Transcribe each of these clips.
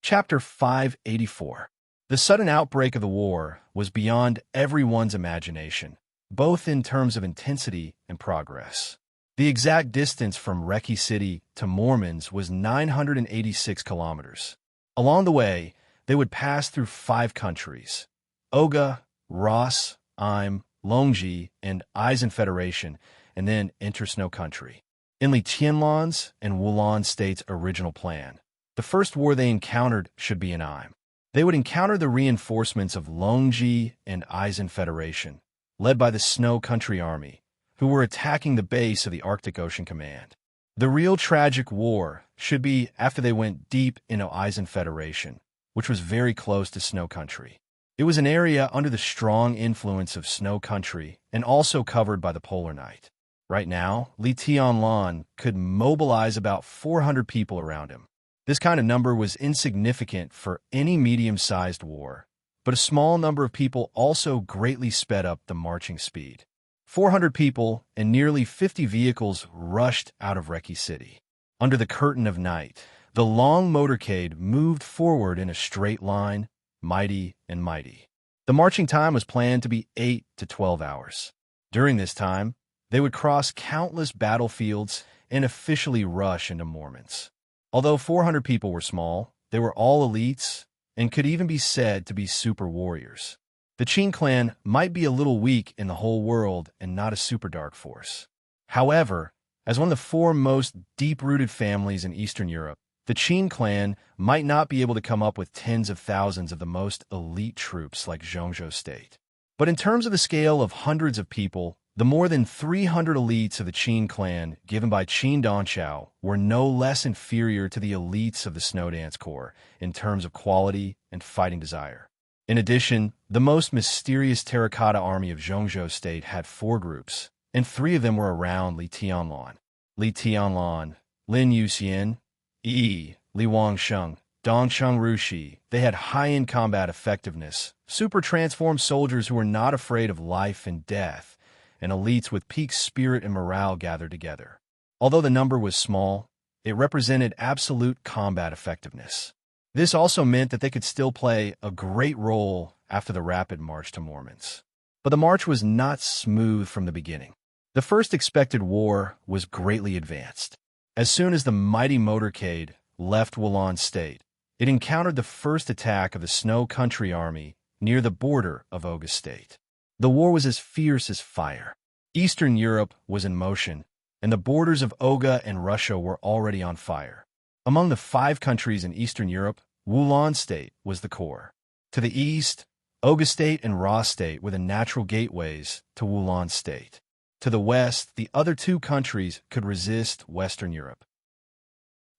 Chapter 584. The sudden outbreak of the war was beyond everyone's imagination, both in terms of intensity and progress. The exact distance from Reki City to Mormons was 986 kilometers. Along the way, they would pass through 5 countries: Oga, Ross, Im, Longji, and Eisen Federation, and then enter Snow Country. In Li Tianlan's and Wulan State's original plan, the first war they encountered should be in Im. They would encounter the reinforcements of Longji and Eisen Federation, led by the Snow Country Army, who were attacking the base of the Arctic Ocean Command. The real tragic war should be after they went deep into Eisen Federation, which was very close to Snow Country. It was an area under the strong influence of Snow Country and also covered by the Polar Night. Right now, Li Tianlan could mobilize about 400 people around him. This kind of number was insignificant for any medium-sized war, but a small number of people also greatly sped up the marching speed. 400 people and nearly 50 vehicles rushed out of Reki City. Under the curtain of night, the long motorcade moved forward in a straight line, mighty and mighty. The marching time was planned to be 8 to 12 hours. During this time, they would cross countless battlefields and officially rush into Mormons. Although 400 people were small, they were all elites and could even be said to be super warriors. The Qin clan might be a little weak in the whole world and not a super dark force. However, as one of the 4 most deep-rooted families in Eastern Europe, the Qin clan might not be able to come up with tens of thousands of the most elite troops like Zhongzhou State. But in terms of the scale of hundreds of people, the more than 300 elites of the Qin clan given by Qin Danqiao were no less inferior to the elites of the Snowdance Corps in terms of quality and fighting desire. In addition, the most mysterious terracotta army of Zhongzhou State had 4 groups, and 3 of them were around Li Tianlan. Li Tianlan, Lin Yuxian, Li Wangsheng, Dongcheng Rushi. They had high-end combat effectiveness, super transformed soldiers who were not afraid of life and death, and elites with peak spirit and morale gathered together. Although the number was small, it represented absolute combat effectiveness. This also meant that they could still play a great role after the rapid march to Mormons. But the march was not smooth from the beginning. The first expected war was greatly advanced. As soon as the mighty motorcade left Wulan State, it encountered the first attack of the Snow Country Army near the border of Oga State. The war was as fierce as fire. Eastern Europe was in motion, and the borders of Oga and Russia were already on fire. Among the 5 countries in Eastern Europe, Wulan State was the core. To the east, Oga State and Ross State were the natural gateways to Wulan State. To the west, the other 2 countries could resist Western Europe.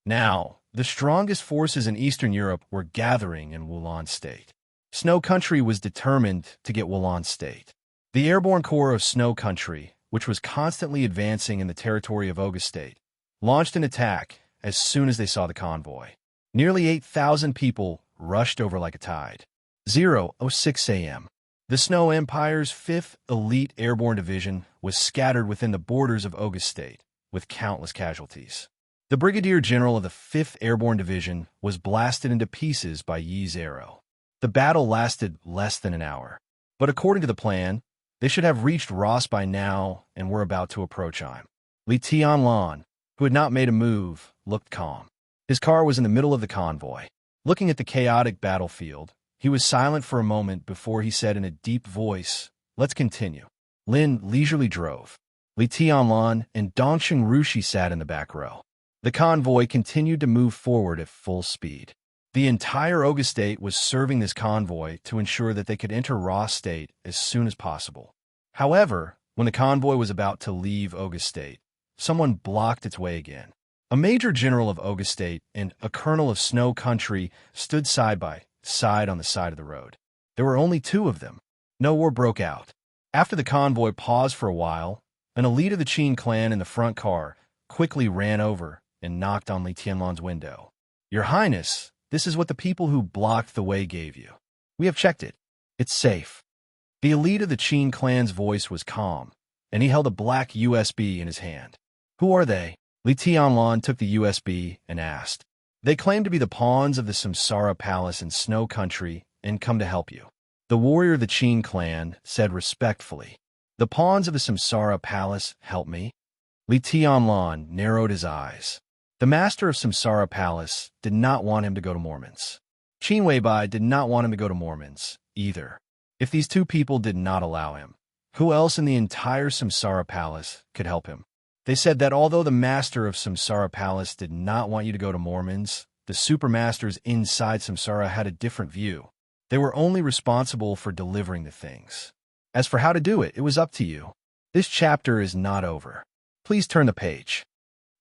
Now, the strongest forces in Eastern Europe were gathering in Wulan State. Snow Country was determined to get Wulan State. The Airborne Corps of Snow Country, which was constantly advancing in the territory of Oga State, launched an attack as soon as they saw the convoy. Nearly 8,000 people rushed over like a tide. 0:06 a.m. The Snow Empire's 5th Elite Airborne Division was scattered within the borders of Oga State, with countless casualties. The Brigadier General of the 5th Airborne Division was blasted into pieces by Yi's arrow. The battle lasted less than an hour, but according to the plan, they should have reached Ross by now and were about to approach Im. Li Tianlan, who had not made a move, looked calm. His car was in the middle of the convoy. Looking at the chaotic battlefield, he was silent for a moment before he said in a deep voice, "Let's continue." Lin leisurely drove. Li Tianlan and Dongcheng Rushi sat in the back row. The convoy continued to move forward at full speed. The entire Oga State was serving this convoy to ensure that they could enter Ross State as soon as possible. However, when the convoy was about to leave Oga State, someone blocked its way again. A major general of Oga State and a colonel of Snow Country stood side by side on the side of the road. There were only 2 of them. No war broke out. After the convoy paused for a while, an elite of the Qin clan in the front car quickly ran over and knocked on Li Tianlan's window. "Your Highness, this is what the people who blocked the way gave you. We have checked it. It's safe." The elite of the Qin clan's voice was calm, and he held a black USB in his hand. "Who are they?" Li Tianlan took the USB and asked. They claim to be the pawns of the Samsara Palace in Snow Country and come to help you. The warrior of the Qin clan said respectfully, "The pawns of the Samsara Palace help me?" Li Tianlan narrowed his eyes. The master of Samsara Palace did not want him to go to Mormons. Qin Weibai did not want him to go to Mormons either. If these two people did not allow him, who else in the entire Samsara Palace could help him? They said that although the master of Samsara Palace did not want you to go to Mormons, the supermasters inside Samsara had a different view. They were only responsible for delivering the things. As for how to do it, it was up to you. This chapter is not over. Please turn the page.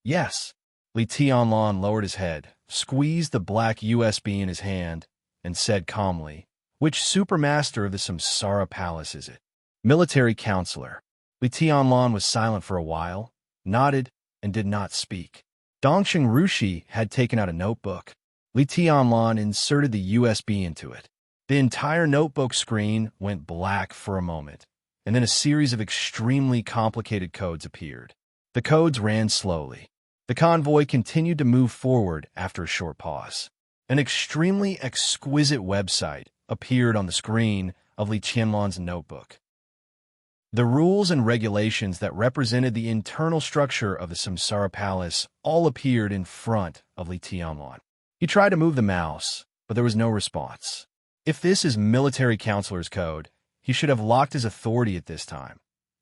Yes. Li Tianlan lowered his head, squeezed the black USB in his hand, and said calmly, "Which supermaster of the Samsara Palace is it?" "Military counselor." Li Tianlan was silent for a while, nodded, and did not speak. Dongxing Rushi had taken out a notebook. Li Tianlan inserted the USB into it. The entire notebook screen went black for a moment, and then a series of extremely complicated codes appeared. The codes ran slowly. The convoy continued to move forward after a short pause. An extremely exquisite website appeared on the screen of Li Tianlan's notebook. The rules and regulations that represented the internal structure of the Samsara Palace all appeared in front of Li Tianlan. He tried to move the mouse, but there was no response. If this is military counselor's code, he should have locked his authority at this time,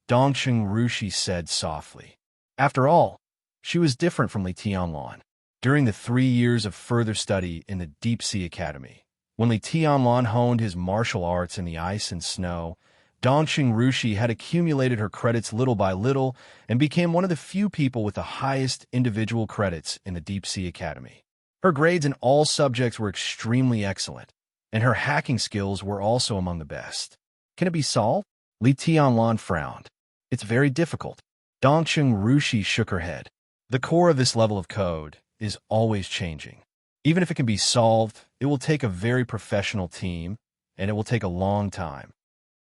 Dongxing Rushi said softly. After all, she was different from Li Tianlan. During the 3 years of further study in the Deep Sea Academy, when Li Tianlan honed his martial arts in the ice and snow, Dongxing Rushi had accumulated her credits little by little and became one of the few people with the highest individual credits in the Deep Sea Academy. Her grades in all subjects were extremely excellent, and her hacking skills were also among the best. Can it be solved? Li Tianlan frowned. It's very difficult. Dongxing Rushi shook her head. The core of this level of code is always changing. Even if it can be solved, it will take a very professional team, and it will take a long time.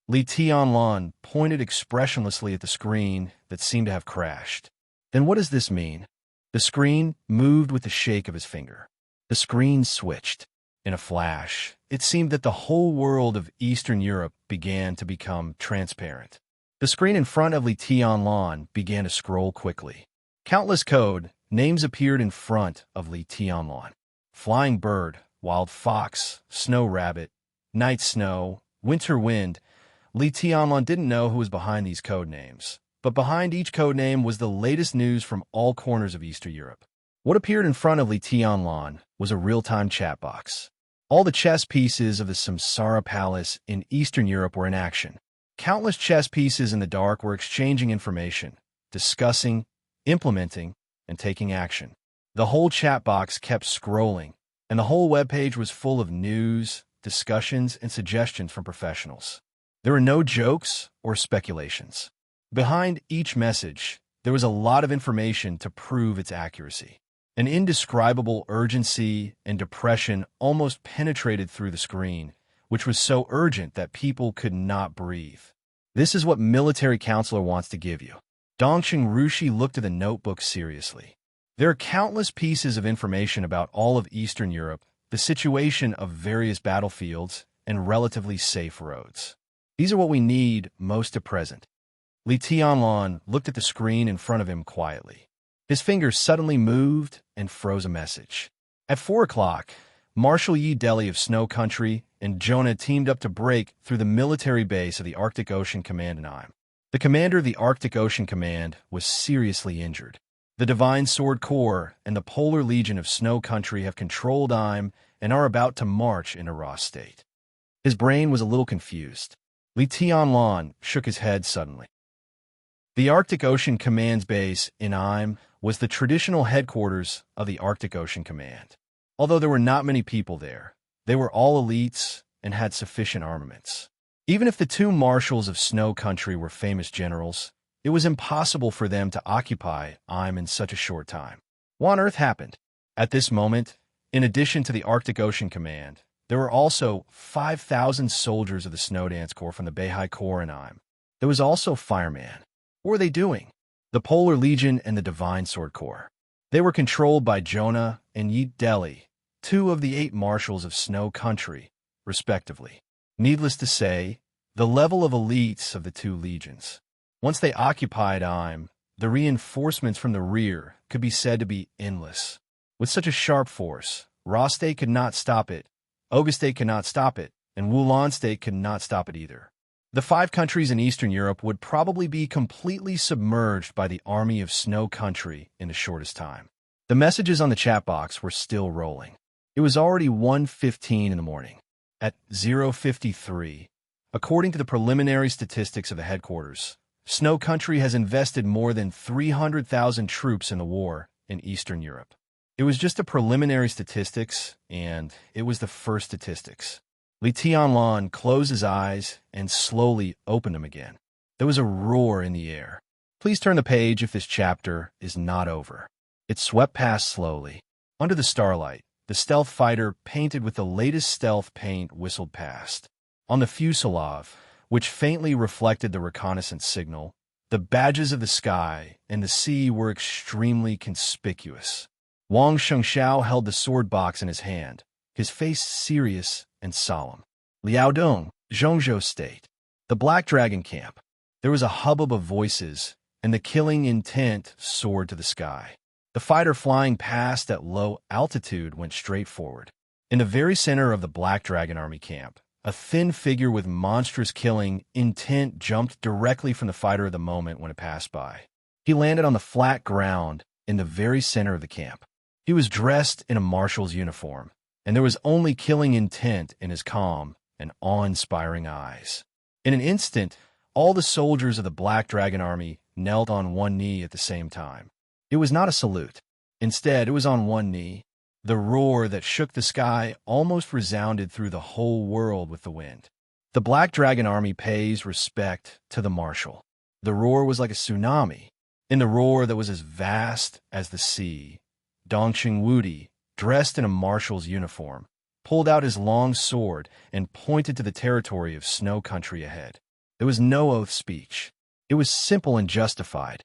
Li Tianlan pointed expressionlessly at the screen that seemed to have crashed. Then what does this mean? The screen moved with the shake of his finger. The screen switched. In a flash, it seemed that the whole world of Eastern Europe began to become transparent. The screen in front of Li Tianlan began to scroll quickly. Countless code names appeared in front of Li Tianlan. Flying bird, wild fox, snow rabbit, night snow, winter wind. Li Tianlan didn't know who was behind these code names, but behind each code name was the latest news from all corners of Eastern Europe. What appeared in front of Li Tianlan was a real-time chat box. All the chess pieces of the Samsara Palace in Eastern Europe were in action. Countless chess pieces in the dark were exchanging information, discussing, implementing, and taking action. The whole chat box kept scrolling, and the whole webpage was full of news, discussions, and suggestions from professionals. There were no jokes or speculations. Behind each message, there was a lot of information to prove its accuracy. An indescribable urgency and depression almost penetrated through the screen, which was so urgent that people could not breathe. This is what military counselor wants to give you. Dongxing Rushi looked at the notebook seriously. There are countless pieces of information about all of Eastern Europe, the situation of various battlefields, and relatively safe roads. These are what we need most at present. Li Tianlan looked at the screen in front of him quietly. His fingers suddenly moved and froze a message. At 4 o'clock, Marshal Yi Deli of Snow Country and Jonah teamed up to break through the military base of the Arctic Ocean Command in Immerse. The commander of the Arctic Ocean Command was seriously injured. The Divine Sword Corps and the Polar Legion of Snow Country have controlled Immerse and are about to march into Raw State. His brain was a little confused. Li Tianlan shook his head suddenly. The Arctic Ocean Command's base in Immerse was the traditional headquarters of the Arctic Ocean Command. Although there were not many people there, they were all elites and had sufficient armaments. Even if the two marshals of Snow Country were famous generals, it was impossible for them to occupy Immerse in such a short time. What on earth happened? At this moment, in addition to the Arctic Ocean Command, there were also 5,000 soldiers of the Snowdance Corps from the Beihai Corps in Immerse. There was also firemen. What were they doing? The Polar Legion and the Divine Sword Corps. They were controlled by Jonah and Yi Deli two of the 8 marshals of Snow Country, respectively. Needless to say, the level of elites of the 2 legions. Once they occupied Im, the reinforcements from the rear could be said to be endless. With such a sharp force, Roste could not stop it, Auguste could not stop it, and Wulonste could not stop it either. The 5 countries in Eastern Europe would probably be completely submerged by the army of Snow Country in the shortest time. The messages on the chat box were still rolling. It was already 1:15 in the morning. At 0:53, according to the preliminary statistics of the headquarters, Snow Country has invested more than 300,000 troops in the war in Eastern Europe. It was just a preliminary statistics, and it was the first statistics. Li Tianlan closed his eyes and slowly opened them again. There was a roar in the air. Please turn the page if this chapter is not over. It swept past slowly. Under the starlight, the stealth fighter painted with the latest stealth paint whistled past. On the fuselage, which faintly reflected the reconnaissance signal, the badges of the sky and the sea were extremely conspicuous. Wang Shengxiao held the sword box in his hand, his face serious and solemn. Liaodong, Zhongzhou State. The Black Dragon Camp. There was a hubbub of voices, and the killing intent soared to the sky. The fighter flying past at low altitude went straight forward. In the very center of the Black Dragon Army camp, a thin figure with monstrous killing intent jumped directly from the fighter at the moment when it passed by. He landed on the flat ground in the very center of the camp. He was dressed in a marshal's uniform, and there was only killing intent in his calm and awe-inspiring eyes. In an instant, all the soldiers of the Black Dragon Army knelt on one knee at the same time. It was not a salute. Instead, it was on one knee. The roar that shook the sky almost resounded through the whole world with the wind. The Black Dragon Army pays respect to the marshal. The roar was like a tsunami. In the roar that was as vast as the sea, Dongqing Wudi, dressed in a marshal's uniform, pulled out his long sword and pointed to the territory of Snow Country ahead. There was no oath speech. It was simple and justified.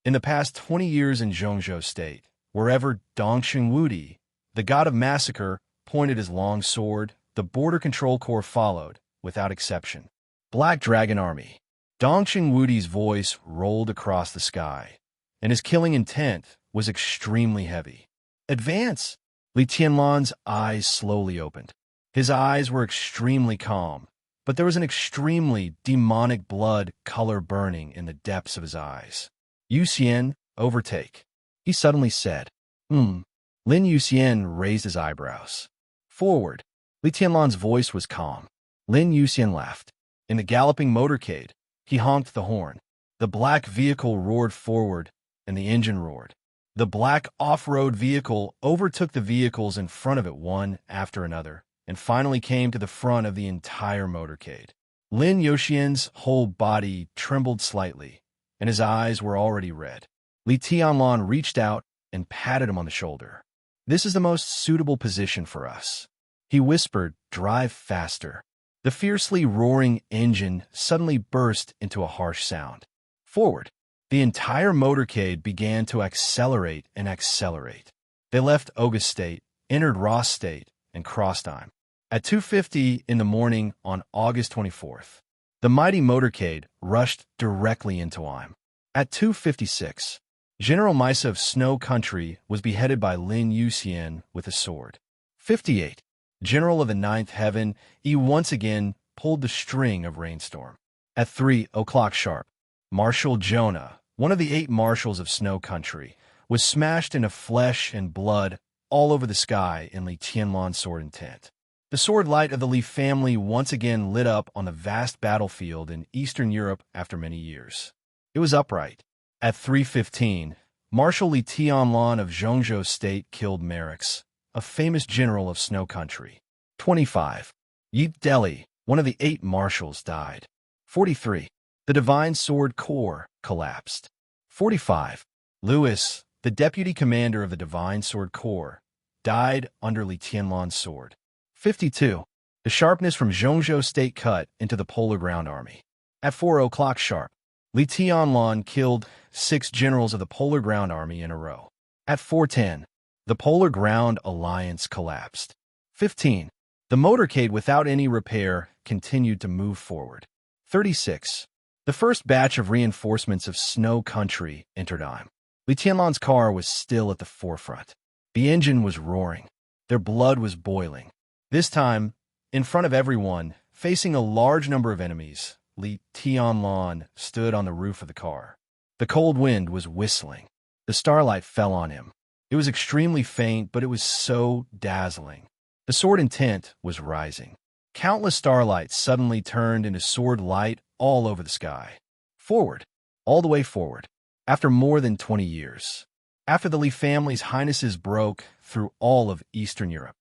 In the past 20 years in Zhongzhou State, wherever Dongqing Wudi, the god of massacre, pointed his long sword, the Border Control Corps followed, without exception. Black Dragon Army. Dongqing Wudi's voice rolled across the sky, and his killing intent was extremely heavy. Advance! Li Tianlan's eyes slowly opened. His eyes were extremely calm, but there was an extremely demonic blood color burning in the depths of his eyes. Yuxian, overtake, he suddenly said. Lin Yuxian raised his eyebrows. Forward. Li Tianlan's voice was calm. Lin Yuxian laughed. In the galloping motorcade, he honked the horn. The black vehicle roared forward, and the engine roared. The black off-road vehicle overtook the vehicles in front of it one after another, and finally came to the front of the entire motorcade. Lin Yuxian's whole body trembled slightly, and his eyes were already red. Li Tianlan reached out and patted him on the shoulder. This is the most suitable position for us. He whispered, drive faster. The fiercely roaring engine suddenly burst into a harsh sound. Forward. The entire motorcade began to accelerate and accelerate. They left August State, entered Ross State, and crossed Im. At 2:50 in the morning on August 24th, the mighty motorcade rushed directly into Im. At 2:56, General Misa of Snow Country was beheaded by Lin Yuxian with a sword. 58. General of the Ninth Heaven, he once again pulled the string of Rainstorm. At 3 o'clock sharp, Marshal Jonah, one of the 8 marshals of Snow Country, was smashed into flesh and blood all over the sky in Li Tianlan's sword intent. The sword light of the Li family once again lit up on the vast battlefield in Eastern Europe after many years. It was upright. At 3:15, Marshal Li Tianlan of Zhongzhou State killed Merix, a famous general of Snow Country. 25. Yi Deli, one of the 8 marshals, died. 43. The Divine Sword Corps collapsed. 45. Louis, the deputy commander of the Divine Sword Corps, died under Li Tianlan's sword. 52. The sharpness from Zhongzhou State cut into the Polar Ground Army. At 4 o'clock sharp, Li Tianlan killed 6 generals of the Polar Ground Army in a row. At 4:10, The Polar Ground Alliance collapsed. 15. The motorcade without any repair continued to move forward. 36. The first batch of reinforcements of Snow Country entered Im. Li Tianlan's car was still at the forefront. The engine was roaring. Their blood was boiling. This time, in front of everyone, facing a large number of enemies, Li Tianlan stood on the roof of the car. The cold wind was whistling. The starlight fell on him. It was extremely faint, but it was so dazzling. The sword intent was rising. Countless starlights suddenly turned into sword light all over the sky. Forward, all the way forward, after more than 20 years. After the Li family's highnesses broke through all of Eastern Europe.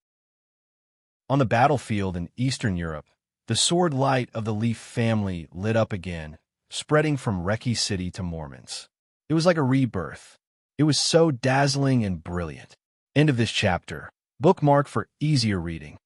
On the battlefield in Eastern Europe, the sword light of the Li family lit up again, spreading from Reki City to Mormons. It was like a rebirth. It was so dazzling and brilliant. End of this chapter. Bookmark for easier reading.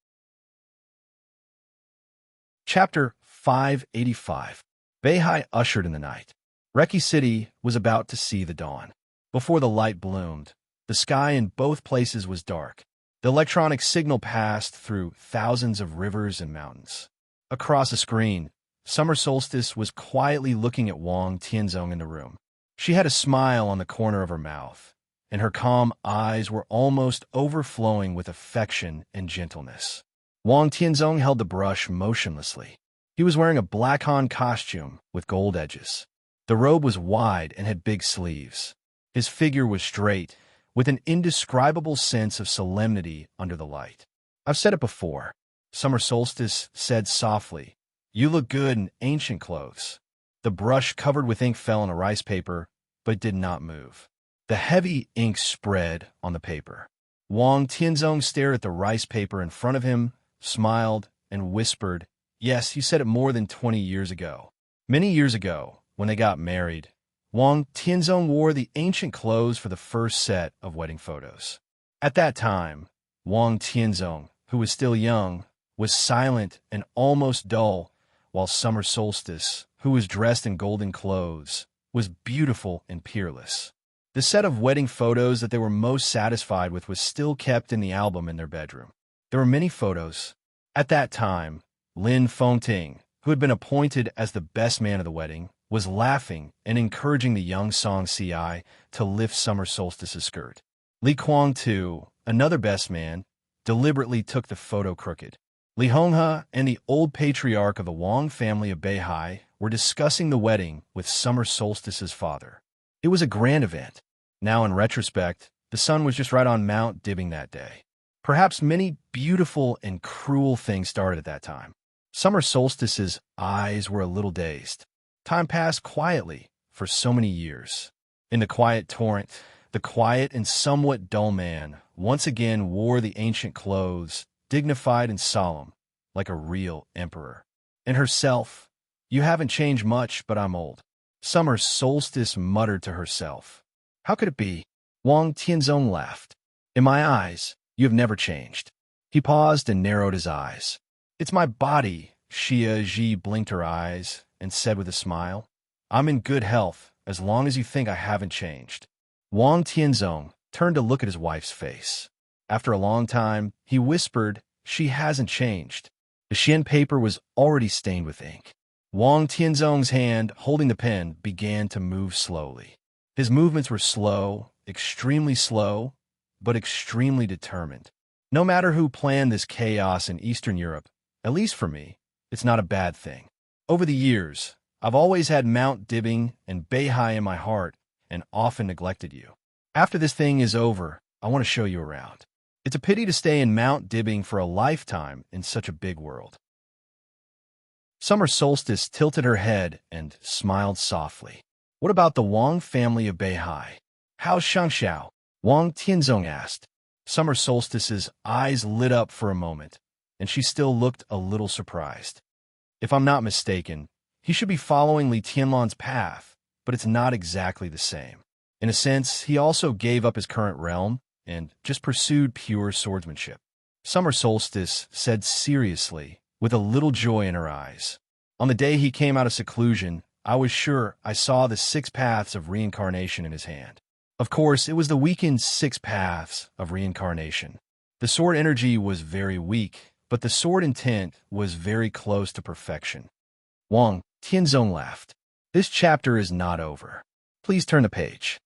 Chapter 585. Beihai ushered in the night. Reki City was about to see the dawn. Before the light bloomed, the sky in both places was dark. The electronic signal passed through thousands of rivers and mountains. Across a screen, Summer Solstice was quietly looking at Wang Tianzong in the room. She had a smile on the corner of her mouth, and her calm eyes were almost overflowing with affection and gentleness. Wang Tianzong held the brush motionlessly. He was wearing a black Han costume with gold edges. The robe was wide and had big sleeves. His figure was straight, with an indescribable sense of solemnity under the light. I've said it before. Summer Solstice said softly, "You look good in ancient clothes." The brush covered with ink fell on a rice paper, but did not move. The heavy ink spread on the paper. Wang Tianzong stared at the rice paper in front of him, smiled, and whispered, "Yes, you said it more than 20 years ago." Many years ago, when they got married, Wang Tianzong wore the ancient clothes for the first set of wedding photos. At that time, Wang Tianzong, who was still young, was silent and almost dull, while Summer Solstice, who was dressed in golden clothes, was beautiful and peerless. The set of wedding photos that they were most satisfied with was still kept in the album in their bedroom. There were many photos. At that time, Lin Fengting, who had been appointed as the best man of the wedding, was laughing and encouraging the young Song Ci to lift Summer Solstice's skirt. Li Kuang, too, another best man, deliberately took the photo crooked. Li Honghe and the old patriarch of the Wang family of Beihai were discussing the wedding with Summer Solstice's father. It was a grand event. Now, in retrospect, the sun was just right on Mount Dibbing that day. Perhaps many beautiful and cruel things started at that time. Summer Solstice's eyes were a little dazed. Time passed quietly for so many years. In the quiet torrent, the quiet and somewhat dull man once again wore the ancient clothes, dignified and solemn, like a real emperor. And herself, "You haven't changed much, but I'm old." Summer Solstice muttered to herself. "How could it be?" Wang Tianzong laughed. "In my eyes, you have never changed." He paused and narrowed his eyes. "It's my body." Xia Ji blinked her eyes and said with a smile, "I'm in good health as long as you think I haven't changed." Wang Tianzong turned to look at his wife's face. After a long time, he whispered, "She hasn't changed." The Xian paper was already stained with ink. Wang Tianzong's hand, holding the pen, began to move slowly. His movements were slow, extremely slow, but extremely determined. No matter who planned this chaos in Eastern Europe, at least for me, it's not a bad thing. Over the years, I've always had Mount Dibbing and Beihai in my heart and often neglected you. After this thing is over, I want to show you around. It's a pity to stay in Mount Dibbing for a lifetime in such a big world. Summer Solstice tilted her head and smiled softly. "What about the Wang family of Beihai? How's Shangxiao?" Wang Tianzong asked. Summer Solstice's eyes lit up for a moment, and she still looked a little surprised. "If I'm not mistaken, he should be following Li Tianlan's path, but it's not exactly the same. In a sense, he also gave up his current realm and just pursued pure swordsmanship." Summer Solstice said seriously, with a little joy in her eyes. "On the day he came out of seclusion, I was sure I saw the 6 paths of reincarnation in his hand. Of course, it was the weakened 6 paths of reincarnation. The sword energy was very weak, but the sword intent was very close to perfection. Wang Tianzong laughed. This chapter is not over. Please turn the page.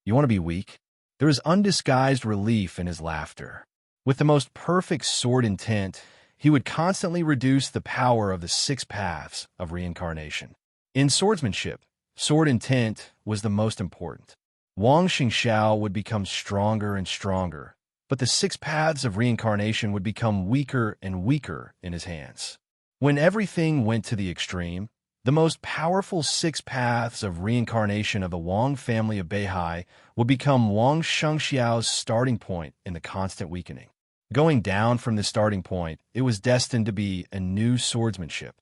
You want to be weak? There is undisguised relief in his laughter. With the most perfect sword intent, he would constantly reduce the power of the 6 paths of reincarnation. In swordsmanship, sword intent was the most important. Wang Xingxiao would become stronger and stronger, but the 6 paths of reincarnation would become weaker and weaker in his hands. When everything went to the extreme, the most powerful 6 paths of reincarnation of the Wang family of Beihai would become Wang Shengxiao's starting point in the constant weakening. Going down from the starting point, it was destined to be a new swordsmanship.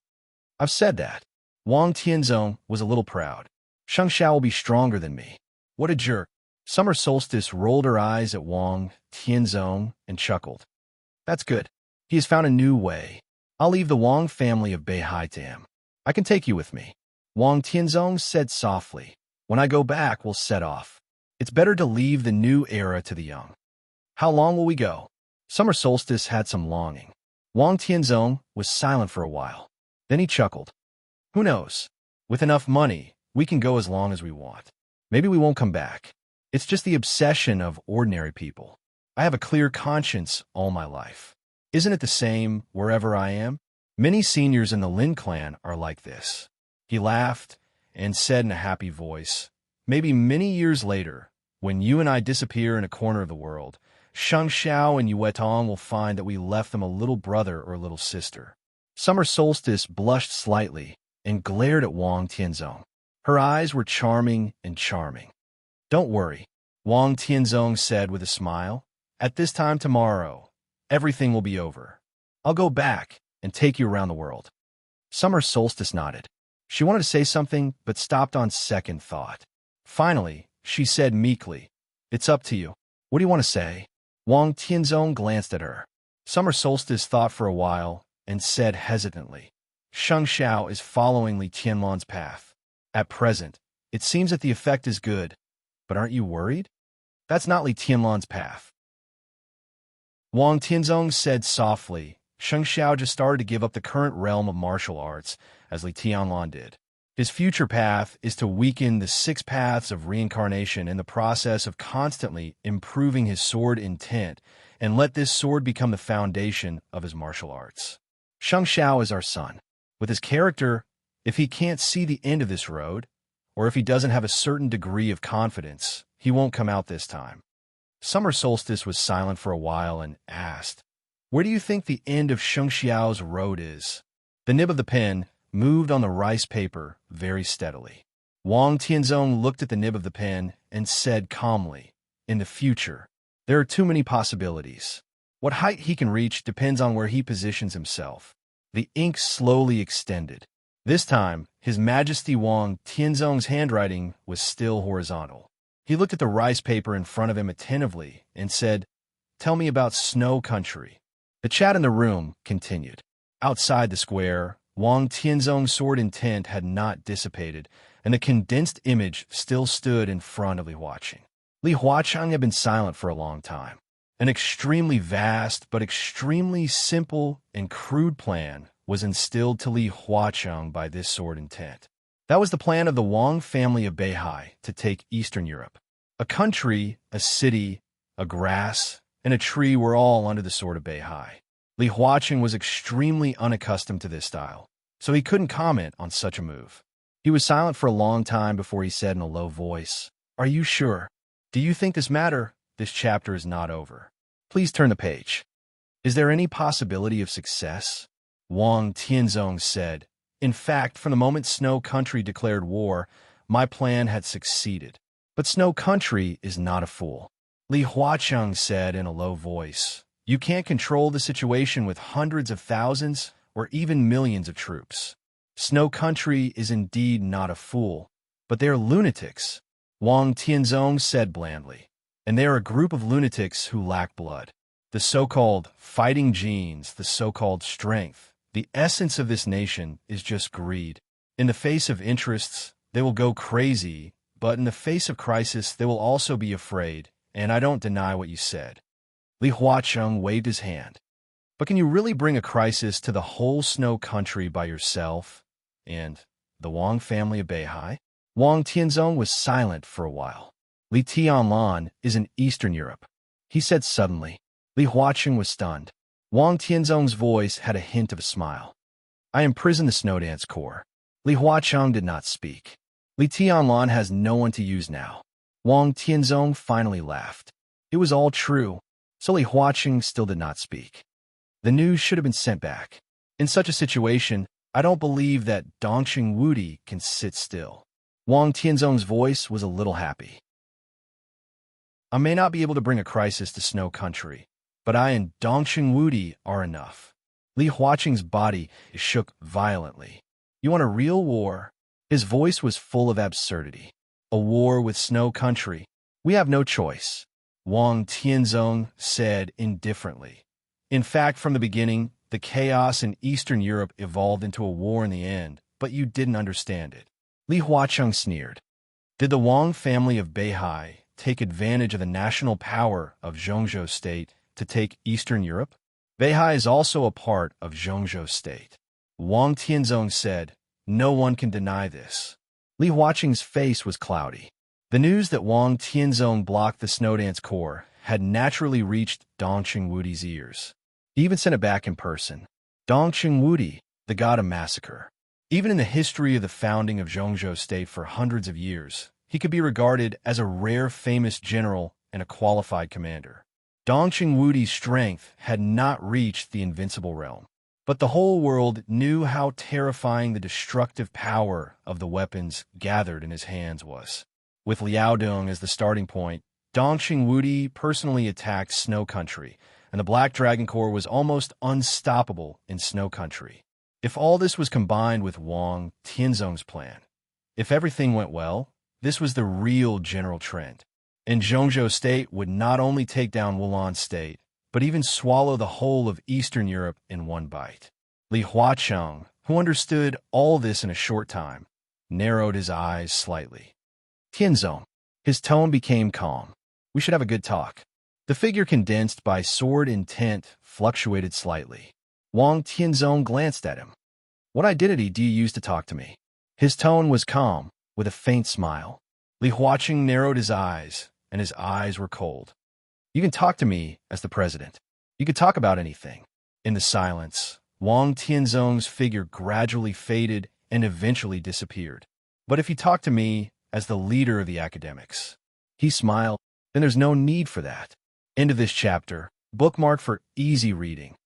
I've said that. Wang Tianzong was a little proud. Shengxiao will be stronger than me. What a jerk. Summer Solstice rolled her eyes at Wang Tianzong and chuckled. That's good. He has found a new way. I'll leave the Wang family of Beihai to him. I can take you with me. Wang Tianzong said softly. When I go back, we'll set off. It's better to leave the new era to the young. How long will we go? Summer Solstice had some longing. Wang Tianzong was silent for a while. Then he chuckled. Who knows? With enough money, we can go as long as we want. Maybe we won't come back. It's just the obsession of ordinary people. I have a clear conscience all my life. Isn't it the same wherever I am? Many seniors in the Lin clan are like this. He laughed and said in a happy voice, maybe many years later, when you and I disappear in a corner of the world, Sheng Xiao and Yue Tong will find that we left them a little brother or a little sister. Summer Solstice blushed slightly and glared at Wang Tianzong. Her eyes were charming and charming. Don't worry, Wang Tianzong said with a smile. At this time tomorrow, everything will be over. I'll go back and take you around the world. Summer Solstice nodded. She wanted to say something, but stopped on second thought. Finally, she said meekly, It's up to you. What do you want to say? Wang Tianzong glanced at her. Summer Solstice thought for a while and said hesitantly, Sheng Xiao is following Li Tianlan's path. At present, it seems that the effect is good, but aren't you worried? That's not Li Tianlan's path. Wang Tianzong said softly, Sheng Xiao just started to give up the current realm of martial arts, as Li Tianlan did. His future path is to weaken the 6 paths of reincarnation in the process of constantly improving his sword intent and let this sword become the foundation of his martial arts. Sheng Xiao is our son. With his character, if he can't see the end of this road, or if he doesn't have a certain degree of confidence, he won't come out this time. Summer Solstice was silent for a while and asked, Where do you think the end of Sheng Xiao's road is? The nib of the pen moved on the rice paper very steadily. Wang Tianzong looked at the nib of the pen and said calmly, In the future, there are too many possibilities. What height he can reach depends on where he positions himself. The ink slowly extended. This time, His Majesty Wang Tianzong's handwriting was still horizontal. He looked at the rice paper in front of him attentively and said, Tell me about Snow Country. The chat in the room continued. Outside the square, Wang Tianzong's sword intent had not dissipated, and the condensed image still stood in front of Li Huaqing. Li Huaqing had been silent for a long time. An extremely vast but extremely simple and crude plan was instilled to Li Huaqing by this sword intent. That was the plan of the Wang family of Beihai to take Eastern Europe. A country, a city, a grass, and a tree were all under the sword of Beihai. Li Huaqing was extremely unaccustomed to this style, so he couldn't comment on such a move. He was silent for a long time before he said in a low voice, Are you sure? Do you think this matter? This chapter is not over. Please turn the page. Is there any possibility of success? Wang Tianzong said, In fact, from the moment Snow Country declared war, my plan had succeeded. But Snow Country is not a fool. Li Huaqing said in a low voice, You can't control the situation with hundreds of thousands or even millions of troops. Snow Country is indeed not a fool, but they are lunatics, Wang Tianzong said blandly. And they are a group of lunatics who lack blood. The so-called fighting genes, the so-called strength, the essence of this nation is just greed. In the face of interests, they will go crazy, but in the face of crisis, they will also be afraid, and I don't deny what you said. Li Huacheng waved his hand. But can you really bring a crisis to the whole snow country by yourself and the Wang family of Beihai? Wang Tianzong was silent for a while. Li Tianlan is in Eastern Europe, he said suddenly. Li Huacheng was stunned. Wang Tianzong's voice had a hint of a smile. I imprison the Snow Dance Corps. Li Huacheng did not speak. Li Tianlan has no one to use now. Wang Tianzong finally laughed. It was all true, so Li Huacheng still did not speak. The news should have been sent back. In such a situation, I don't believe that Dongqing Wudi can sit still. Wang Tianzong's voice was a little happy. I may not be able to bring a crisis to Snow Country, but I and Dongqing Wudi are enough. Li Huacheng's body shook violently. You want a real war? His voice was full of absurdity. A war with Snow Country? We have no choice, Wang Tianzong said indifferently. In fact, from the beginning, the chaos in Eastern Europe evolved into a war in the end, but you didn't understand it. Li Huacheng sneered. Did the Wang family of Beihai take advantage of the national power of Zhongzhou State to take Eastern Europe? Beihai is also a part of Zhongzhou State. Wang Tianzong said, no one can deny this. Li Huacheng's face was cloudy. The news that Wang Tianzong blocked the Snow Dance Corps had naturally reached Dongqing Wudi's ears. He even sent it back in person. Dongqing Wudi, the god of massacre. Even in the history of the founding of Zhongzhou State for hundreds of years, he could be regarded as a rare famous general and a qualified commander. Dongqing Wudi's strength had not reached the invincible realm, but the whole world knew how terrifying the destructive power of the weapons gathered in his hands was. With Liaodong as the starting point, Dongqing Wudi personally attacked Snow Country, and the Black Dragon Corps was almost unstoppable in Snow Country. If all this was combined with Wang Tianzong's plan, if everything went well, this was the real general trend. And Zhongzhou State would not only take down Wulan State, but even swallow the whole of Eastern Europe in one bite. Li Huacheng, who understood all this in a short time, narrowed his eyes slightly. Tianzong. His tone became calm. We should have a good talk. The figure condensed by sword intent fluctuated slightly. Wang Tianzong glanced at him. What identity do you use to talk to me? His tone was calm, with a faint smile. Li Huacheng narrowed his eyes, and his eyes were cold. You can talk to me as the president. You could talk about anything. In the silence, Wang Tianzong's figure gradually faded and eventually disappeared. But if you talk to me as the leader of the academics, he smiled, then there's no need for that. End of this chapter. Bookmark for easy reading.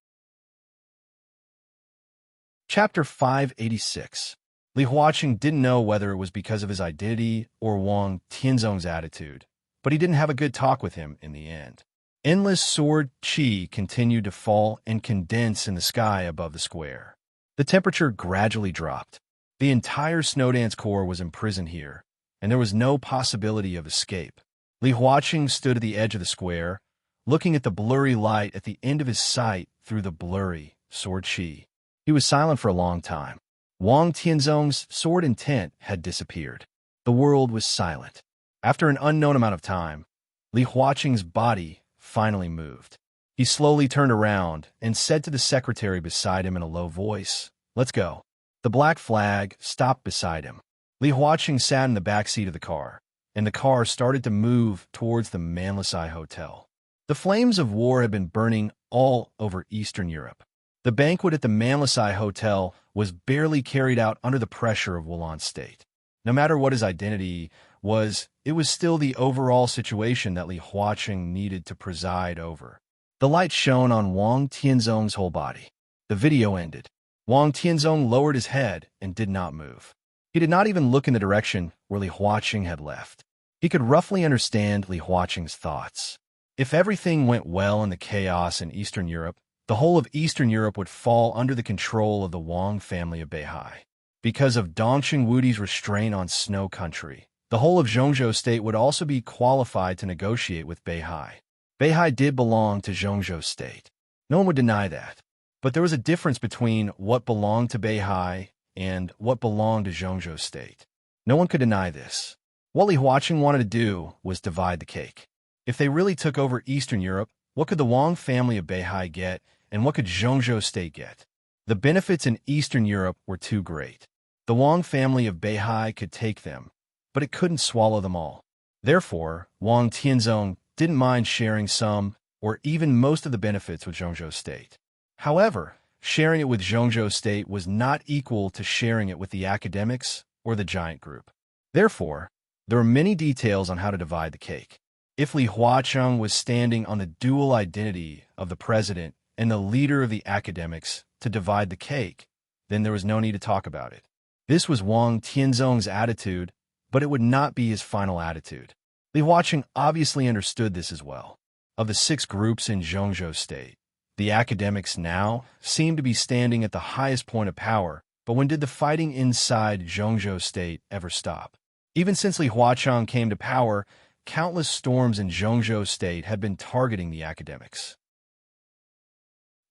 Chapter 586. Li Huacheng didn't know whether it was because of his identity or Wang Tianzong's attitude, but he didn't have a good talk with him in the end. Endless sword qi continued to fall and condense in the sky above the square. The temperature gradually dropped. The entire Snow Dance Corps was imprisoned here, and there was no possibility of escape. Li Huacheng stood at the edge of the square, looking at the blurry light at the end of his sight through the blurry sword qi. He was silent for a long time. Wang Tianzong's sword intent had disappeared. The world was silent. After an unknown amount of time, Li Huacheng's body finally moved. He slowly turned around and said to the secretary beside him in a low voice, "Let's go." The black flag stopped beside him. Li Huacheng sat in the back seat of the car, and the car started to move towards the Manlisai Hotel. The flames of war had been burning all over Eastern Europe. The banquet at the Manlisai Hotel was barely carried out under the pressure of Wulan State. No matter what his identity was, it was still the overall situation that Li Huacheng needed to preside over. The light shone on Wang Tianzong's whole body. The video ended. Wang Tianzong lowered his head and did not move. He did not even look in the direction where Li Huacheng had left. He could roughly understand Li Huacheng's thoughts. If everything went well in the chaos in Eastern Europe, the whole of Eastern Europe would fall under the control of the Wang family of Beihai. Because of Dongqing Wudi's restraint on Snow Country, the whole of Zhongzhou State would also be qualified to negotiate with Beihai. Beihai did belong to Zhongzhou State. No one would deny that. But there was a difference between what belonged to Beihai and what belonged to Zhongzhou State. No one could deny this. What Li Huaqing wanted to do was divide the cake. If they really took over Eastern Europe, what could the Wang family of Beihai get, and what could Zhongzhou state get? The benefits in Eastern Europe were too great. The Wang family of Beihai could take them, but it couldn't swallow them all. Therefore, Wang Tianzong didn't mind sharing some or even most of the benefits with Zhongzhou state. However, sharing it with Zhongzhou state was not equal to sharing it with the academics or the giant group. Therefore, there are many details on how to divide the cake. If Li Huaqing was standing on the dual identity of the president and the leader of the academics to divide the cake, then there was no need to talk about it. This was Wang Tianzong's attitude, but it would not be his final attitude. Li Huaqing obviously understood this as well. Of the 6 groups in Zhongzhou state, the academics now seemed to be standing at the highest point of power, but when did the fighting inside Zhongzhou state ever stop? Even since Li Huaqing came to power, countless storms in Zhongzhou state had been targeting the academics.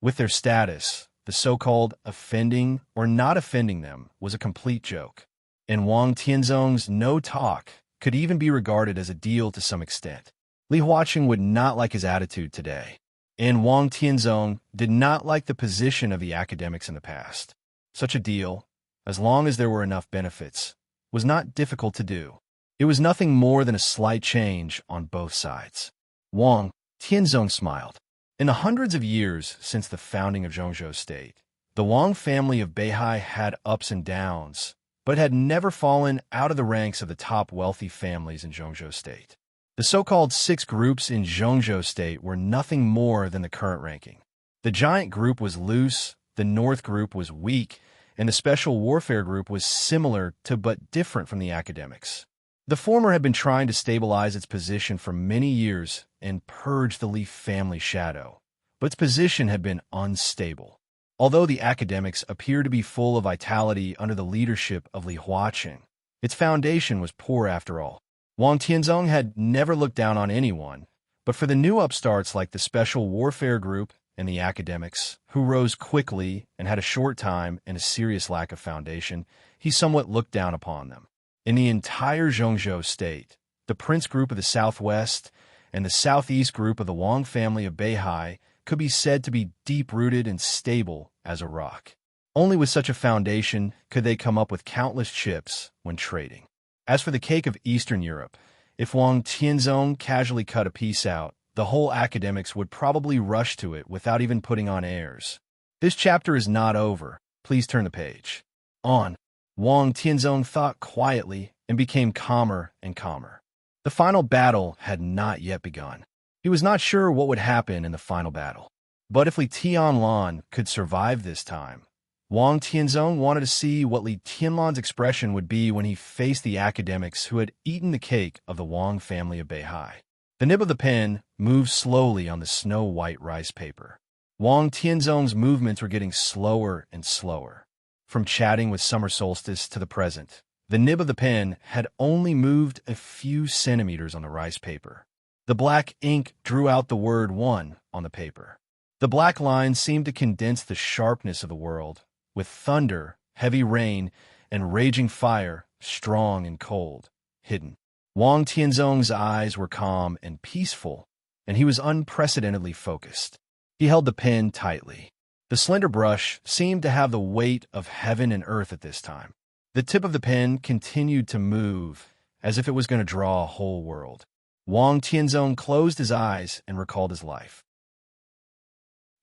With their status, the so-called offending or not offending them was a complete joke. And Wang Tianzong's no talk could even be regarded as a deal to some extent. Li Huaqing would not like his attitude today, and Wang Tianzong did not like the position of the academics in the past. Such a deal, as long as there were enough benefits, was not difficult to do. It was nothing more than a slight change on both sides. Wang Tianzong smiled. In the hundreds of years since the founding of Zhongzhou state, the Wang family of Beihai had ups and downs, but had never fallen out of the ranks of the top wealthy families in Zhongzhou state. The so-called 6 groups in Zhongzhou state were nothing more than the current ranking. The giant group was loose, the North group was weak, and the special warfare group was similar to but different from the academics. The former had been trying to stabilize its position for many years and purge the Li family shadow, but its position had been unstable. Although the academics appeared to be full of vitality under the leadership of Li Huaqing, its foundation was poor after all. Wang Tianzong had never looked down on anyone, but for the new upstarts like the Special Warfare Group and the academics, who rose quickly and had a short time and a serious lack of foundation, he somewhat looked down upon them. In the entire Zhongzhou state, the Prince Group of the Southwest and the Southeast Group of the Wang family of Beihai could be said to be deep-rooted and stable as a rock. Only with such a foundation could they come up with countless chips when trading. As for the cake of Eastern Europe, if Wang Tianzong casually cut a piece out, the whole academics would probably rush to it without even putting on airs. This chapter is not over. Please turn the page. On. Wang Tianzong thought quietly and became calmer and calmer. The final battle had not yet begun. He was not sure what would happen in the final battle. But if Li Tianlan could survive this time, Wang Tianzong wanted to see what Li Tianlan's expression would be when he faced the academics who had eaten the cake of the Wang family of Beihai. The nib of the pen moved slowly on the snow-white rice paper. Wang Tianzong's movements were getting slower and slower. From chatting with summer solstice to the present, the nib of the pen had only moved a few centimeters on the rice paper. The black ink drew out the word one on the paper. The black lines seemed to condense the sharpness of the world, with thunder, heavy rain, and raging fire, strong and cold, hidden. Wang Tianzong's eyes were calm and peaceful, and he was unprecedentedly focused. He held the pen tightly. The slender brush seemed to have the weight of heaven and earth at this time. The tip of the pen continued to move, as if it was going to draw a whole world. Wang Tianzong closed his eyes and recalled his life.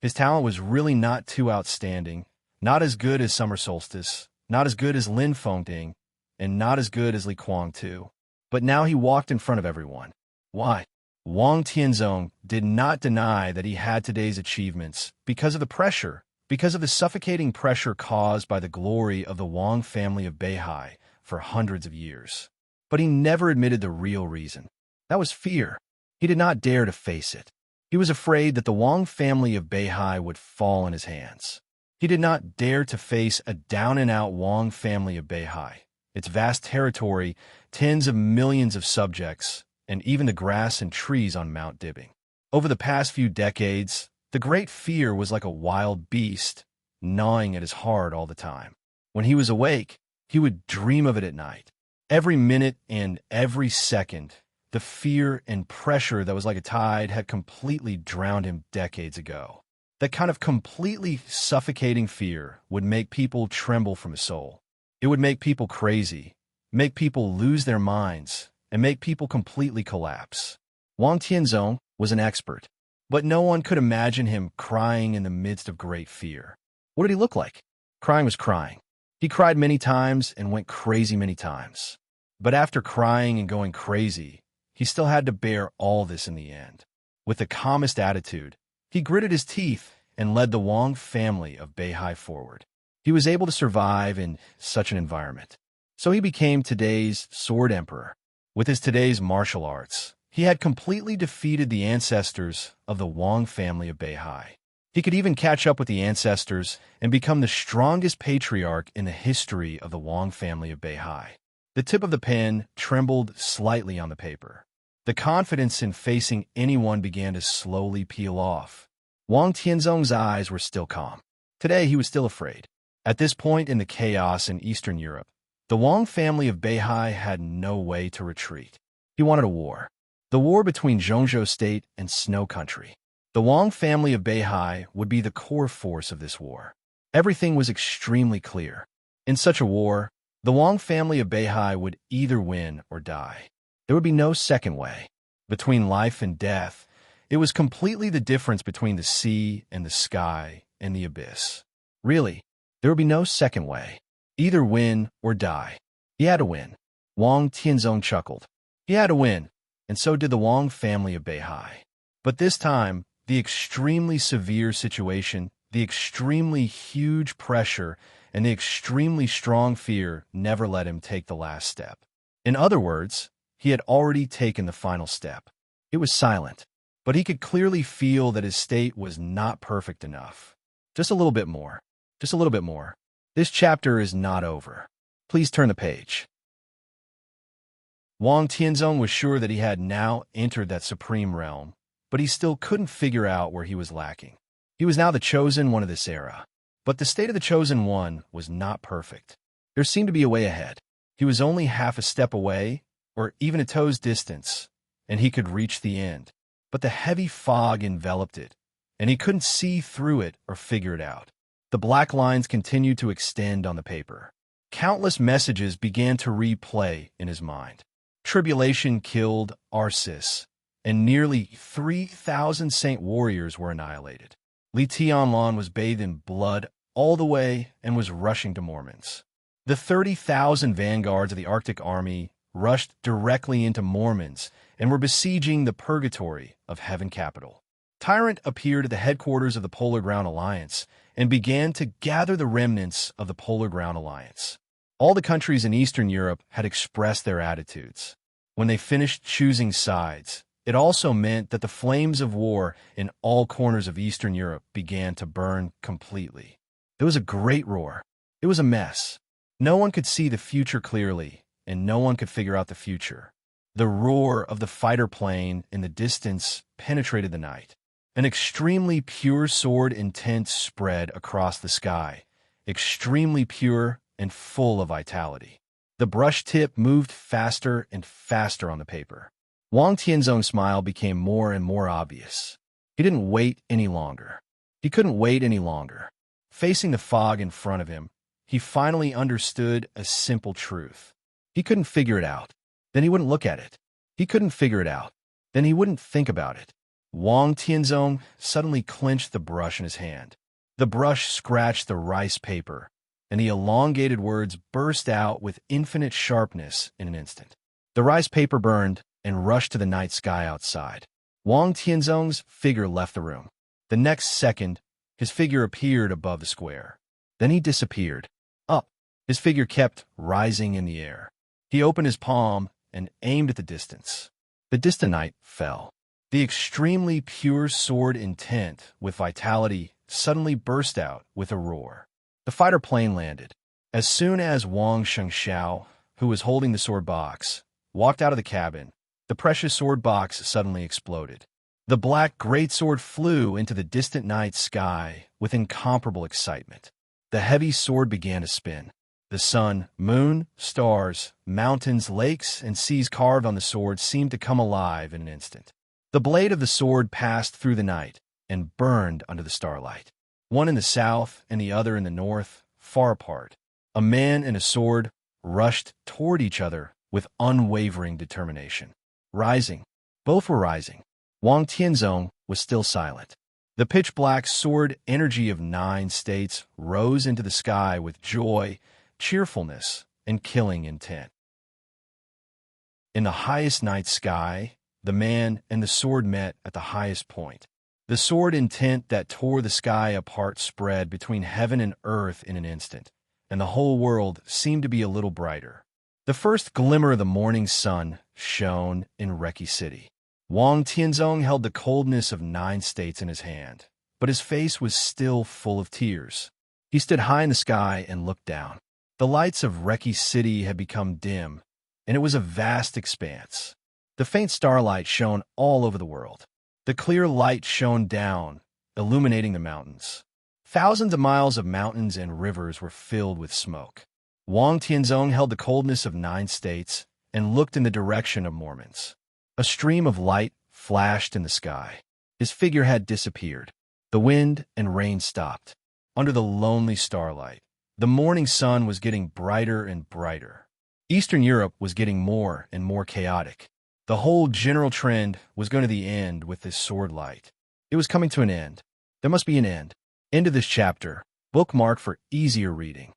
His talent was really not too outstanding, not as good as Summer Solstice, not as good as Lin Fengding, and not as good as Li Kuang too. But now he walked in front of everyone. Why? Wang Tianzong did not deny that he had today's achievements because of the pressure, because of the suffocating pressure caused by the glory of the Wang family of Beihai for hundreds of years. But he never admitted the real reason. That was fear. He did not dare to face it. He was afraid that the Wang family of Beihai would fall in his hands. He did not dare to face a down-and-out Wang family of Beihai, its vast territory, tens of millions of subjects, and even the grass and trees on Mount Dibbing. Over the past few decades, the great fear was like a wild beast, gnawing at his heart all the time. When he was awake, he would dream of it at night. Every minute and every second, the fear and pressure that was like a tide had completely drowned him decades ago. That kind of completely suffocating fear would make people tremble from the soul. It would make people crazy, make people lose their minds, and make people completely collapse. Wang Tianzong was an expert, but no one could imagine him crying in the midst of great fear. What did he look like? Crying was crying. He cried many times and went crazy many times. But after crying and going crazy, he still had to bear all this in the end. With the calmest attitude, he gritted his teeth and led the Wang family of Beihai forward. He was able to survive in such an environment. So he became today's Sword Emperor. With his today's martial arts, he had completely defeated the ancestors of the Wang family of Beihai. He could even catch up with the ancestors and become the strongest patriarch in the history of the Wang family of Beihai. The tip of the pen trembled slightly on the paper. The confidence in facing anyone began to slowly peel off. Wang Tianzong's eyes were still calm. Today he was still afraid. At this point in the chaos in Eastern Europe, the Wang family of Beihai had no way to retreat. He wanted a war. The war between Zhongzhou State and Snow Country. The Wang family of Beihai would be the core force of this war. Everything was extremely clear. In such a war, the Wang family of Beihai would either win or die. There would be no second way. Between life and death, it was completely the difference between the sea and the sky and the abyss. Really, there would be no second way. Either win or die. He had to win. Wang Tianzong chuckled. He had to win, and so did the Wang family of Beihai. But this time, the extremely severe situation, the extremely huge pressure, and the extremely strong fear never let him take the last step. In other words, he had already taken the final step. It was silent, but he could clearly feel that his state was not perfect enough. Just a little bit more. Just a little bit more. This chapter is not over. Please turn the page. Wang Tianzong was sure that he had now entered that supreme realm, but he still couldn't figure out where he was lacking. He was now the chosen one of this era. But the state of the chosen one was not perfect. There seemed to be a way ahead. He was only half a step away, or even a toe's distance, and he could reach the end. But the heavy fog enveloped it, and he couldn't see through it or figure it out. The black lines continued to extend on the paper. Countless messages began to replay in his mind. Tribulation killed Arsis, and nearly 3,000 saint warriors were annihilated. Li Tianlan was bathed in blood all the way and was rushing to Mormons. The 30,000 vanguards of the Arctic Army rushed directly into Mormons and were besieging the purgatory of Heaven Capital. Tyrant appeared at the headquarters of the Polar Ground Alliance and began to gather the remnants of the Polar Ground Alliance. All the countries in Eastern Europe had expressed their attitudes. When they finished choosing sides, it also meant that the flames of war in all corners of Eastern Europe began to burn completely. It was a great roar. It was a mess. No one could see the future clearly, and no one could figure out the future. The roar of the fighter plane in the distance penetrated the night. An extremely pure sword intent spread across the sky, extremely pure and full of vitality. The brush tip moved faster and faster on the paper. Wang Tianzong's smile became more and more obvious. He didn't wait any longer. He couldn't wait any longer. Facing the fog in front of him, he finally understood a simple truth. He couldn't figure it out. Then he wouldn't look at it. He couldn't figure it out. Then he wouldn't think about it. Wang Tianzong suddenly clenched the brush in his hand. The brush scratched the rice paper, and the elongated words burst out with infinite sharpness in an instant. The rice paper burned and rushed to the night sky outside. Wang Tianzong's figure left the room. The next second, his figure appeared above the square. Then he disappeared. Up. His figure kept rising in the air. He opened his palm and aimed at the distance. The distant night fell. The extremely pure sword intent with vitality suddenly burst out with a roar. The fighter plane landed. As soon as Wang Shengxiao, who was holding the sword box, walked out of the cabin, the precious sword box suddenly exploded. The black greatsword flew into the distant night sky with incomparable excitement. The heavy sword began to spin. The sun, moon, stars, mountains, lakes, and seas carved on the sword seemed to come alive in an instant. The blade of the sword passed through the night and burned under the starlight. One in the south and the other in the north, far apart. A man and a sword rushed toward each other with unwavering determination. Rising. Both were rising. Wang Tianzong was still silent. The pitch-black sword energy of 9 states rose into the sky with joy, cheerfulness, and killing intent. In the highest night sky, the man and the sword met at the highest point. The sword intent that tore the sky apart spread between heaven and earth in an instant, and the whole world seemed to be a little brighter. The first glimmer of the morning sun shone in Reki City. Wang Tianzong held the coldness of 9 states in his hand, but his face was still full of tears. He stood high in the sky and looked down. The lights of Reki City had become dim, and it was a vast expanse. The faint starlight shone all over the world. The clear light shone down, illuminating the mountains. Thousands of miles of mountains and rivers were filled with smoke. Wang Tianzong held the coldness of 9 states and looked in the direction of Mormons. A stream of light flashed in the sky. His figure had disappeared. The wind and rain stopped. Under the lonely starlight, the morning sun was getting brighter and brighter. Eastern Europe was getting more and more chaotic. The whole general trend was going to the end with this sword light. It was coming to an end. There must be an end. End of this chapter. Bookmark for easier reading.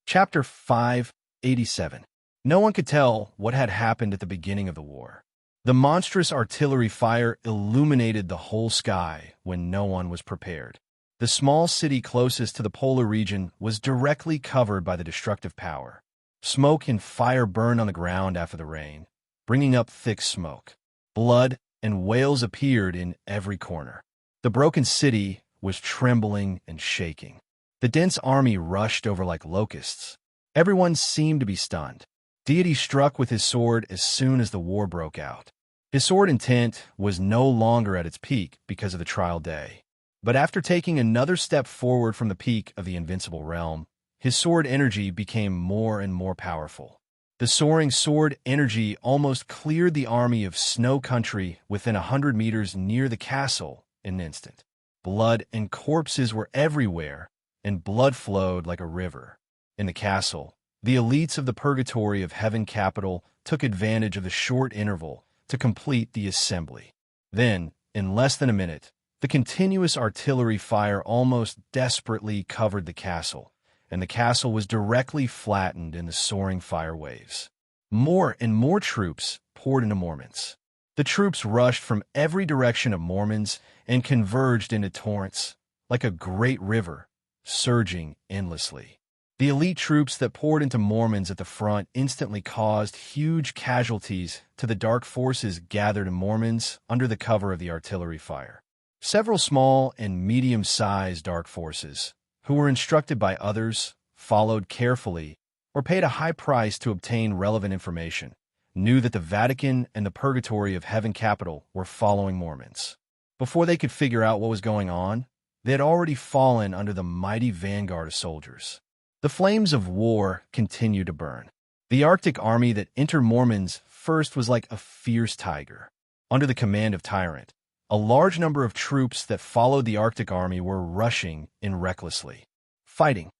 Chapter 587. No one could tell what had happened at the beginning of the war. The monstrous artillery fire illuminated the whole sky when no one was prepared. The small city closest to the polar region was directly covered by the destructive power. Smoke and fire burned on the ground after the rain, bringing up thick smoke. Blood and wails appeared in every corner. The broken city was trembling and shaking. The dense army rushed over like locusts. Everyone seemed to be stunned. Deity struck with his sword as soon as the war broke out. His sword intent was no longer at its peak because of the trial day. But after taking another step forward from the peak of the invincible realm, his sword energy became more and more powerful. The soaring sword energy almost cleared the army of Snow Country within 100 meters near the castle in an instant. Blood and corpses were everywhere, and blood flowed like a river. In the castle, the elites of the Purgatory of Heaven Capital took advantage of the short interval to complete the assembly. Then, in less than a minute, the continuous artillery fire almost desperately covered the castle, and the castle was directly flattened in the soaring fire waves. More and more troops poured into Mormons. The troops rushed from every direction of Mormons and converged into torrents, like a great river, surging endlessly. The elite troops that poured into Mormons at the front instantly caused huge casualties to the dark forces gathered in Mormons under the cover of the artillery fire. Several small and medium-sized dark forces, who were instructed by others, followed carefully, or paid a high price to obtain relevant information, knew that the Vatican and the Purgatory of Heaven Capital were following Mormons. Before they could figure out what was going on, they had already fallen under the mighty vanguard of soldiers. The flames of war continued to burn. The Arctic army that entered Mormons first was like a fierce tiger. Under the command of Tyrant, a large number of troops that followed the Arctic army were rushing in recklessly. Fighting,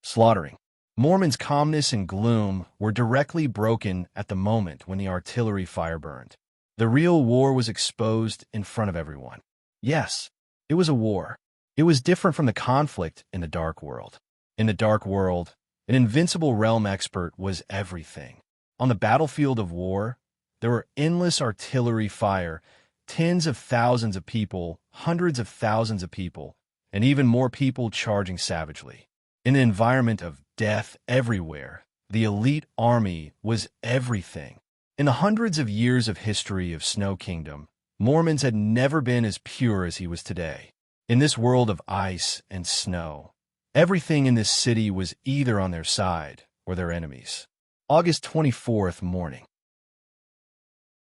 slaughtering. Mormons' calmness and gloom were directly broken at the moment when the artillery fire burned. The real war was exposed in front of everyone. Yes, it was a war. It was different from the conflict in the Dark World. In the Dark World, an invincible realm expert was everything. On the battlefield of war, there were endless artillery fire, tens of thousands of people, hundreds of thousands of people, and even more people charging savagely. In an environment of death everywhere, the elite army was everything. In the hundreds of years of history of Snow Kingdom, Mormons had never been as pure as he was today. In this world of ice and snow, everything in this city was either on their side or their enemies. August 24th morning.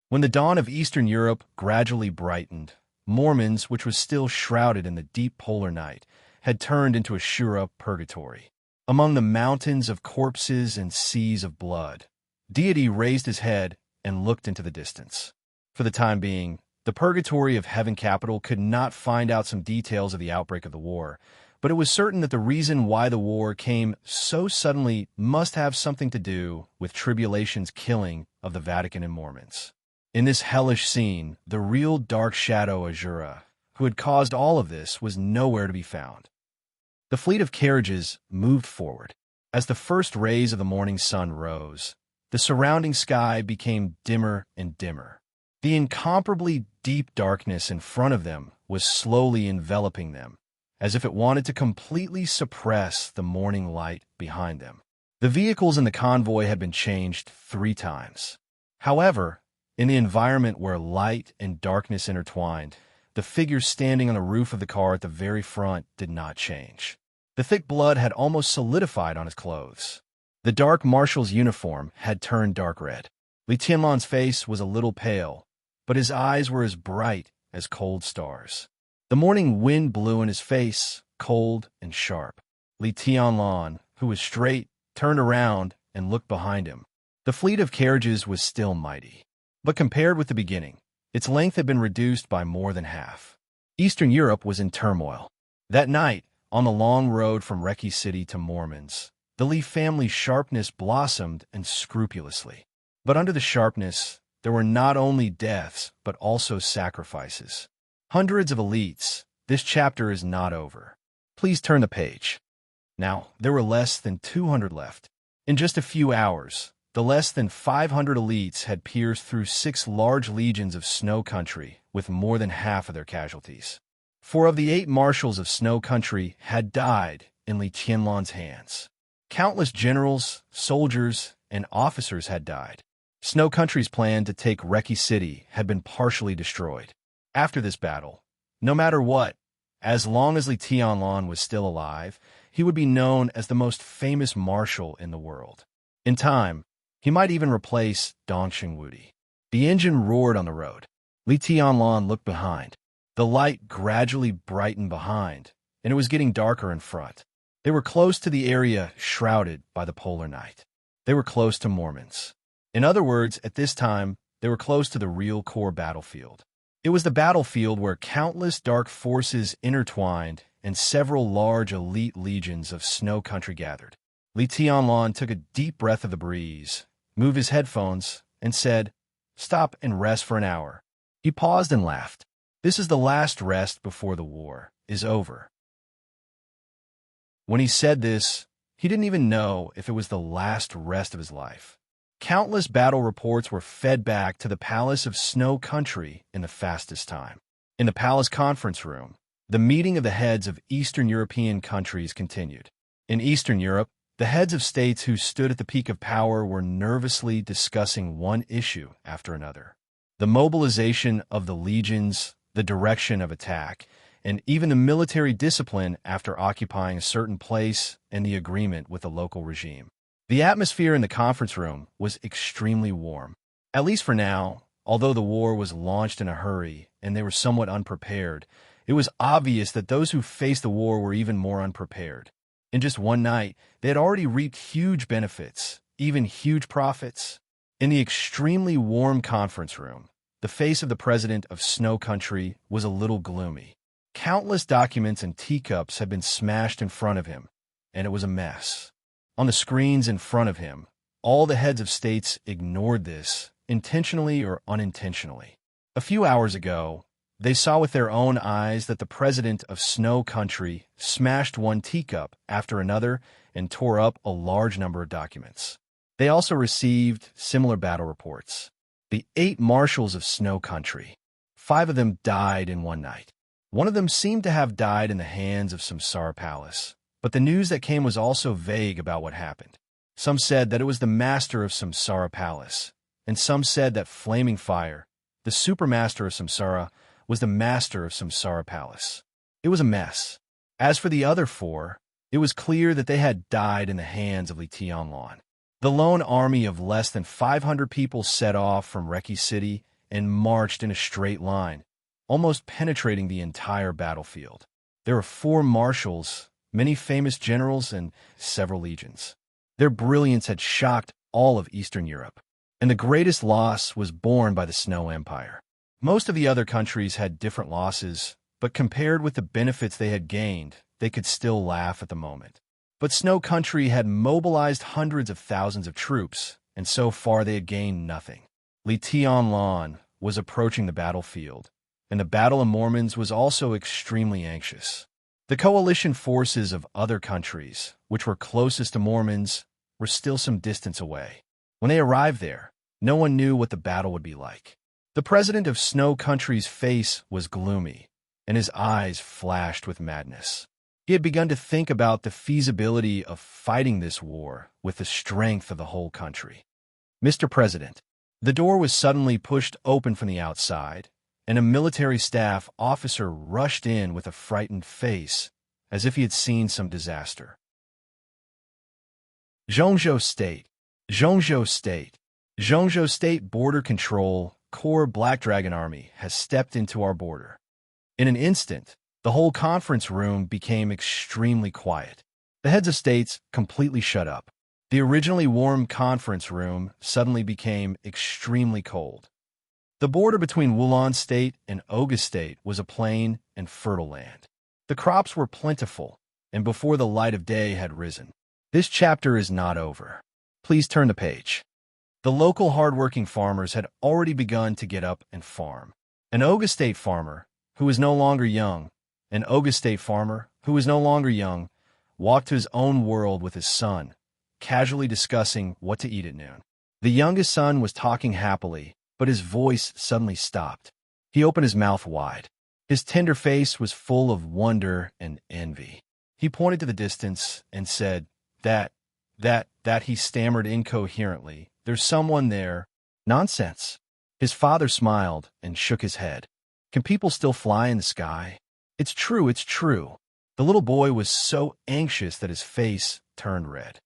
When the dawn of Eastern Europe gradually brightened, Mormons, which was still shrouded in the deep polar night, had turned into a Shura purgatory. Among the mountains of corpses and seas of blood, Deity raised his head and looked into the distance. For the time being, the purgatory of Heaven Capital could not find out some details of the outbreak of the war, but it was certain that the reason why the war came so suddenly must have something to do with Tribulation's killing of the Vatican and Mormons. In this hellish scene, the real dark shadow Azura, who had caused all of this, was nowhere to be found. The fleet of carriages moved forward. As the first rays of the morning sun rose, the surrounding sky became dimmer and dimmer. The incomparably deep darkness in front of them was slowly enveloping them, as if it wanted to completely suppress the morning light behind them. The vehicles in the convoy had been changed 3 times. However, in the environment where light and darkness intertwined, the figure standing on the roof of the car at the very front did not change. The thick blood had almost solidified on his clothes. The dark marshal's uniform had turned dark red. Li Tianlan's face was a little pale, but his eyes were as bright as cold stars. The morning wind blew in his face, cold and sharp. Li Tianlan, who was straight, turned around and looked behind him. The fleet of carriages was still mighty, but compared with the beginning, its length had been reduced by more than half. Eastern Europe was in turmoil. That night, on the long road from Reki City to Mormons, the Li family's sharpness blossomed and scrupulously. But under the sharpness, there were not only deaths, but also sacrifices. Hundreds of elites. This chapter is not over. Please turn the page. Now, there were less than 200 left. In just a few hours, the less than 500 elites had pierced through 6 large legions of Snow Country, with more than half of their casualties. 4 of the 8 marshals of Snow Country had died in Li Tianlan's hands. Countless generals, soldiers, and officers had died. Snow Country's plan to take Reki City had been partially destroyed. After this battle, no matter what, as long as Li Tianlan was still alive, he would be known as the most famous marshal in the world. In time, he might even replace Dong Xingwudi. The engine roared on the road. Li Tianlan looked behind. The light gradually brightened behind, and it was getting darker in front. They were close to the area shrouded by the polar night. They were close to Mormons. In other words, at this time, they were close to the real core battlefield. It was the battlefield where countless dark forces intertwined and several large elite legions of Snow Country gathered. Li Tianlan took a deep breath of the breeze, moved his headphones, and said, "Stop and rest for an hour." He paused and laughed. This is the last rest before the war is over. When he said this, he didn't even know if it was the last rest of his life. Countless battle reports were fed back to the Palace of Snow Country in the fastest time. In the palace conference room, the meeting of the heads of Eastern European countries continued. In Eastern Europe, the heads of states who stood at the peak of power were nervously discussing one issue after another. The mobilization of the legions, the direction of attack, and even the military discipline after occupying a certain place and the agreement with the local regime. The atmosphere in the conference room was extremely warm. At least for now, although the war was launched in a hurry and they were somewhat unprepared, it was obvious that those who faced the war were even more unprepared. In just one night, they had already reaped huge benefits, even huge profits. In the extremely warm conference room, the face of the president of Snow Country was a little gloomy. Countless documents and teacups had been smashed in front of him, and it was a mess. On the screens in front of him, all the heads of states ignored this, intentionally or unintentionally. A few hours ago, they saw with their own eyes that the president of Snow Country smashed one teacup after another and tore up a large number of documents. They also received similar battle reports. The 8 marshals of Snow Country, 5 of them died in one night. One of them seemed to have died in the hands of Samsara Palace, but the news that came was also vague about what happened. Some said that it was the master of Samsara Palace, and some said that Flaming Fire, the supermaster of Samsara, was the master of Samsara Palace. It was a mess. As for the other 4, it was clear that they had died in the hands of Li Tianlan. The lone army of less than 500 people set off from Reki City and marched in a straight line, almost penetrating the entire battlefield. There were 4 marshals, many famous generals, and several legions. Their brilliance had shocked all of Eastern Europe, and the greatest loss was borne by the Snow Empire. Most of the other countries had different losses, but compared with the benefits they had gained, they could still laugh at the moment. But Snow Country had mobilized hundreds of thousands of troops, and so far they had gained nothing. Li Tianlan was approaching the battlefield, and the Battle of Mormons was also extremely anxious. The coalition forces of other countries, which were closest to Mormons, were still some distance away. When they arrived there, no one knew what the battle would be like. The president of Snow Country's face was gloomy, and his eyes flashed with madness. He had begun to think about the feasibility of fighting this war with the strength of the whole country. "Mr. President," the door was suddenly pushed open from the outside, and a military staff officer rushed in with a frightened face, as if he had seen some disaster. Zhongzhou State. Zhongzhou State. Zhongzhou State Border Control Corps Black Dragon Army has stepped into our border. In an instant, the whole conference room became extremely quiet. The heads of states completely shut up. The originally warm conference room suddenly became extremely cold. The border between Wulan State and Oga State was a plain and fertile land. The crops were plentiful, and before the light of day had risen. This chapter is not over. Please turn the page. The local hard-working farmers had already begun to get up and farm. An Oga State farmer, who was no longer young, walked to his own world with his son, casually discussing what to eat at noon. The youngest son was talking happily, but his voice suddenly stopped. He opened his mouth wide. His tender face was full of wonder and envy. He pointed to the distance and said, that he stammered incoherently. "There's someone there." "Nonsense." His father smiled and shook his head. "Can people still fly in the sky?" It's true. The little boy was so anxious that his face turned red.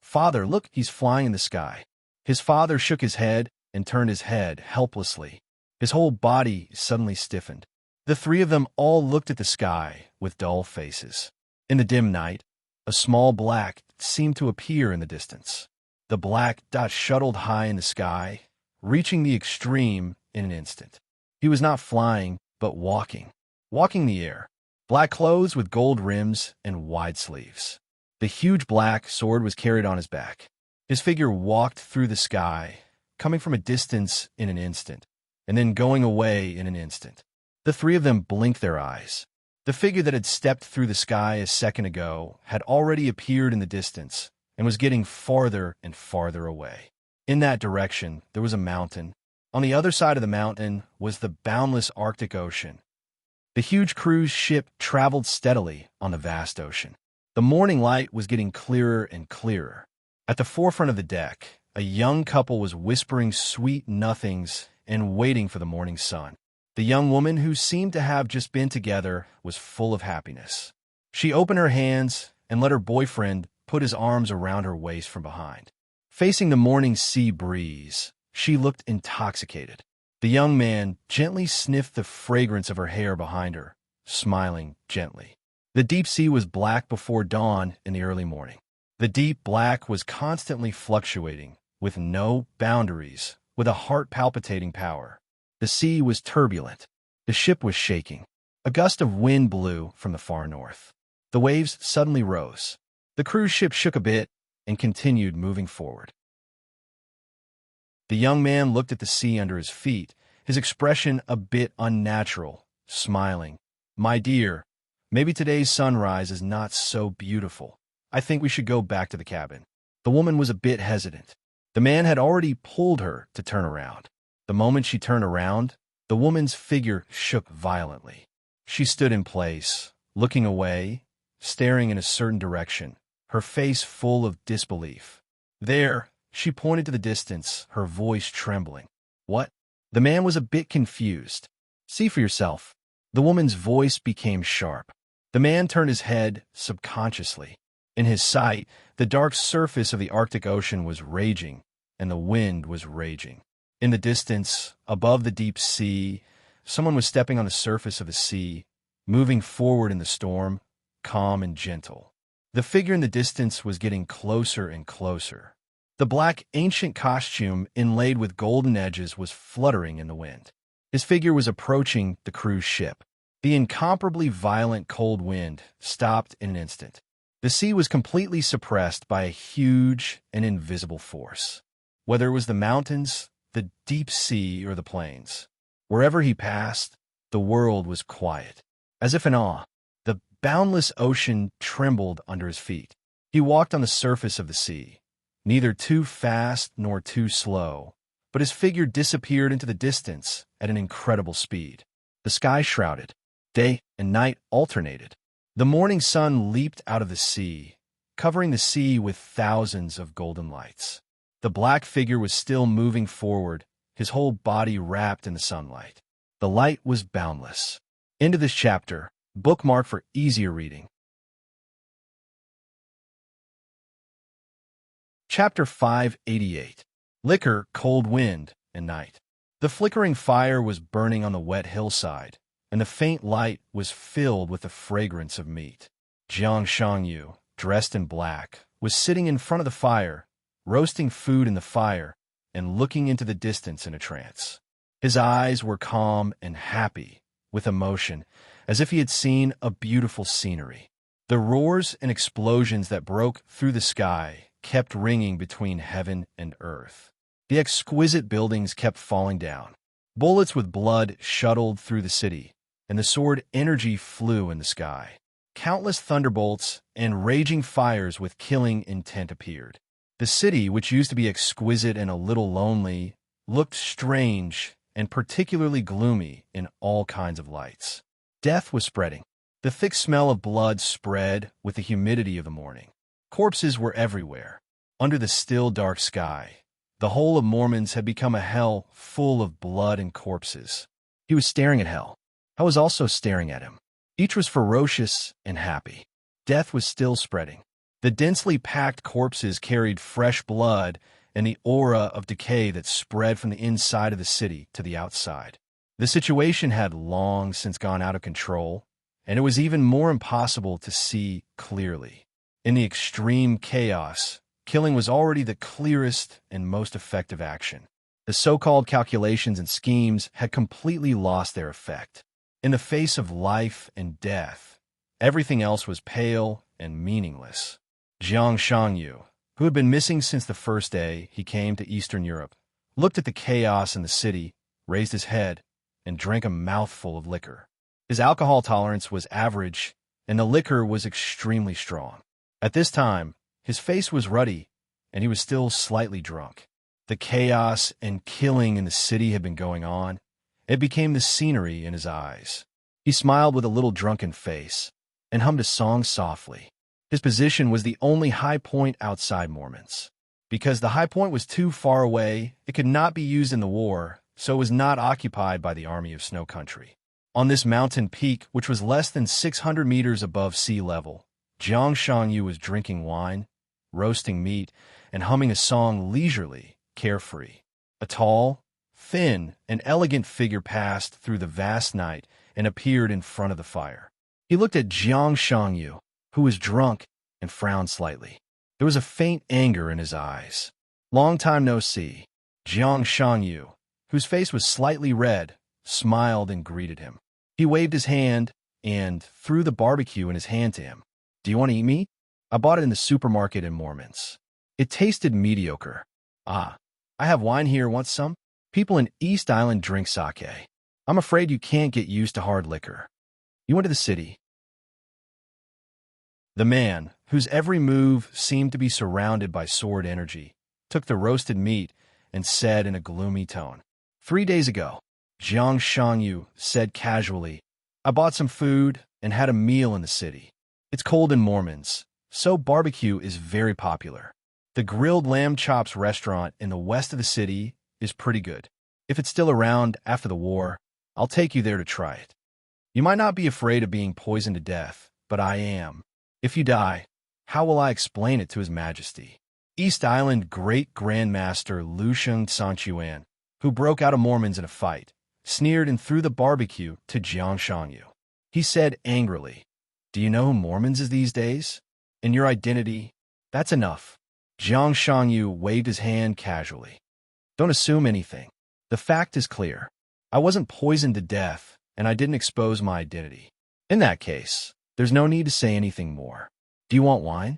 "Father, look, he's flying in the sky." His father shook his head and turned his head helplessly. His whole body suddenly stiffened. The 3 of them all looked at the sky with dull faces. In the dim night, a small black seemed to appear in the distance. The black dot shuttled high in the sky, reaching the extreme in an instant. He was not flying, but walking the air. Black clothes with gold rims and wide sleeves. The huge black sword was carried on his back. His figure walked through the sky, coming from a distance in an instant, and then going away in an instant. The 3 of them blinked their eyes. The figure that had stepped through the sky a second ago had already appeared in the distance and was getting farther and farther away. In that direction, there was a mountain. On the other side of the mountain was the boundless Arctic Ocean. The huge cruise ship traveled steadily on the vast ocean. The morning light was getting clearer and clearer. At the forefront of the deck, a young couple was whispering sweet nothings and waiting for the morning sun. The young woman, who seemed to have just been together, was full of happiness. She opened her hands and let her boyfriend put his arms around her waist from behind. Facing the morning sea breeze, she looked intoxicated. The young man gently sniffed the fragrance of her hair behind her, smiling gently. The deep sea was black before dawn in the early morning. The deep black was constantly fluctuating, with no boundaries, with a heart-palpitating power. The sea was turbulent. The ship was shaking. A gust of wind blew from the far north. The waves suddenly rose. The cruise ship shook a bit and continued moving forward. The young man looked at the sea under his feet, his expression a bit unnatural, smiling. "My dear, maybe today's sunrise is not so beautiful. I think we should go back to the cabin." The woman was a bit hesitant. The man had already pulled her to turn around. The moment she turned around, the woman's figure shook violently. She stood in place, looking away, staring in a certain direction, her face full of disbelief. "There," she pointed to the distance, her voice trembling. "What?" The man was a bit confused. "See for yourself." The woman's voice became sharp. The man turned his head subconsciously. In his sight, the dark surface of the Arctic Ocean was raging, and the wind was raging. In the distance, above the deep sea, someone was stepping on the surface of the sea, moving forward in the storm, calm and gentle. The figure in the distance was getting closer and closer. The black ancient costume inlaid with golden edges was fluttering in the wind. His figure was approaching the cruise ship. The incomparably violent cold wind stopped in an instant. The sea was completely suppressed by a huge and invisible force. Whether it was the mountains, the deep sea, or the plains, wherever he passed, the world was quiet. As if in awe, the boundless ocean trembled under his feet. He walked on the surface of the sea, neither too fast nor too slow, but his figure disappeared into the distance at an incredible speed. The sky shrouded. Day and night alternated. The morning sun leaped out of the sea, covering the sea with thousands of golden lights. The black figure was still moving forward, his whole body wrapped in the sunlight. The light was boundless. End of this chapter. Bookmark for easier reading. Chapter 588. Liquor, Cold Wind, and Night. The flickering fire was burning on the wet hillside, and the faint light was filled with the fragrance of meat. Jiang Shangyu, dressed in black, was sitting in front of the fire, roasting food in the fire, and looking into the distance in a trance. His eyes were calm and happy, with emotion, as if he had seen a beautiful scenery. The roars and explosions that broke through the sky kept ringing between heaven and earth. The exquisite buildings kept falling down. Bullets with blood shuttled through the city, and the sword energy flew in the sky. Countless thunderbolts and raging fires with killing intent appeared. The city, which used to be exquisite and a little lonely, looked strange and particularly gloomy in all kinds of lights. Death was spreading. The thick smell of blood spread with the humidity of the morning. Corpses were everywhere. Under the still dark sky, the whole of Mormons had become a hell full of blood and corpses. He was staring at hell. I was also staring at him. Each was ferocious and happy. Death was still spreading. The densely packed corpses carried fresh blood and the aura of decay that spread from the inside of the city to the outside. The situation had long since gone out of control, and it was even more impossible to see clearly. In the extreme chaos, killing was already the clearest and most effective action. The so-called calculations and schemes had completely lost their effect. In the face of life and death, everything else was pale and meaningless. Jiang Shangyu, who had been missing since the first day he came to Eastern Europe, looked at the chaos in the city, raised his head, and drank a mouthful of liquor. His alcohol tolerance was average, and the liquor was extremely strong. At this time, his face was ruddy, and he was still slightly drunk. The chaos and killing in the city had been going on. It became the scenery in his eyes. He smiled with a little drunken face and hummed a song softly. His position was the only high point outside Mormons. Because the high point was too far away, it could not be used in the war, so it was not occupied by the army of Snow Country. On this mountain peak, which was less than 600 meters above sea level, Jiang Shangyu was drinking wine, roasting meat, and humming a song leisurely, carefree. A tall, thin, and elegant figure passed through the vast night and appeared in front of the fire. He looked at Jiang Shangyu, who was drunk, and frowned slightly. There was a faint anger in his eyes. Long time no see. Jiang Shangyu, whose face was slightly red, smiled and greeted him. He waved his hand and threw the barbecue in his hand to him. "Do you want to eat meat? I bought it in the supermarket in Mormons. It tasted mediocre." "Ah, I have wine here. Want some?" "People in East Island drink sake. I'm afraid you can't get used to hard liquor." You went to the city. The man, whose every move seemed to be surrounded by sword energy, took the roasted meat and said in a gloomy tone, 3 days ago. Jiang Shangyu said casually, "I bought some food and had a meal in the city. It's cold in Mormons, so barbecue is very popular. The grilled lamb chops restaurant in the west of the city is pretty good. If it's still around after the war, I'll take you there to try it. You might not be afraid of being poisoned to death, but I am. If you die, how will I explain it to His Majesty?" East Island Great Grandmaster Lu Sheng Sanchuan, who broke out of Mormons in a fight, sneered and threw the barbecue to Jiang Shangyu. He said angrily, "Do you know who Mormons is these days? And your identity? That's enough." Jiang Shangyu waved his hand casually. "Don't assume anything. The fact is clear. I wasn't poisoned to death, and I didn't expose my identity. In that case, there's no need to say anything more. Do you want wine?"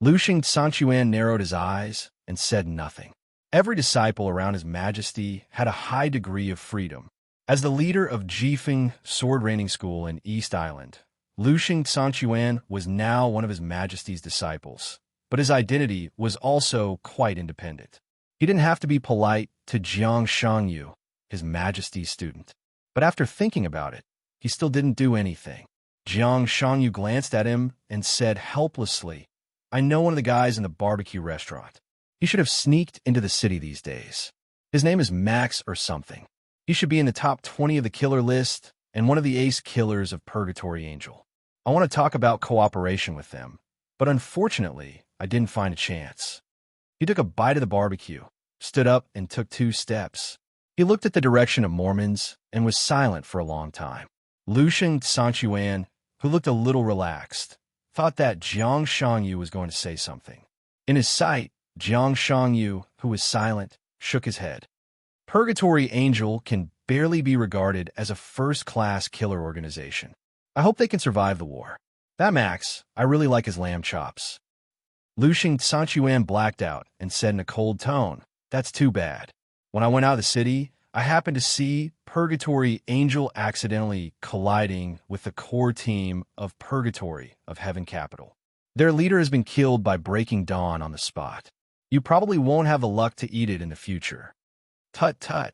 Lushing Sanchuan narrowed his eyes and said nothing. Every disciple around His Majesty had a high degree of freedom. As the leader of Jifeng Sword Training School in East Island, Lushing Sanchuan was now one of His Majesty's disciples, but his identity was also quite independent. He didn't have to be polite to Jiang Shangyu, His Majesty's student. But after thinking about it, he still didn't do anything. Jiang Shangyu glanced at him and said helplessly, "I know one of the guys in the barbecue restaurant. He should have sneaked into the city these days. His name is Max or something. He should be in the top 20 of the killer list and one of the ace killers of Purgatory Angel. I want to talk about cooperation with them, but unfortunately, I didn't find a chance." He took a bite of the barbecue, stood up, and took 2 steps. He looked at the direction of Mormons and was silent for a long time. Lushing Sanchuan, who looked a little relaxed, thought that Jiang Shangyu was going to say something. In his sight, Jiang Shangyu, who was silent, shook his head. Purgatory Angel can barely be regarded as a first-class killer organization. I hope they can survive the war. That Max, I really like his lamb chops. Lushing Sanchuan blacked out and said in a cold tone, "That's too bad. When I went out of the city, I happened to see Purgatory Angel accidentally colliding with the core team of Purgatory of Heaven Capital. Their leader has been killed by Breaking Dawn on the spot. You probably won't have the luck to eat it in the future." "Tut tut."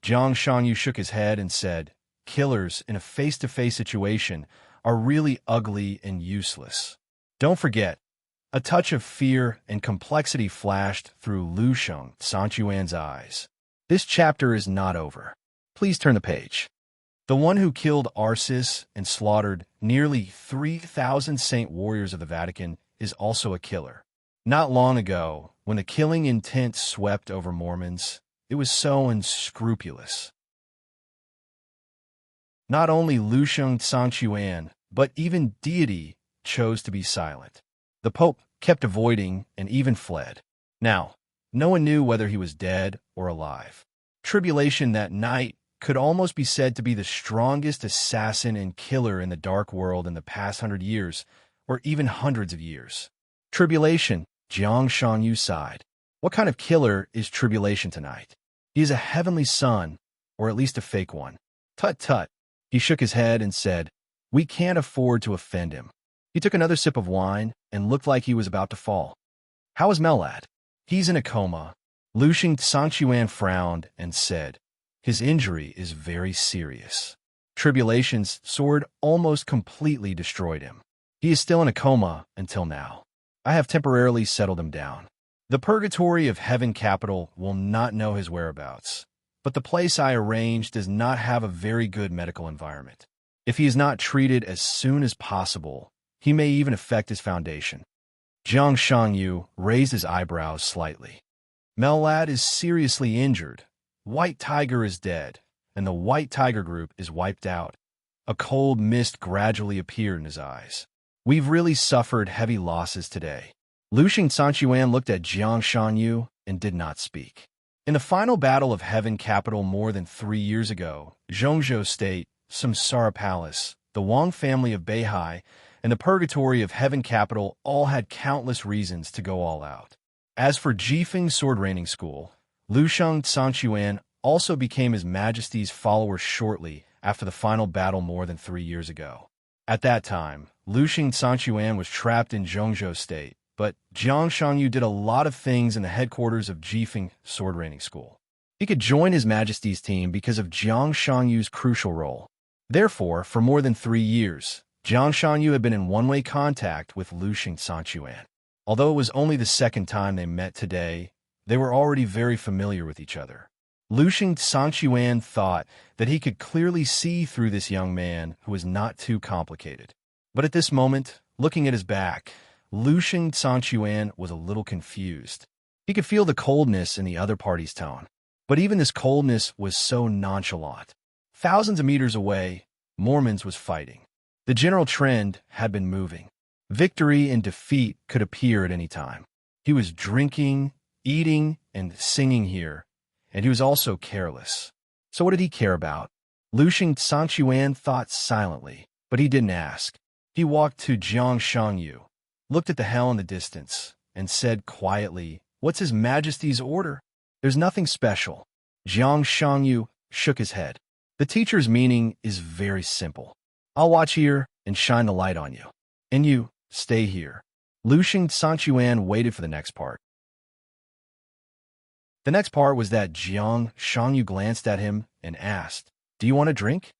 Jiang Shangyu shook his head and said, "Killers in a face-to-face situation are really ugly and useless. Don't forget." A touch of fear and complexity flashed through Lusheng Sanchuan's eyes. "This chapter is not over. Please turn the page." The one who killed Arsis and slaughtered nearly 3,000 saint warriors of the Vatican is also a killer. Not long ago, when the killing intent swept over Mormons, it was so unscrupulous. Not only Lusheng Sanchuan, but even deity chose to be silent. The Pope kept avoiding and even fled. Now, no one knew whether he was dead or alive. Tribulation that night could almost be said to be the strongest assassin and killer in the dark world in the past 100 years, or even hundreds of years. Tribulation, Jiang Shangyu sighed. What kind of killer is Tribulation tonight? He is a heavenly son, or at least a fake one. Tut tut. He shook his head and said, "We can't afford to offend him." He took another sip of wine and looked like he was about to fall. "How is Melad?" "He's in a coma." Lushing Sanchuan frowned and said, "His injury is very serious. Tribulation's sword almost completely destroyed him. He is still in a coma until now. I have temporarily settled him down. The Purgatory of Heaven Capital will not know his whereabouts, but the place I arranged does not have a very good medical environment. If he is not treated as soon as possible, he may even affect his foundation." Jiang Shangyu raised his eyebrows slightly. "Melad is seriously injured. White Tiger is dead, and the White Tiger group is wiped out." A cold mist gradually appeared in his eyes. "We've really suffered heavy losses today." Lushing Sanchuan looked at Jiang Shangyu and did not speak. In the final battle of Heaven Capital more than 3 years ago, Zhongzhou State, Samsara Palace, the Wang family of Beihai, and the Purgatory of Heaven Capital all had countless reasons to go all out. As for Jifeng Sword Training School, Lusheng Sanchuan also became His Majesty's follower shortly after the final battle more than 3 years ago. At that time, Lusheng Sanchuan was trapped in Zhongzhou State, but Jiang Shangyu did a lot of things in the headquarters of Jifeng Sword Training School. He could join His Majesty's team because of Jiang Shangyu's crucial role. Therefore, for more than 3 years, Jiang Shangyu had been in one-way contact with Lusheng Sanchuan. Although it was only the second time they met today, they were already very familiar with each other. Lusheng Sanchuan thought that he could clearly see through this young man who was not too complicated. But at this moment, looking at his back, Lusheng Sanchuan was a little confused. He could feel the coldness in the other party's tone. But even this coldness was so nonchalant. Thousands of meters away, Mormons was fighting. The general trend had been moving. Victory and defeat could appear at any time. He was drinking, eating, and singing here, and he was also careless. So what did he care about? Lushing Sanchuan thought silently, but he didn't ask. He walked to Jiang Shangyu, looked at the hell in the distance, and said quietly, "What's His Majesty's order?" "There's nothing special." Jiang Shangyu shook his head. "The teacher's meaning is very simple. I'll watch here and shine the light on you. And you, stay here." Lushing Sanchuan waited for the next part. The next part was that Jiang Shangyu glanced at him and asked, "Do you want a drink?"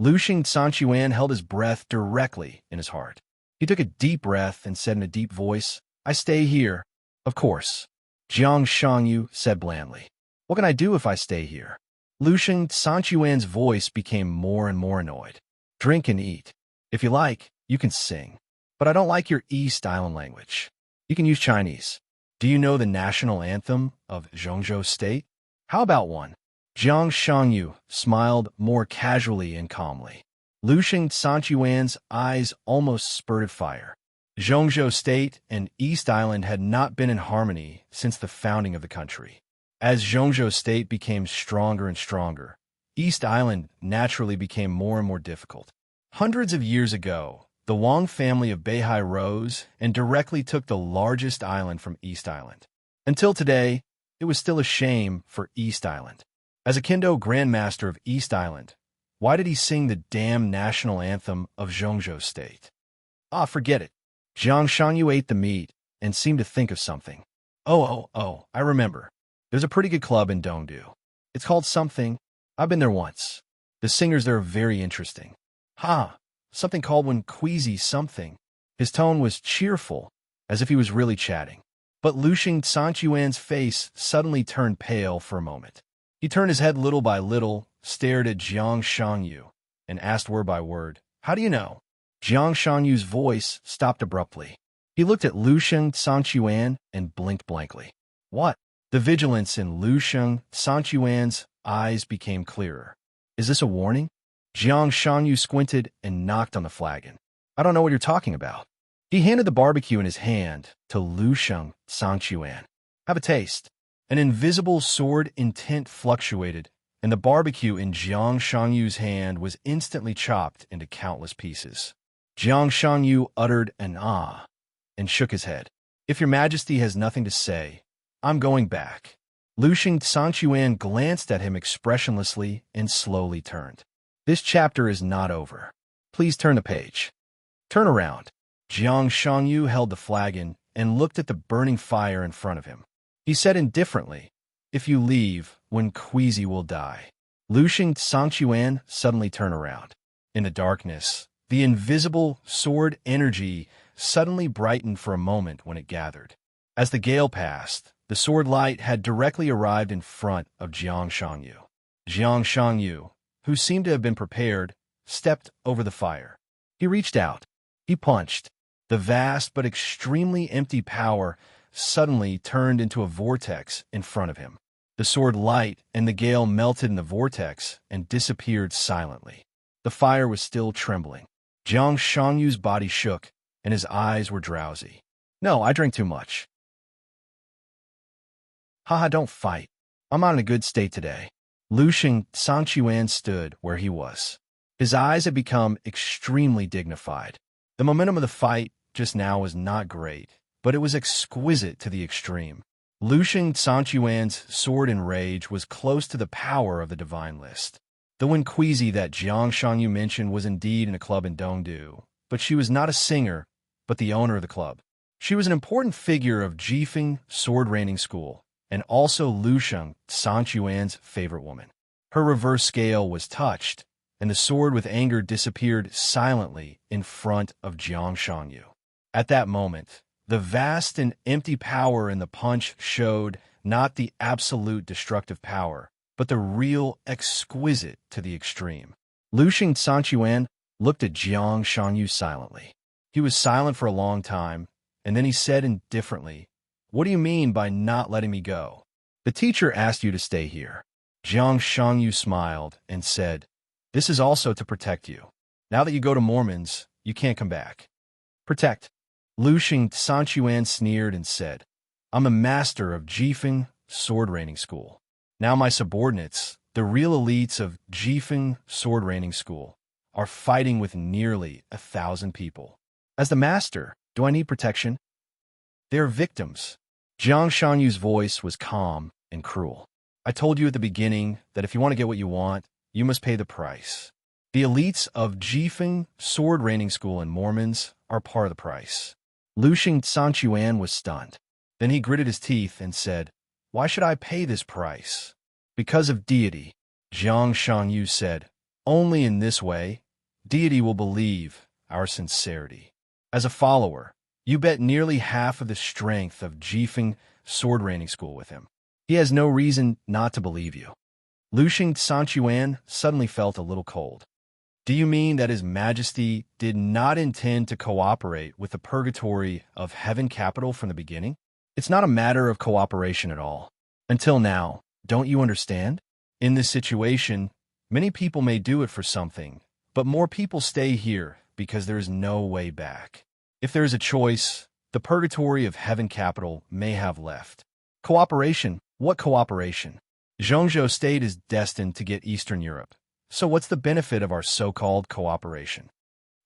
Lushing Sanchuan held his breath directly in his heart. He took a deep breath and said in a deep voice, "I stay here." "Of course," Jiang Shangyu said blandly. "What can I do if I stay here?" Lushing Sanchuan's voice became more and more annoyed. "Drink and eat. If you like, you can sing. But I don't like your East Island language. You can use Chinese. Do you know the national anthem of Zhongzhou State? How about one?" Jiang Shangyu smiled more casually and calmly. Lushing Sanchuan's eyes almost spurted fire. Zhongzhou State and East Island had not been in harmony since the founding of the country. As Zhongzhou State became stronger and stronger, East Island naturally became more and more difficult. Hundreds of years ago, the Wang family of Beihai rose and directly took the largest island from East Island. Until today, it was still a shame for East Island. As a Kendo Grandmaster of East Island, why did he sing the damn national anthem of Zhongzhou State? Ah, forget it. Jiang Shangyu ate the meat and seemed to think of something. Oh, I remember. There's a pretty good club in Dongdu. It's called something. I've been there once. The singers there are very interesting. Something called when Queasy something. His tone was cheerful, as if he was really chatting. But Lushing Sanchuan's face suddenly turned pale for a moment. He turned his head little by little, stared at Jiang Shangyu, and asked word by word, "How do you know?" Jiang Shangyu's voice stopped abruptly. He looked at Lushing Sanchuan and blinked blankly. "What?" The vigilance in Lushing Sanchuan's eyes became clearer. "Is this a warning?" Jiang Shangyu squinted and knocked on the flagon. "I don't know what you're talking about." He handed the barbecue in his hand to Lushing Sanchuan. "Have a taste." An invisible sword intent fluctuated, and the barbecue in Jiang Shangyu's hand was instantly chopped into countless pieces. Jiang Shangyu uttered an "ah" and shook his head. "If your majesty has nothing to say, I'm going back." Lushing Sanchuan glanced at him expressionlessly and slowly turned. "This chapter is not over. Please turn the page." "Turn around." Jiang Shangyu held the flagon and looked at the burning fire in front of him. He said indifferently, "If you leave, when Queasy will die." Lushing Sanchuan suddenly turned around. In the darkness, the invisible sword energy suddenly brightened for a moment when it gathered. As the gale passed, the sword light had directly arrived in front of Jiang Shangyu. Jiang Shangyu, who seemed to have been prepared, stepped over the fire. He reached out. He punched. The vast but extremely empty power suddenly turned into a vortex in front of him. The sword light and the gale melted in the vortex and disappeared silently. The fire was still trembling. Jiang Shangyu's body shook, and his eyes were drowsy. "No, I drank too much." "Haha, don't fight. I'm not in a good state today." Lushing Sanchuan stood where he was. His eyes had become extremely dignified. The momentum of the fight just now was not great, but it was exquisite to the extreme. Lushing Sanchuan's sword in rage was close to the power of the divine list. The Wen Queasy that Jiang Shangyu mentioned was indeed in a club in Dongdu, but she was not a singer, but the owner of the club. She was an important figure of Jifeng sword reining school, and also Lushing Sanchuan's favorite woman. Her reverse scale was touched, and the sword with anger disappeared silently in front of Jiang Shangyu. At that moment, the vast and empty power in the punch showed not the absolute destructive power, but the real exquisite to the extreme. Lushing Sanchuan looked at Jiang Shangyu silently. He was silent for a long time, and then he said indifferently, "What do you mean by not letting me go?" "The teacher asked you to stay here." Jiang Shangyu smiled and said, "This is also to protect you." Now that you go to Mormons, you can't come back. Protect. Lu Xing Sanchuan sneered and said, I'm a master of Jifeng sword raining school. Now my subordinates, the real elites of Jifeng sword raining school, are fighting with nearly 1,000 people. As the master, do I need protection? They are victims. Jiang Shangyu's voice was calm and cruel. I told you at the beginning that if you want to get what you want, you must pay the price. The elites of Jifeng sword raining school and Mormons are part of the price. Lu Xing Sanchuan was stunned. Then he gritted his teeth and said, Why should I pay this price? Because of deity. Jiang Shangyu said, Only in this way, deity will believe our sincerity. As a follower, you bet nearly half of the strength of Jifeng sword raining school with him. He has no reason not to believe you. Lu Xing Sanchuan suddenly felt a little cold. Do you mean that His Majesty did not intend to cooperate with the purgatory of Heaven Capital from the beginning? It's not a matter of cooperation at all. Until now, don't you understand? In this situation, many people may do it for something, but more people stay here because there is no way back. If there is a choice, the purgatory of Heaven Capital may have left. Cooperation? What cooperation? Zhongzhou State is destined to get Eastern Europe. So what's the benefit of our so-called cooperation?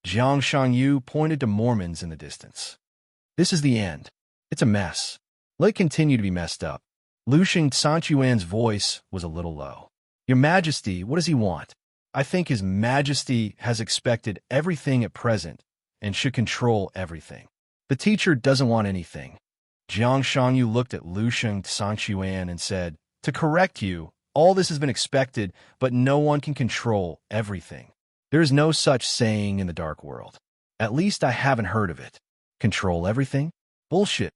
Jiang Shangyu pointed to Mormons in the distance. This is the end. It's a mess. Let it continue to be messed up. Lu Xing Sanchuan's voice was a little low. Your Majesty, what does he want? I think His Majesty has expected everything at present and should control everything. The teacher doesn't want anything. Jiang Shangyu looked at Lu Xing Sanchuan and said, To correct you, all this has been expected, but no one can control everything. There is no such saying in the dark world. At least I haven't heard of it. Control everything? Bullshit.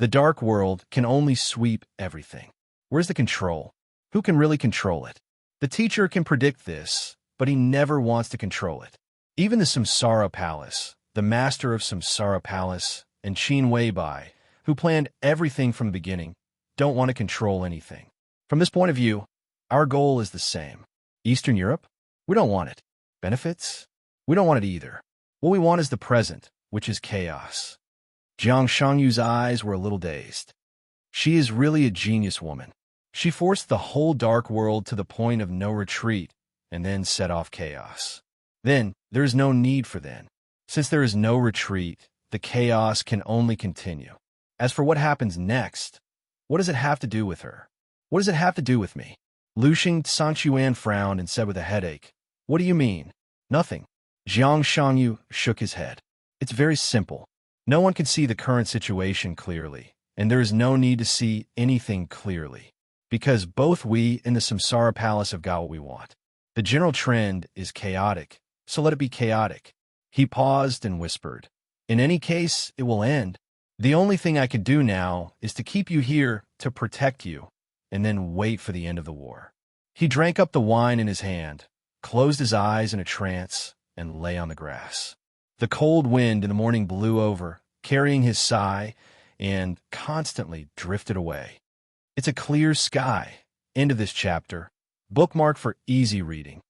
The dark world can only sweep everything. Where's the control? Who can really control it? The teacher can predict this, but he never wants to control it. Even the Samsara Palace, the master of Samsara Palace, and Qin Weibai, who planned everything from the beginning, don't want to control anything. From this point of view, our goal is the same. Eastern Europe? We don't want it. Benefits? We don't want it either. What we want is the present, which is chaos. Jiang Shangyu's eyes were a little dazed. She is really a genius woman. She forced the whole dark world to the point of no retreat and then set off chaos. Then, there is no need for then. Since there is no retreat, the chaos can only continue. As for what happens next, what does it have to do with her? What does it have to do with me? Lu Xing Sanchuan frowned and said with a headache, What do you mean? Nothing. Jiang Shangyu shook his head. It's very simple. No one can see the current situation clearly, and there is no need to see anything clearly, because both we and the Samsara Palace have got what we want. The general trend is chaotic, so let it be chaotic. He paused and whispered, In any case, it will end. The only thing I could do now is to keep you here to protect you, and then wait for the end of the war. He drank up the wine in his hand, closed his eyes in a trance, and lay on the grass. The cold wind in the morning blew over, carrying his sigh, and constantly drifted away. It's a clear sky. End of this chapter. Bookmark for easy reading.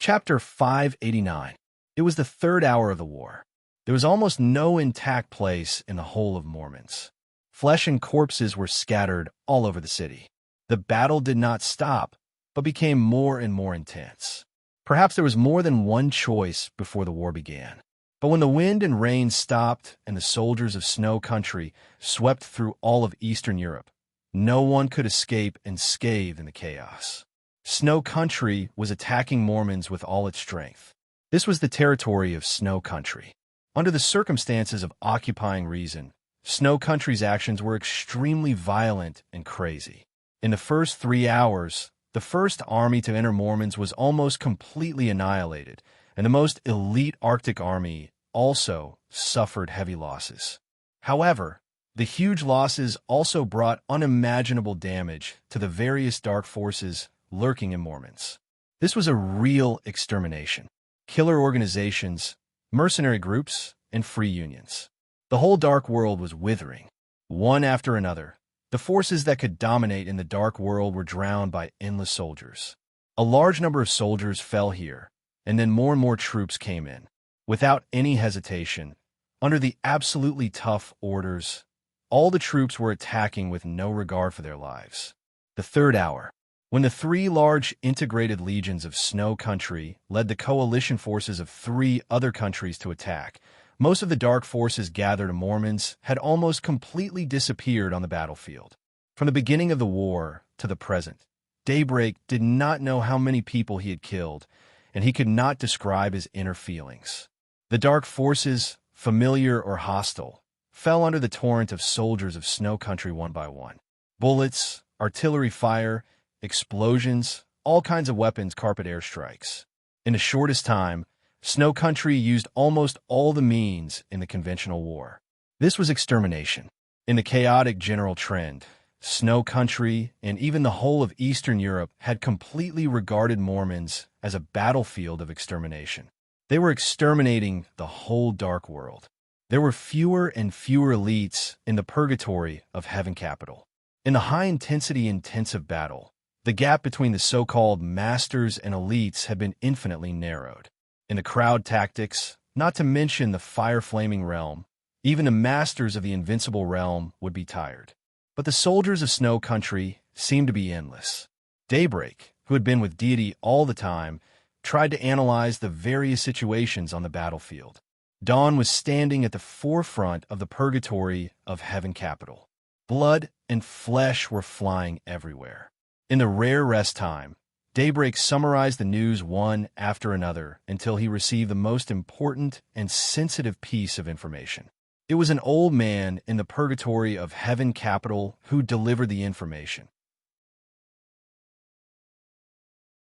Chapter 589. It was the third hour of the war. There was almost no intact place in the whole of Mormons. Flesh and corpses were scattered all over the city. The battle did not stop, but became more and more intense. Perhaps there was more than one choice before the war began. But when the wind and rain stopped and the soldiers of Snow Country swept through all of Eastern Europe, no one could escape unscathed in the chaos. Snow Country was attacking Mormons with all its strength. This was the territory of Snow Country. Under the circumstances of occupying reason, Snow Country's actions were extremely violent and crazy. In the first 3 hours, the first army to enter Mormons was almost completely annihilated, and the most elite Arctic army also suffered heavy losses. However, the huge losses also brought unimaginable damage to the various dark forces lurking in Mormons. This was a real extermination. Killer organizations, mercenary groups, and free unions. The whole dark world was withering. One after another, The forces that could dominate in the dark world were drowned by endless soldiers. A large number of soldiers fell here, and then more and more troops came in. Without any hesitation, under the absolutely tough orders, all the troops were attacking with no regard for their lives. The third hour, when the three large integrated legions of Snow Country led the coalition forces of three other countries to attack, most of the dark forces gathered of Mormons had almost completely disappeared on the battlefield. From the beginning of the war to the present, Daybreak did not know how many people he had killed, and he could not describe his inner feelings. The dark forces, familiar or hostile, fell under the torrent of soldiers of Snow Country one by one. Bullets, artillery fire, explosions, all kinds of weapons carpet airstrikes. In the shortest time, Snow Country used almost all the means in the conventional war. This was extermination. In the chaotic general trend, Snow Country and even the whole of Eastern Europe had completely regarded Mormons as a battlefield of extermination. They were exterminating the whole dark world. There were fewer and fewer elites in the purgatory of Heaven Capital. In the high-intensity intensive battle, the gap between the so-called masters and elites had been infinitely narrowed. In the crowd tactics, not to mention the fire-flaming realm, even the masters of the invincible realm would be tired. But the soldiers of Snow Country seemed to be endless. Daybreak, who had been with Deity all the time, tried to analyze the various situations on the battlefield. Dawn was standing at the forefront of the purgatory of Heaven Capital. Blood and flesh were flying everywhere. In the rare rest time, Daybreak summarized the news one after another until he received the most important and sensitive piece of information. It was an old man in the purgatory of Heaven Capital who delivered the information.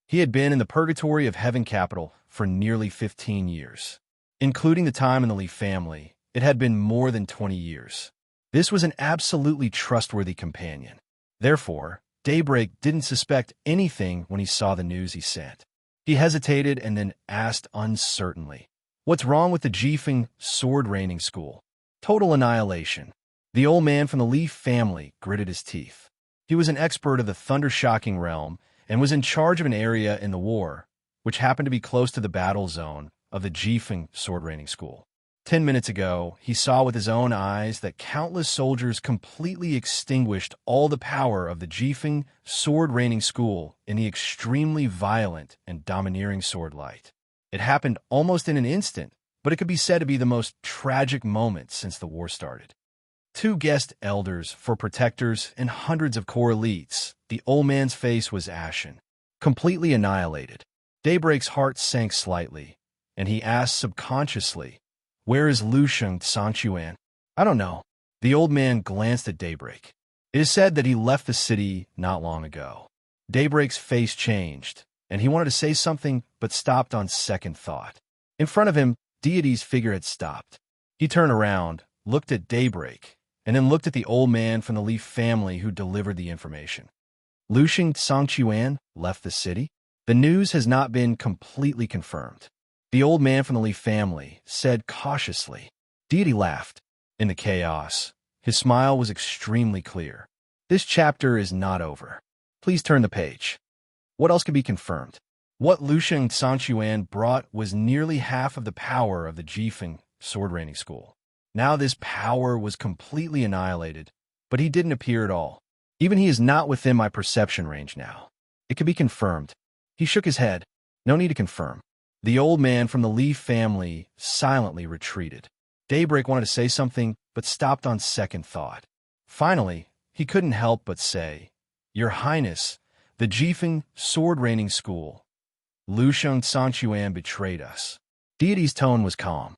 He had been in the purgatory of Heaven Capital for nearly 15 years. Including the time in the Lee family, it had been more than 20 years. This was an absolutely trustworthy companion. Therefore, Daybreak didn't suspect anything when he saw the news he sent. He hesitated and then asked uncertainly, "What's wrong with the Jiefeng sword raining school?" Total annihilation. The old man from the Lee family gritted his teeth. He was an expert of the thunder-shocking realm and was in charge of an area in the war, which happened to be close to the battle zone of the Jiefeng sword raining school. 10 minutes ago, he saw with his own eyes that countless soldiers completely extinguished all the power of the Jiefeng sword raining school in the extremely violent and domineering sword light. It happened almost in an instant, but it could be said to be the most tragic moment since the war started. 2 guest elders for protectors and hundreds of core elites, the old man's face was ashen, completely annihilated. Daybreak's heart sank slightly, and he asked subconsciously, "Where is Lu Sheng Sangchuan?" "I don't know." The old man glanced at Daybreak. "It is said that he left the city not long ago." Daybreak's face changed, and he wanted to say something but stopped on second thought. In front of him, Deity's figure had stopped. He turned around, looked at Daybreak, and then looked at the old man from the Lee family who delivered the information. Lu Sheng Sangchuan left the city? The news has not been completely confirmed. The old man from the Lee family said cautiously. Deity laughed. In the chaos, his smile was extremely clear. "This chapter is not over. Please turn the page." What else could be confirmed? What Lu Sheng Sangchuan brought was nearly half of the power of the Jiefeng sword raining school. Now this power was completely annihilated, but he didn't appear at all. Even he is not within my perception range now. It could be confirmed. He shook his head. No need to confirm. The old man from the Lee family silently retreated. Daybreak wanted to say something, but stopped on second thought. Finally, he couldn't help but say, "Your Highness, the Jiefeng sword raining school. Lu Sheng Sangchuan betrayed us." Deity's tone was calm.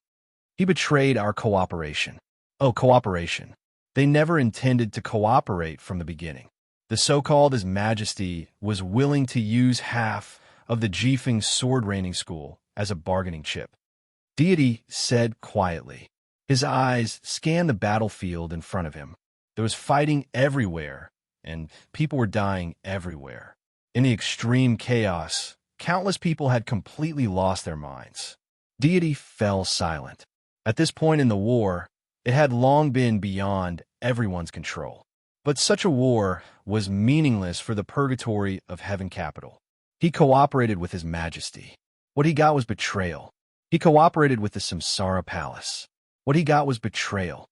"He betrayed our cooperation." "Oh, cooperation." They never intended to cooperate from the beginning. The so-called His Majesty was willing to use half of the Jiefeng sword raining school as a bargaining chip. Deity said quietly. His eyes scanned the battlefield in front of him. There was fighting everywhere, and people were dying everywhere. In the extreme chaos, countless people had completely lost their minds. Deity fell silent. At this point in the war, it had long been beyond everyone's control. But such a war was meaningless for the purgatory of heaven capital. He cooperated with his majesty. What he got was betrayal. He cooperated with the Samsara palace. What he got was betrayal.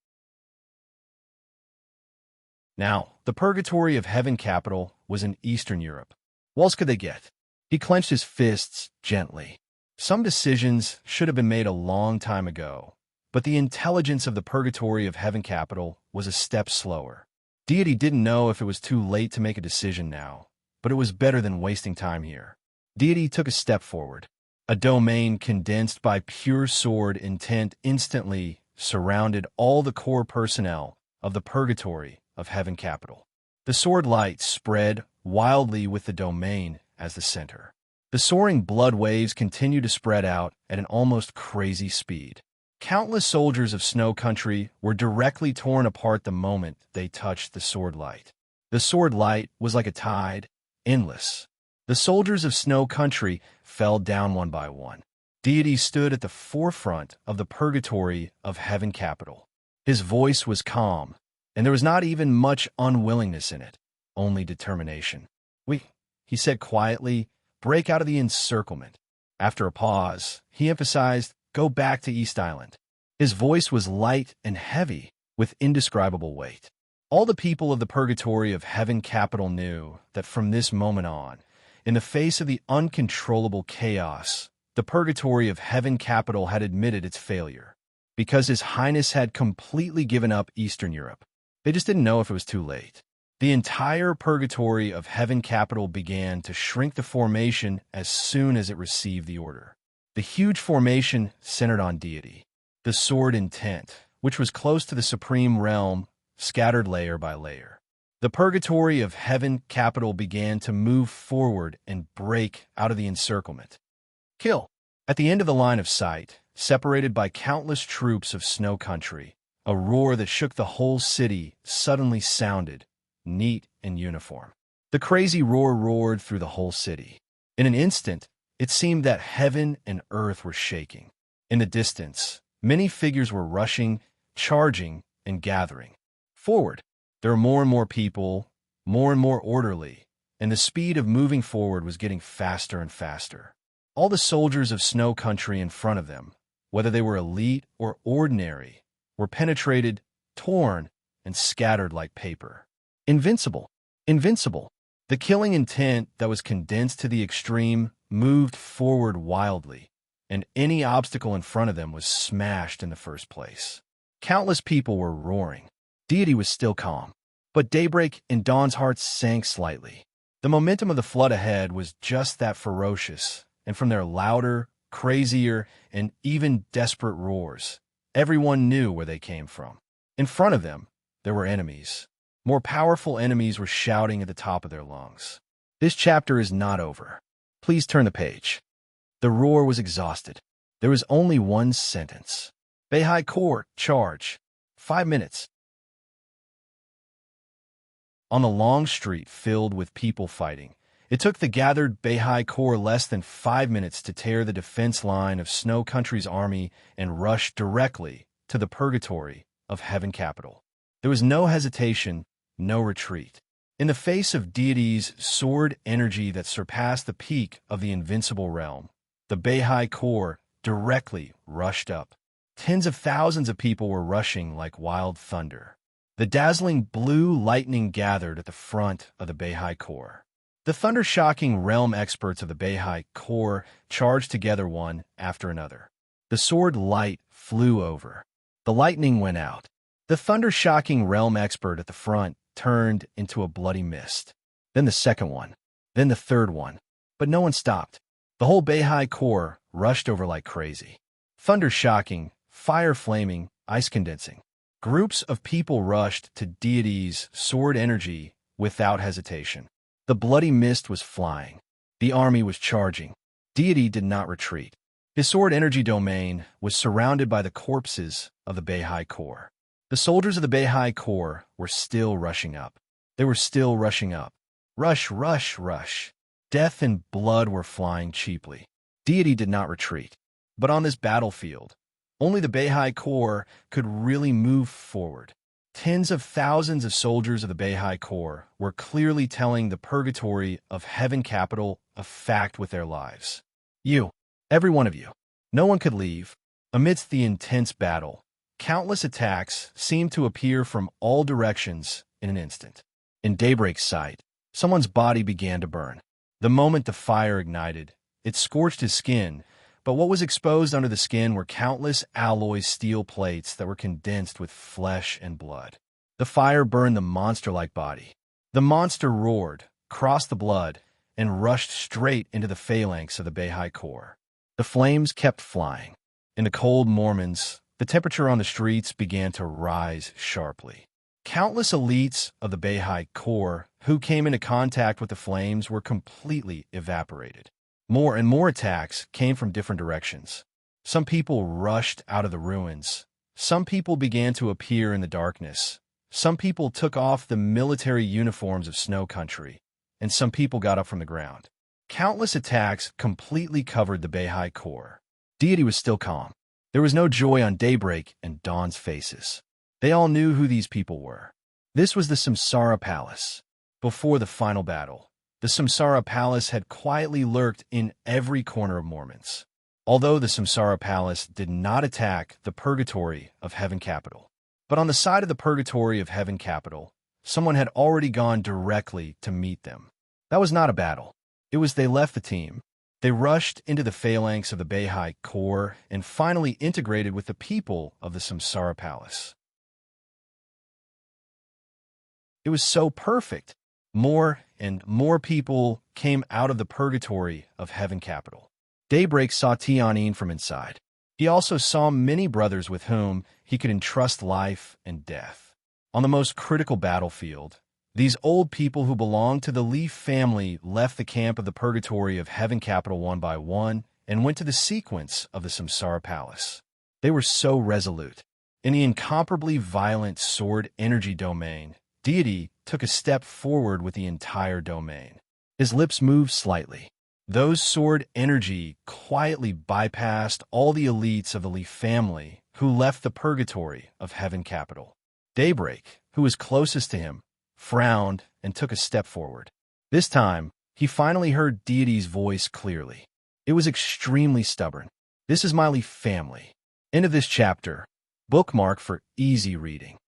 Now, the purgatory of heaven capital was in Eastern Europe. What else could they get? He clenched his fists gently. Some decisions should have been made a long time ago, but the intelligence of the purgatory of heaven capital was a step slower. Deity didn't know if it was too late to make a decision now, but it was better than wasting time here. Deity took a step forward. A domain condensed by pure sword intent instantly surrounded all the core personnel of the purgatory of heaven capital. The sword light spread wildly with the domain as the center. The soaring blood waves continued to spread out at an almost crazy speed. Countless soldiers of Snow Country were directly torn apart the moment they touched the sword light. The sword light was like a tide, endless. The soldiers of Snow Country fell down one by one. Deity stood at the forefront of the purgatory of heaven capital. His voice was calm, and there was not even much unwillingness in it, only determination. He said quietly, break out of the encirclement. After a pause, he emphasized, go back to East Island. His voice was light and heavy, with indescribable weight. All the people of the purgatory of heaven capital knew that from this moment on, in the face of the uncontrollable chaos, the purgatory of heaven capital had admitted its failure. Because His Highness had completely given up Eastern Europe. They just didn't know if it was too late. The entire purgatory of heaven capital began to shrink the formation as soon as it received the order. The huge formation centered on deity. The sword intent, which was close to the supreme realm, scattered layer by layer. The purgatory of heaven capital began to move forward and break out of the encirclement. Kill. At the end of the line of sight, separated by countless troops of Snow Country, a roar that shook the whole city suddenly sounded, neat and uniform. The crazy roar roared through the whole city. In an instant, it seemed that heaven and earth were shaking. In the distance, many figures were rushing, charging, and gathering. Forward, there were more and more people, more and more orderly, and the speed of moving forward was getting faster and faster. All the soldiers of Snow Country in front of them, whether they were elite or ordinary, were penetrated, torn, and scattered like paper. Invincible. Invincible. The killing intent that was condensed to the extreme moved forward wildly, and any obstacle in front of them was smashed in the first place. Countless people were roaring. Deity was still calm, but daybreak in Dawn's heart sank slightly. The momentum of the flood ahead was just that ferocious, and from their louder, crazier, and even desperate roars, everyone knew where they came from. In front of them, there were enemies. More powerful enemies were shouting at the top of their lungs. This chapter is not over. Please turn the page. The roar was exhausted. There was only one sentence. Beihai Corps, charge. 5 minutes. On the long street filled with people fighting, it took the gathered Beihai Corps less than 5 minutes to tear the defense line of Snow Country's army and rush directly to the purgatory of heaven capital. There was no hesitation, no retreat. In the face of deity's sword energy that surpassed the peak of the invincible realm, the Beihai Corps directly rushed up. Tens of thousands of people were rushing like wild thunder. The dazzling blue lightning gathered at the front of the Beihai Corps. The thunder-shocking realm experts of the Beihai Corps charged together one after another. The sword light flew over. The lightning went out. The thunder-shocking realm expert at the front turned into a bloody mist. Then the second one. Then the third one. But no one stopped. The whole Beihai Corps rushed over like crazy. Thunder-shocking, fire-flaming, ice-condensing. Groups of people rushed to deity's sword energy without hesitation. The bloody mist was flying. The army was charging. Deity did not retreat. His sword energy domain was surrounded by the corpses of the Beihai Corps. The soldiers of the Beihai Corps were still rushing up. They were still rushing up. Rush, rush, rush. Death and blood were flying cheaply. Deity did not retreat. But on this battlefield, only the Beihai Corps could really move forward. Tens of thousands of soldiers of the Beihai Corps were clearly telling the purgatory of Heaven Capital a fact with their lives. You, every one of you. No one could leave. Amidst the intense battle, countless attacks seemed to appear from all directions in an instant. In Daybreak's sight, someone's body began to burn. The moment the fire ignited, it scorched his skin, but what was exposed under the skin were countless alloy steel plates that were condensed with flesh and blood. The fire burned the monster-like body. The monster roared, crossed the blood, and rushed straight into the phalanx of the Beihai Corps. The flames kept flying. In the cold Mormons, the temperature on the streets began to rise sharply. Countless elites of the Beihai Corps who came into contact with the flames were completely evaporated. More and more attacks came from different directions. Some people rushed out of the ruins. Some people began to appear in the darkness. Some people took off the military uniforms of Snow Country, and some people got up from the ground. Countless attacks completely covered the Beihai Corps. Deity was still calm. There was no joy on Daybreak and Dawn's faces. They all knew who these people were. This was the Samsara Palace. Before the final battle, the Samsara Palace had quietly lurked in every corner of Mormons. Although the Samsara Palace did not attack the Purgatory of Heaven Capital, but on the side of the Purgatory of Heaven Capital, someone had already gone directly to meet them. That was not a battle. It was they left the team. They rushed into the phalanx of the Beihai Corps and finally integrated with the people of the Samsara Palace. It was so perfect. More and more people came out of the Purgatory of Heaven Capital. Daybreak saw Tianyin from inside. He also saw many brothers with whom he could entrust life and death. On the most critical battlefield, these old people who belonged to the Leaf family left the camp of the Purgatory of Heaven Capital one by one and went to the sequence of the Samsara Palace. They were so resolute. In the incomparably violent sword energy domain, Deity took a step forward with the entire domain. His lips moved slightly. Those sword energy quietly bypassed all the elites of the Leaf family who left the Purgatory of Heaven Capital. Daybreak, who was closest to him, frowned and took a step forward. This time, he finally heard Deity's voice clearly. It was extremely stubborn. This is my Leaf family. End of this chapter. Bookmark for easy reading.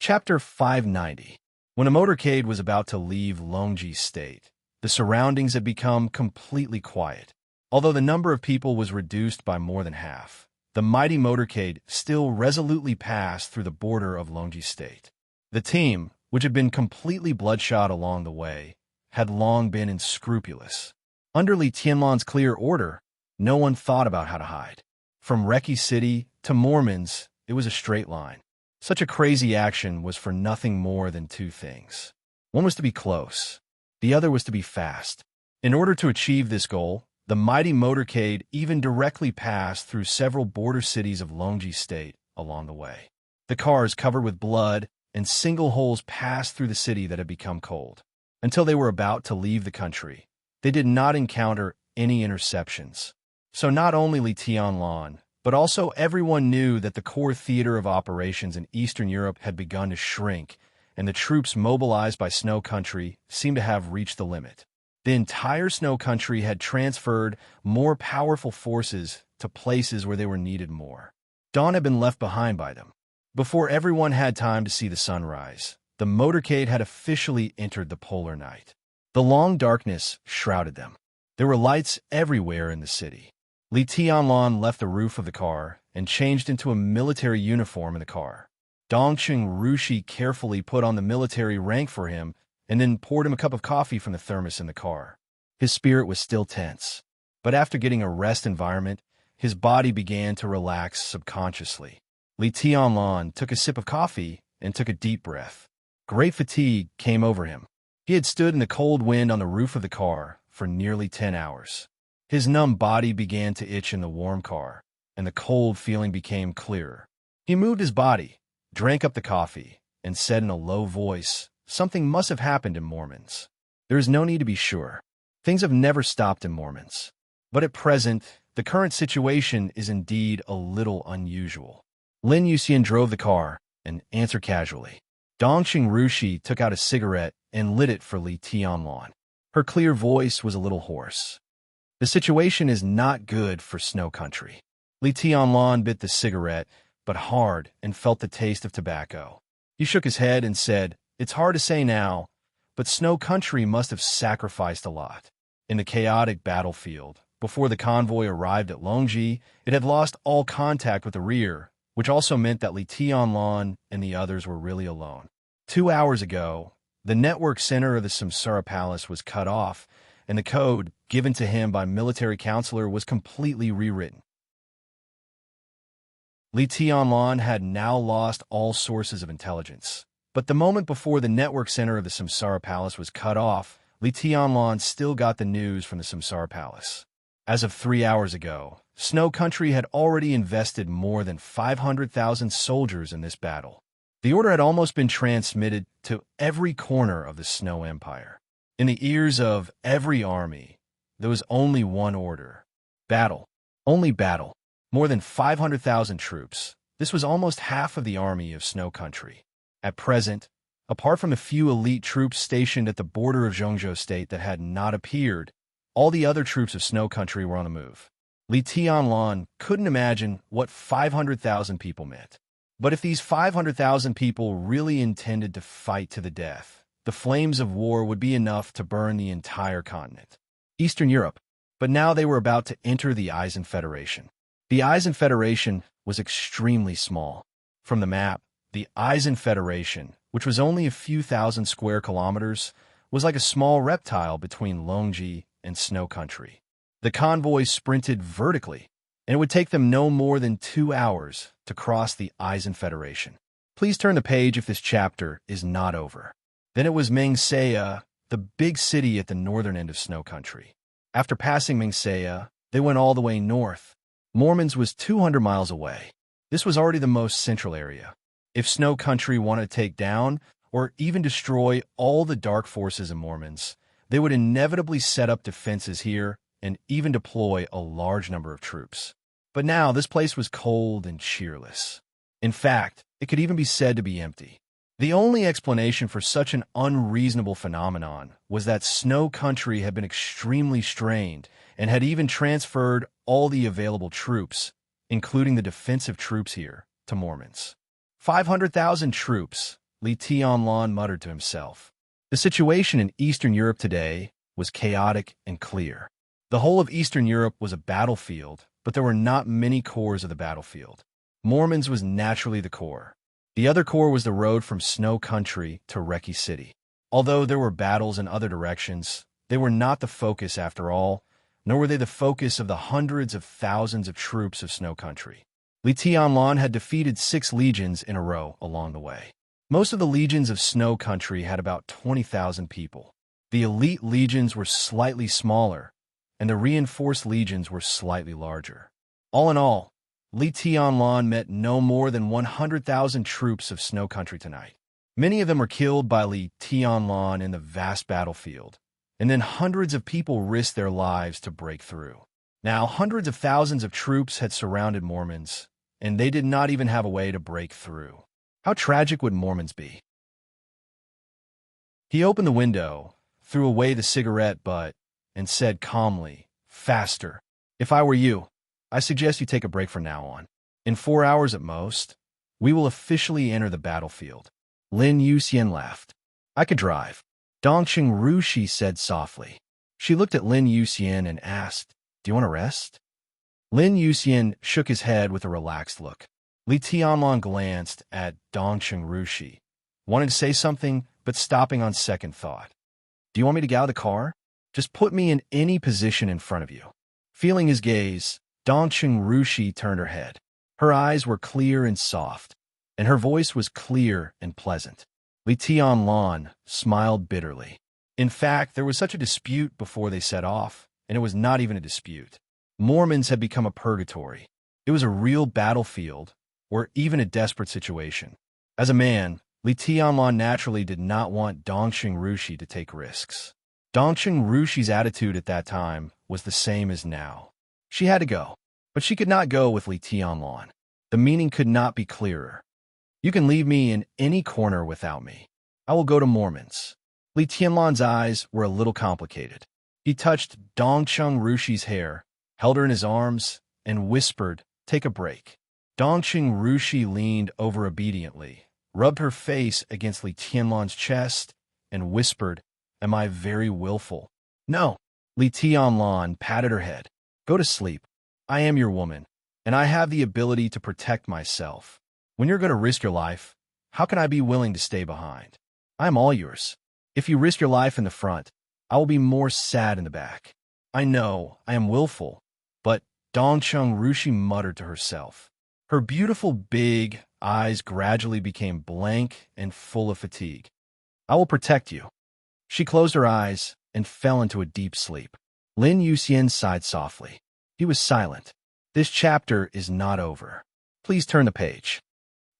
Chapter 590. When a motorcade was about to leave Longji State, the surroundings had become completely quiet. Although the number of people was reduced by more than half, the mighty motorcade still resolutely passed through the border of Longji State. The team, which had been completely bloodshot along the way, had long been unscrupulous. Under Li Tianlan's clear order, no one thought about how to hide. From Reki City to Mormons, it was a straight line. Such a crazy action was for nothing more than two things. One was to be close. The other was to be fast. In order to achieve this goal, the mighty motorcade even directly passed through several border cities of Longji State along the way. The cars covered with blood and single holes passed through the city that had become cold. Until they were about to leave the country, they did not encounter any interceptions. So not only Li Tianlan, but also everyone knew that the core theater of operations in Eastern Europe had begun to shrink, and the troops mobilized by Snow Country seemed to have reached the limit. The entire Snow Country had transferred more powerful forces to places where they were needed more. Dawn had been left behind by them. Before everyone had time to see the sunrise, the motorcade had officially entered the polar night. The long darkness shrouded them. There were lights everywhere in the city. Li Tianlan left the roof of the car and changed into a military uniform in the car. Dongqing Rushi carefully put on the military rank for him and then poured him a cup of coffee from the thermos in the car. His spirit was still tense, but after getting a rest environment, his body began to relax subconsciously. Li Tianlan took a sip of coffee and took a deep breath. Great fatigue came over him. He had stood in the cold wind on the roof of the car for nearly 10 hours. His numb body began to itch in the warm car, and the cold feeling became clearer. He moved his body, drank up the coffee, and said in a low voice, "Something must have happened in Mormons. There is no need to be sure. Things have never stopped in Mormons. But at present, the current situation is indeed a little unusual. Lin Yuxian drove the car and answered casually. Dongqing Rushi took out a cigarette and lit it for Li Tianlan. Her clear voice was a little hoarse. The situation is not good for Snow Country. Li Tianlan bit the cigarette, but hard, and felt the taste of tobacco. He shook his head and said, "It's hard to say now, but Snow Country must have sacrificed a lot. In the chaotic battlefield, before the convoy arrived at Longji, it had lost all contact with the rear, which also meant that Li Tianlan and the others were really alone. 2 hours ago, the network center of the Samsara Palace was cut off, and the code given to him by military counselor was completely rewritten. Li Tianlan had now lost all sources of intelligence. But the moment before the network center of the Samsara Palace was cut off, Li Tianlan still got the news from the Samsara Palace. As of 3 hours ago, Snow Country had already invested more than 500,000 soldiers in this battle. The order had almost been transmitted to every corner of the Snow Empire. In the ears of every army, there was only one order. Battle. Only battle. More than 500,000 troops. This was almost half of the army of Snow Country. At present, apart from a few elite troops stationed at the border of Zhongzhou State that had not appeared, all the other troops of Snow Country were on the move. Li Tianlan couldn't imagine what 500,000 people meant. But if these 500,000 people really intended to fight to the death, the flames of war would be enough to burn the entire continent. Eastern Europe. But now they were about to enter the Eisen Federation. The Eisen Federation was extremely small. From the map, the Eisen Federation, which was only a few thousand square kilometers, was like a small reptile between Longji and Snow Country. The convoys sprinted vertically, and it would take them no more than 2 hours to cross the Eisen Federation. Please turn the page if this chapter is not over. Then it was Mengsea, the big city at the northern end of Snow Country. After passing Mengsea, they went all the way north. Mormons was 200 miles away. This was already the most central area. If Snow Country wanted to take down or even destroy all the dark forces of Mormons, they would inevitably set up defenses here and even deploy a large number of troops. But now this place was cold and cheerless. In fact, it could even be said to be empty. The only explanation for such an unreasonable phenomenon was that Snow Country had been extremely strained and had even transferred all the available troops, including the defensive troops here, to Mormons. 500,000 troops, Li Tianlan muttered to himself. The situation in Eastern Europe today was chaotic and clear. The whole of Eastern Europe was a battlefield, but there were not many cores of the battlefield. Mormons was naturally the core. The other core was the road from Snow Country to Reki City. Although there were battles in other directions, they were not the focus after all, nor were they the focus of the hundreds of thousands of troops of Snow Country. Li Tianlan had defeated 6 legions in a row along the way. Most of the legions of Snow Country had about 20,000 people. The elite legions were slightly smaller, and the reinforced legions were slightly larger. All in all, Li Tianlan met no more than 100,000 troops of Snow Country tonight. Many of them were killed by Li Tianlan in the vast battlefield, and then hundreds of people risked their lives to break through. Now, hundreds of thousands of troops had surrounded Mormons, and they did not even have a way to break through. How tragic would Mormons be? He opened the window, threw away the cigarette butt, and said calmly, "Faster. If I were you, I suggest you take a break from now on. In 4 hours at most, we will officially enter the battlefield." Lin Yuxian laughed. "I could drive." Dongqing Rushi said softly. She looked at Lin Yuxian and asked, "Do you want to rest?" Lin Yuxian shook his head with a relaxed look. Li Tianlan glanced at Dongqing Rushi, wanted to say something, but stopping on second thought. "Do you want me to get out of the car? Just put me in any position in front of you." Feeling his gaze, Dongqing Rushi turned her head. Her eyes were clear and soft, and her voice was clear and pleasant. Li Tianlan smiled bitterly. In fact, there was such a dispute before they set off, and it was not even a dispute. Mormons had become a purgatory. It was a real battlefield, or even a desperate situation. As a man, Li Tianlan naturally did not want Dongqing Rushi to take risks. Dongqing Rushi's attitude at that time was the same as now. She had to go, but she could not go with Li Tianlan. The meaning could not be clearer. You can leave me in any corner without me. I will go to Mormon's. Li Tianlan's eyes were a little complicated. He touched Dongcheng Rushi's hair, held her in his arms, and whispered, "Take a break." Dongcheng Rushi leaned over obediently, rubbed her face against Li Tianlan's chest, and whispered, "Am I very willful?" "No." Li Tianlan patted her head. "Go to sleep. I am your woman, and I have the ability to protect myself. When you're going to risk your life, how can I be willing to stay behind? I am all yours. If you risk your life in the front, I will be more sad in the back. I know I am willful." But Dongcheng Rushi muttered to herself. Her beautiful big eyes gradually became blank and full of fatigue. "I will protect you." She closed her eyes and fell into a deep sleep. Lin Yuxian sighed softly. He was silent. This chapter is not over. Please turn the page.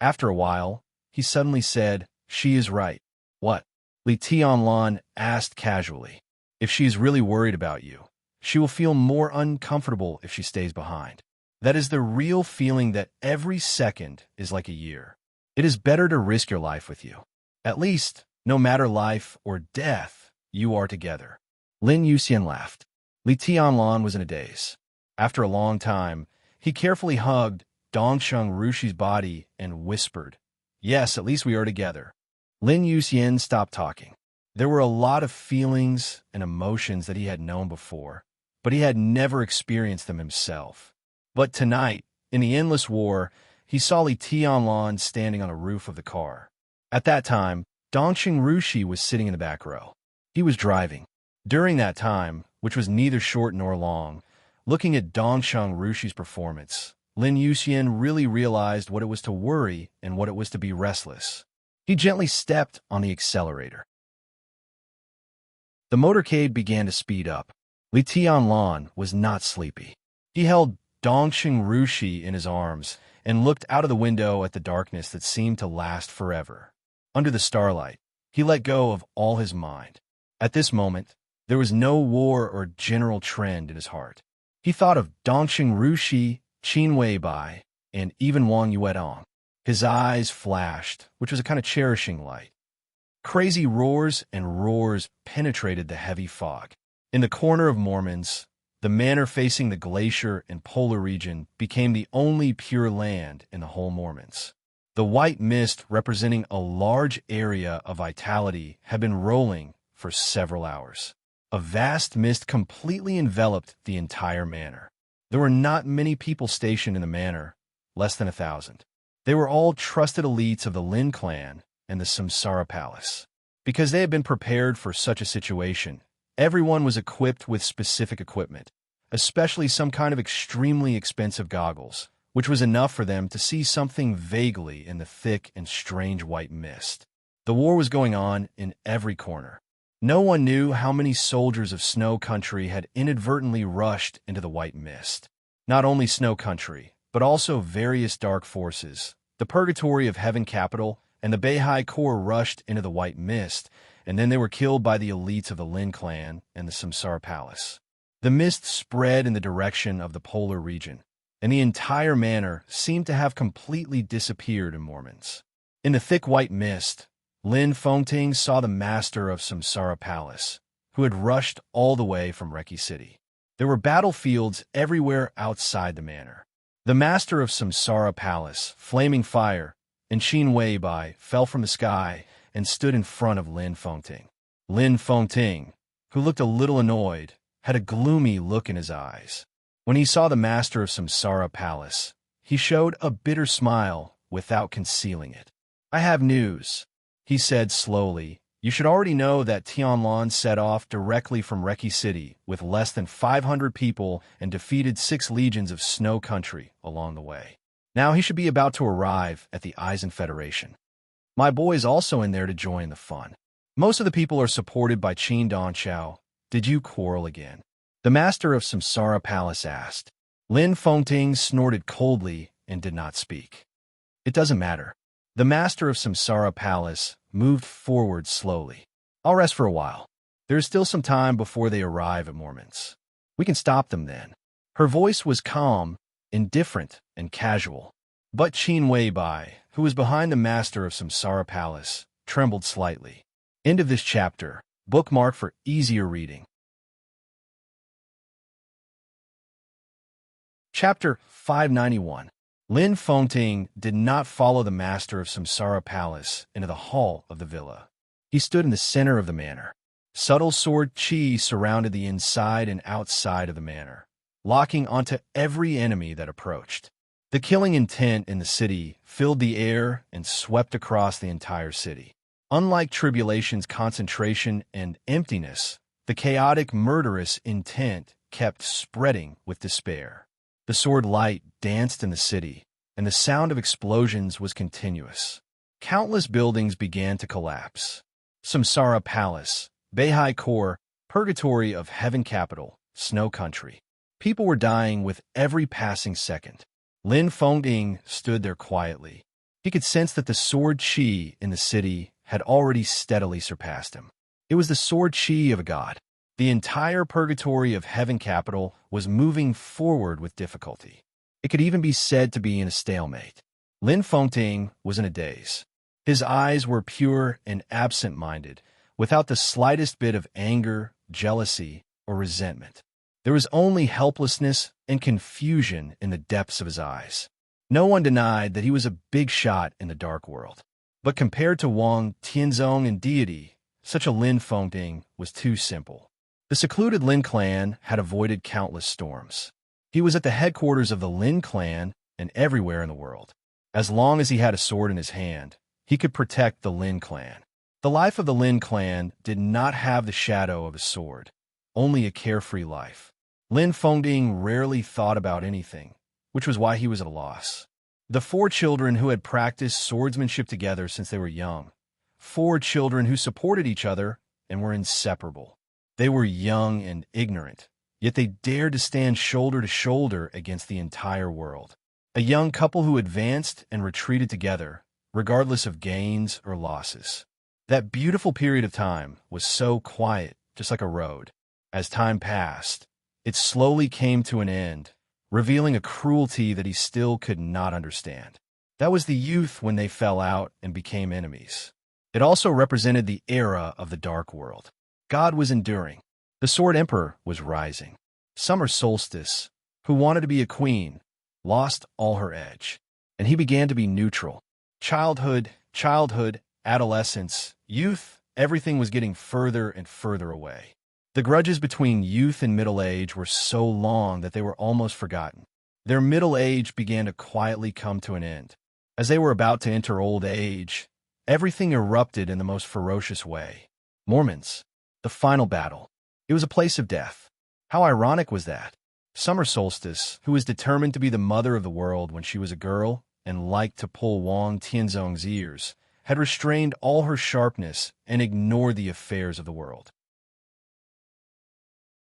After a while, he suddenly said, "She is right." "What?" Li Tianlan asked casually. "If she is really worried about you, she will feel more uncomfortable if she stays behind. That is the real feeling that every second is like a year. It is better to risk your life with you. At least, no matter life or death, you are together." Lin Yuxian laughed. Li Tianlan was in a daze. After a long time, he carefully hugged Dongcheng Rushi's body and whispered, "Yes, at least we are together." Lin Yuxian stopped talking. There were a lot of feelings and emotions that he had known before, but he had never experienced them himself. But tonight, in the endless war, he saw Li Tianlan standing on the roof of the car. At that time, Dongcheng Rushi was sitting in the back row. He was driving. During that time, which was neither short nor long, looking at Dongcheng Rushi's performance, Lin Yuxian really realized what it was to worry and what it was to be restless. He gently stepped on the accelerator. The motorcade began to speed up. Li Tianlan was not sleepy. He held Dongcheng Rushi in his arms and looked out of the window at the darkness that seemed to last forever. Under the starlight, he let go of all his mind. At this moment, there was no war or general trend in his heart. He thought of Dongcheng Rushi, Qin Weibai, and even Wang Yuedong. His eyes flashed, which was a kind of cherishing light. Crazy roars and roars penetrated the heavy fog. In the corner of Mormon's, the manor facing the glacier and polar region became the only pure land in the whole Mormon's. The white mist representing a large area of vitality had been rolling for several hours. A vast mist completely enveloped the entire manor. There were not many people stationed in the manor, less than 1,000. They were all trusted elites of the Lin clan and the Samsara Palace. Because they had been prepared for such a situation, everyone was equipped with specific equipment, especially some kind of extremely expensive goggles, which was enough for them to see something vaguely in the thick and strange white mist. The war was going on in every corner. No one knew how many soldiers of Snow Country had inadvertently rushed into the white mist. Not only Snow Country, but also various dark forces, the Purgatory of Heaven Capital, and the Beihai Corps rushed into the white mist, and then they were killed by the elites of the Lin clan and the Samsara Palace. The mist spread in the direction of the polar region, and the entire manor seemed to have completely disappeared in Mormon's. In the thick white mist, Lin Fengting saw the master of Samsara Palace, who had rushed all the way from Reki City. There were battlefields everywhere outside the manor. The master of Samsara Palace, flaming fire, and Qin Weibai fell from the sky and stood in front of Lin Fengting. Lin Fengting, who looked a little annoyed, had a gloomy look in his eyes. When he saw the master of Samsara Palace, he showed a bitter smile without concealing it. "I have news," he said slowly. "You should already know that Tianlan set off directly from Reki City with less than 500 people and defeated 6 legions of Snow Country along the way. Now he should be about to arrive at the Eisen Federation. My boy is also in there to join the fun. Most of the people are supported by Qin Dongchao. Did you quarrel again?" The master of Samsara Palace asked. Lin Fengting snorted coldly and did not speak. "It doesn't matter." The master of Samsara Palace moved forward slowly. "I'll rest for a while. There is still some time before they arrive at Mormon's. We can stop them then." Her voice was calm, indifferent, and casual. But Qin Weibai, who was behind the master of Samsara Palace, trembled slightly. End of this chapter. Bookmark for easier reading. Chapter 591. Lin Fengting did not follow the master of Samsara Palace into the hall of the villa. He stood in the center of the manor. Subtle sword qi surrounded the inside and outside of the manor, locking onto every enemy that approached. The killing intent in the city filled the air and swept across the entire city. Unlike tribulation's concentration and emptiness, the chaotic, murderous intent kept spreading with despair. The sword light danced in the city, and the sound of explosions was continuous. Countless buildings began to collapse. Samsara Palace, Beihai Core, Purgatory of Heaven Capital, Snow Country. People were dying with every passing second. Lin Fengting stood there quietly. He could sense that the sword qi in the city had already steadily surpassed him. It was the sword qi of a god. The entire Purgatory of Heaven Capital was moving forward with difficulty. It could even be said to be in a stalemate. Lin Fengting was in a daze. His eyes were pure and absent-minded, without the slightest bit of anger, jealousy, or resentment. There was only helplessness and confusion in the depths of his eyes. No one denied that he was a big shot in the dark world. But compared to Wang Tianzong and deity, such a Lin Fengting was too simple. The secluded Lin clan had avoided countless storms. He was at the headquarters of the Lin clan and everywhere in the world. As long as he had a sword in his hand, he could protect the Lin clan. The life of the Lin clan did not have the shadow of a sword, only a carefree life. Lin Fengting rarely thought about anything, which was why he was at a loss. The 4 children who had practiced swordsmanship together since they were young. 4 children who supported each other and were inseparable. They were young and ignorant, yet they dared to stand shoulder to shoulder against the entire world. A young couple who advanced and retreated together, regardless of gains or losses. That beautiful period of time was so quiet, just like a road. As time passed, it slowly came to an end, revealing a cruelty that he still could not understand. That was the youth when they fell out and became enemies. It also represented the era of the dark world. God was enduring. The Sword Emperor was rising. Summer Solstice, who wanted to be a queen, lost all her edge, and he began to be neutral. Childhood, adolescence, youth, everything was getting further and further away. The grudges between youth and middle age were so long that they were almost forgotten. Their middle age began to quietly come to an end. As they were about to enter old age, everything erupted in the most ferocious way. Mormons. The final battle. It was a place of death. How ironic was that? Summer Solstice, who was determined to be the mother of the world when she was a girl and liked to pull Wang Tianzong's ears, had restrained all her sharpness and ignored the affairs of the world.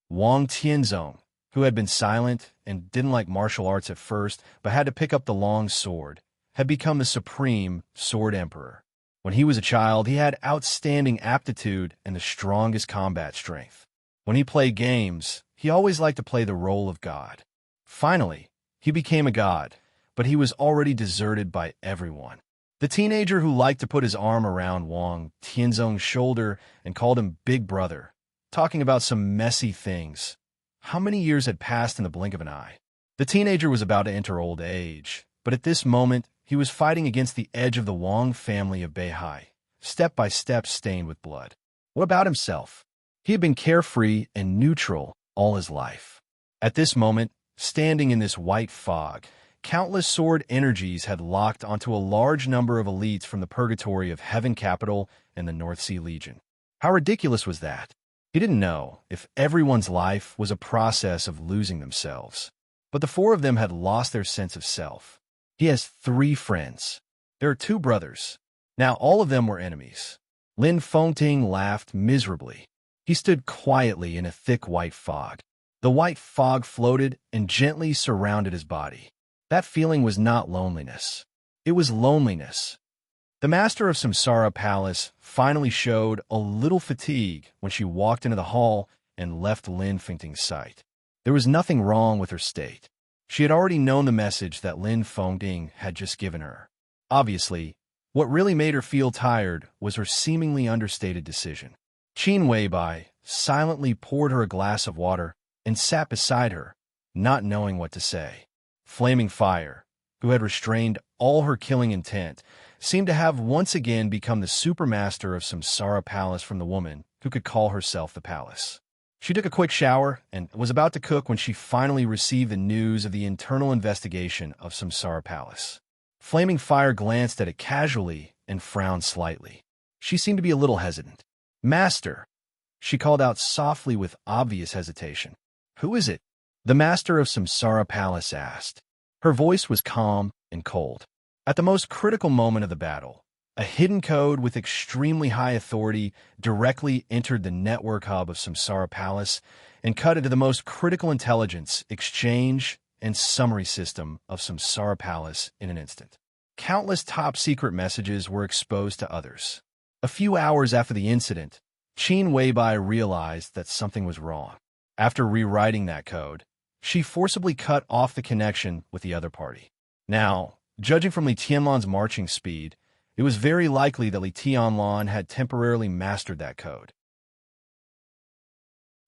Wang Tianzong, who had been silent and didn't like martial arts at first but had to pick up the long sword, had become the supreme sword emperor. When he was a child, he had outstanding aptitude and the strongest combat strength. When he played games, he always liked to play the role of God. Finally, he became a god, but he was already deserted by everyone. The teenager who liked to put his arm around Wang Tianzong's shoulder and called him Big Brother, talking about some messy things. How many years had passed in the blink of an eye? The teenager was about to enter old age, but at this moment, he was fighting against the edge of the Wang family of Beihai, step by step stained with blood. What about himself? He had been carefree and neutral all his life. At this moment, standing in this white fog, countless sword energies had locked onto a large number of elites from the Purgatory of Heaven Capital and the North Sea Legion. How ridiculous was that? He didn't know if everyone's life was a process of losing themselves. But the 4 of them had lost their sense of self. He has 3 friends. There are 2 brothers. Now all of them were enemies. Lin Fengting laughed miserably. He stood quietly in a thick white fog. The white fog floated and gently surrounded his body. That feeling was not loneliness. It was loneliness. The master of Samsara Palace finally showed a little fatigue when she walked into the hall and left Lin Fengting's sight. There was nothing wrong with her state. She had already known the message that Lin Fengding had just given her. Obviously, what really made her feel tired was her seemingly understated decision. Qin Weibai silently poured her a glass of water and sat beside her, not knowing what to say. Flaming Fire, who had restrained all her killing intent, seemed to have once again become the supermaster of Samsara Palace from the woman who could call herself the palace. She took a quick shower and was about to cook when she finally received the news of the internal investigation of Samsara Palace. Flaming Fire glanced at it casually and frowned slightly. She seemed to be a little hesitant. "Master," she called out softly with obvious hesitation. "Who is it?" the master of Samsara Palace asked. Her voice was calm and cold. At the most critical moment of the battle, a hidden code with extremely high authority directly entered the network hub of Samsara Palace and cut into the most critical intelligence, exchange, and summary system of Samsara Palace in an instant. Countless top-secret messages were exposed to others. A few hours after the incident, Qin Weibai realized that something was wrong. After rewriting that code, she forcibly cut off the connection with the other party. Now, judging from Li Tianlan's marching speed, it was very likely that Li Tianlan had temporarily mastered that code.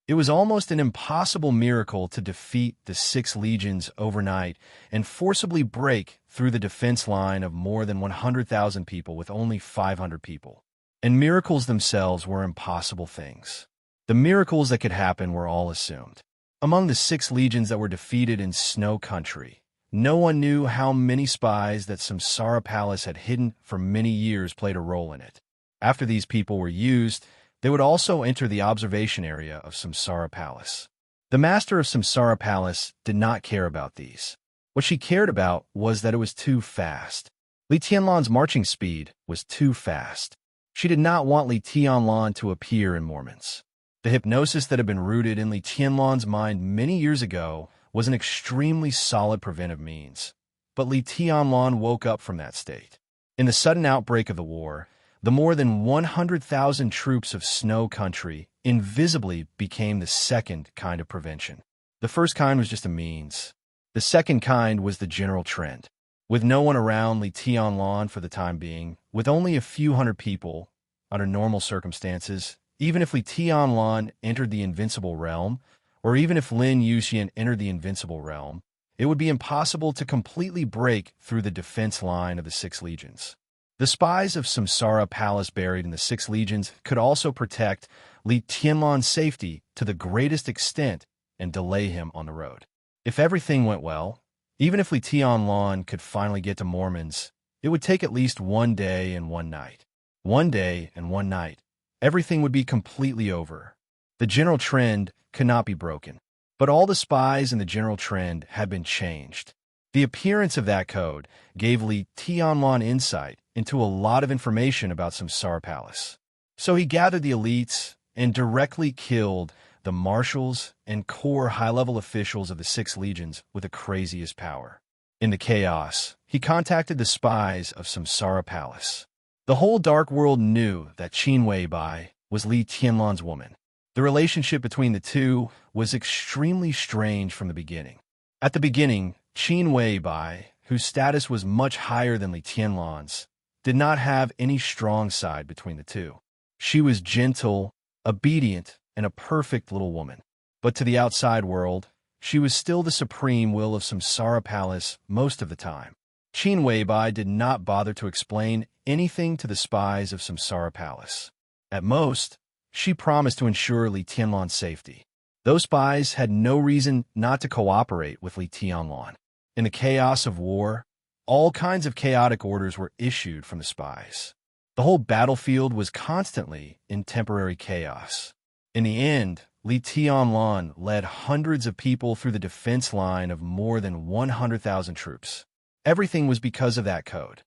It was almost an impossible miracle to defeat the 6 legions overnight and forcibly break through the defense line of more than 100,000 people with only 500 people. And miracles themselves were impossible things. The miracles that could happen were all assumed. Among the 6 legions that were defeated in Snow Country, no one knew how many spies that Samsara Palace had hidden for many years played a role in it. After these people were used, they would also enter the observation area of Samsara Palace. The master of Samsara Palace did not care about these. What she cared about was that it was too fast. Li Tianlan's marching speed was too fast. She did not want Li Tianlan to appear in moments. The hypnosis that had been rooted in Li Tianlan's mind many years ago was an extremely solid preventive means. But Li Tianlan woke up from that state. In the sudden outbreak of the war, the more than 100,000 troops of Snow Country invisibly became the second kind of prevention. The first kind was just a means. The second kind was the general trend. With no one around Li Tianlan for the time being, with only a few hundred people, under normal circumstances, even if Li Tianlan entered the Invincible Realm, or even if Lin Yuxian entered the Invincible Realm, it would be impossible to completely break through the defense line of the 6 legions. The spies of Samsara Palace buried in the 6 legions could also protect Li Tianlan's safety to the greatest extent and delay him on the road. If everything went well, even if Li Tianlan could finally get to Mormons, it would take at least 1 day and 1 night. 1 day and 1 night. Everything would be completely over. The general trend could not be broken. But all the spies in the general trend had been changed. The appearance of that code gave Li Tianlan insight into a lot of information about Samsara Palace. So he gathered the elites and directly killed the marshals and core high-level officials of the 6 legions with the craziest power. In the chaos, he contacted the spies of Samsara Palace. The whole dark world knew that Qin Weibai was Li Tianlan's woman. The relationship between the two was extremely strange from the beginning. At the beginning, Qin Weibai, whose status was much higher than Li Tianlan's, did not have any strong side between the two. She was gentle, obedient, and a perfect little woman. But to the outside world, she was still the supreme will of Samsara Palace most of the time. Qin Weibai did not bother to explain anything to the spies of Samsara Palace. At most, she promised to ensure Li Tianlan's safety. Those spies had no reason not to cooperate with Li Tianlan. In the chaos of war, all kinds of chaotic orders were issued from the spies. The whole battlefield was constantly in temporary chaos. In the end, Li Tianlan led hundreds of people through the defense line of more than 100,000 troops. Everything was because of that code.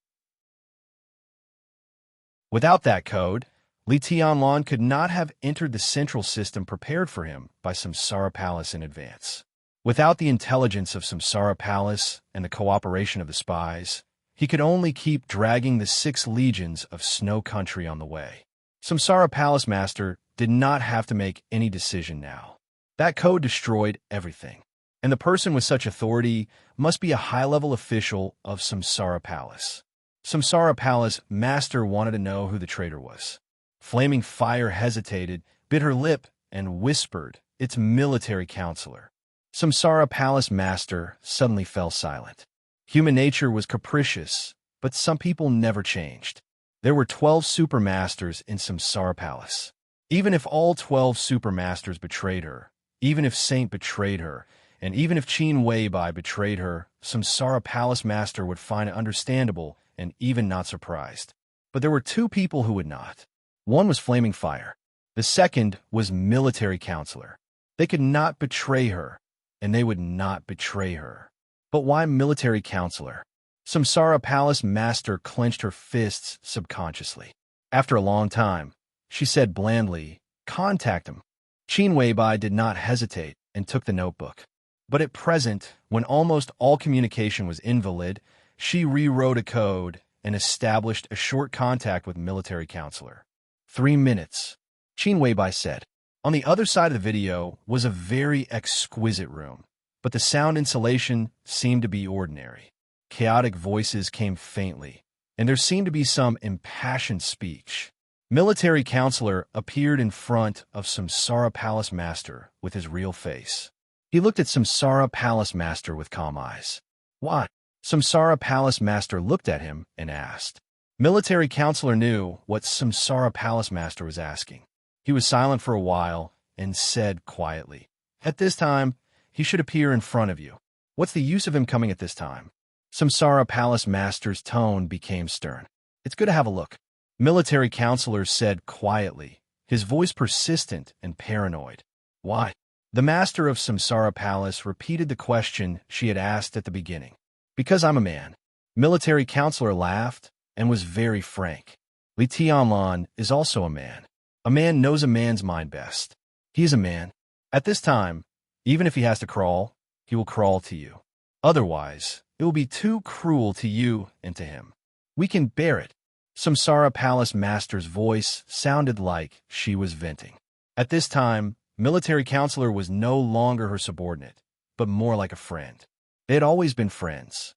Without that code, Li Tianlan could not have entered the central system prepared for him by Samsara Palace in advance. Without the intelligence of Samsara Palace and the cooperation of the spies, he could only keep dragging the 6 legions of Snow Country on the way. Samsara Palace Master did not have to make any decision now. That code destroyed everything. And the person with such authority must be a high-level official of Samsara Palace. Samsara Palace master wanted to know who the traitor was. Flaming Fire hesitated, bit her lip, and whispered, "It's military counselor." Samsara Palace master suddenly fell silent. Human nature was capricious, but some people never changed. There were 12 supermasters in Samsara Palace. Even if all 12 supermasters betrayed her, even if Saint betrayed her, and even if Qin Weibai betrayed her, Samsara Palace master would find it understandable and even not surprised. But there were two people who would not. One was Flaming Fire. The second was military counselor. They could not betray her, and they would not betray her. But why military counselor? Samsara Palace master clenched her fists subconsciously. After a long time, she said blandly, "Contact him." Qin Weibai did not hesitate and took the notebook. But at present, when almost all communication was invalid, she rewrote a code and established a short contact with military counselor. 3 minutes, Qin Weibai said. On the other side of the video was a very exquisite room, but the sound insulation seemed to be ordinary. Chaotic voices came faintly, and there seemed to be some impassioned speech. Military counselor appeared in front of Samsara Palace master with his real face. He looked at Samsara Palace master with calm eyes. "What?" Samsara Palace master looked at him and asked. Military counselor knew what Samsara Palace master was asking. He was silent for a while and said quietly, "At this time, he should appear in front of you. What's the use of him coming at this time?" Samsara Palace master's tone became stern. "It's good to have a look." Military counselor said quietly, his voice persistent and paranoid. "Why?" The master of Samsara Palace repeated the question she had asked at the beginning. "Because I'm a man." Military counselor laughed and was very frank. Li Tianlan is also a man. A man knows a man's mind best. He is a man. At this time, even if he has to crawl, he will crawl to you. Otherwise, it will be too cruel to you and to him. We can bear it. Samsara Palace master's voice sounded like she was venting. At this time, military counselor was no longer her subordinate, but more like a friend. They had always been friends.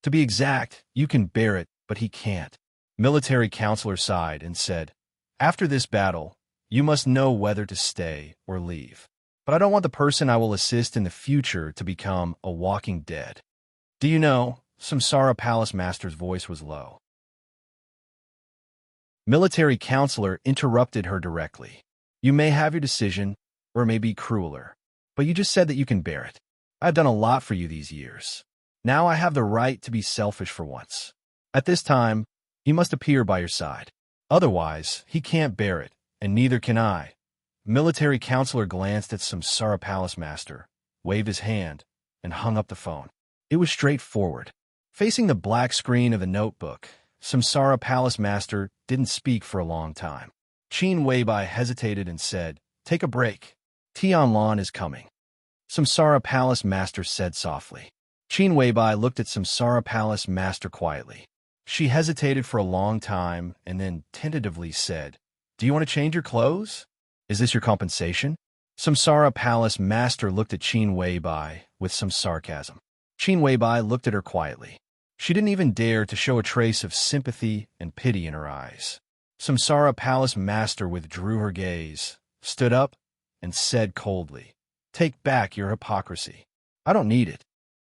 To be exact, you can bear it, but he can't. Military counselor sighed and said, "After this battle, you must know whether to stay or leave. But I don't want the person I will assist in the future to become a walking dead." "Do you know?" Samsara Palace master's voice was low. Military counselor interrupted her directly. "You may have your decision, or it may be crueler. But you just said that you can bear it. I've done a lot for you these years. Now I have the right to be selfish for once. At this time, he must appear by your side. Otherwise, he can't bear it, and neither can I." Military counselor glanced at Samsara Palace master, waved his hand, and hung up the phone. It was straightforward. Facing the black screen of the notebook, Samsara Palace master didn't speak for a long time. Qin Weibai hesitated and said, "Take a break. Tianlan is coming." Samsara Palace master said softly. Qin Weibai looked at Samsara Palace master quietly. She hesitated for a long time and then tentatively said, "Do you want to change your clothes? Is this your compensation?" Samsara Palace master looked at Qin Weibai with some sarcasm. Qin Weibai looked at her quietly. She didn't even dare to show a trace of sympathy and pity in her eyes. Samsara Palace master withdrew her gaze, stood up, and said coldly, "Take back your hypocrisy. I don't need it."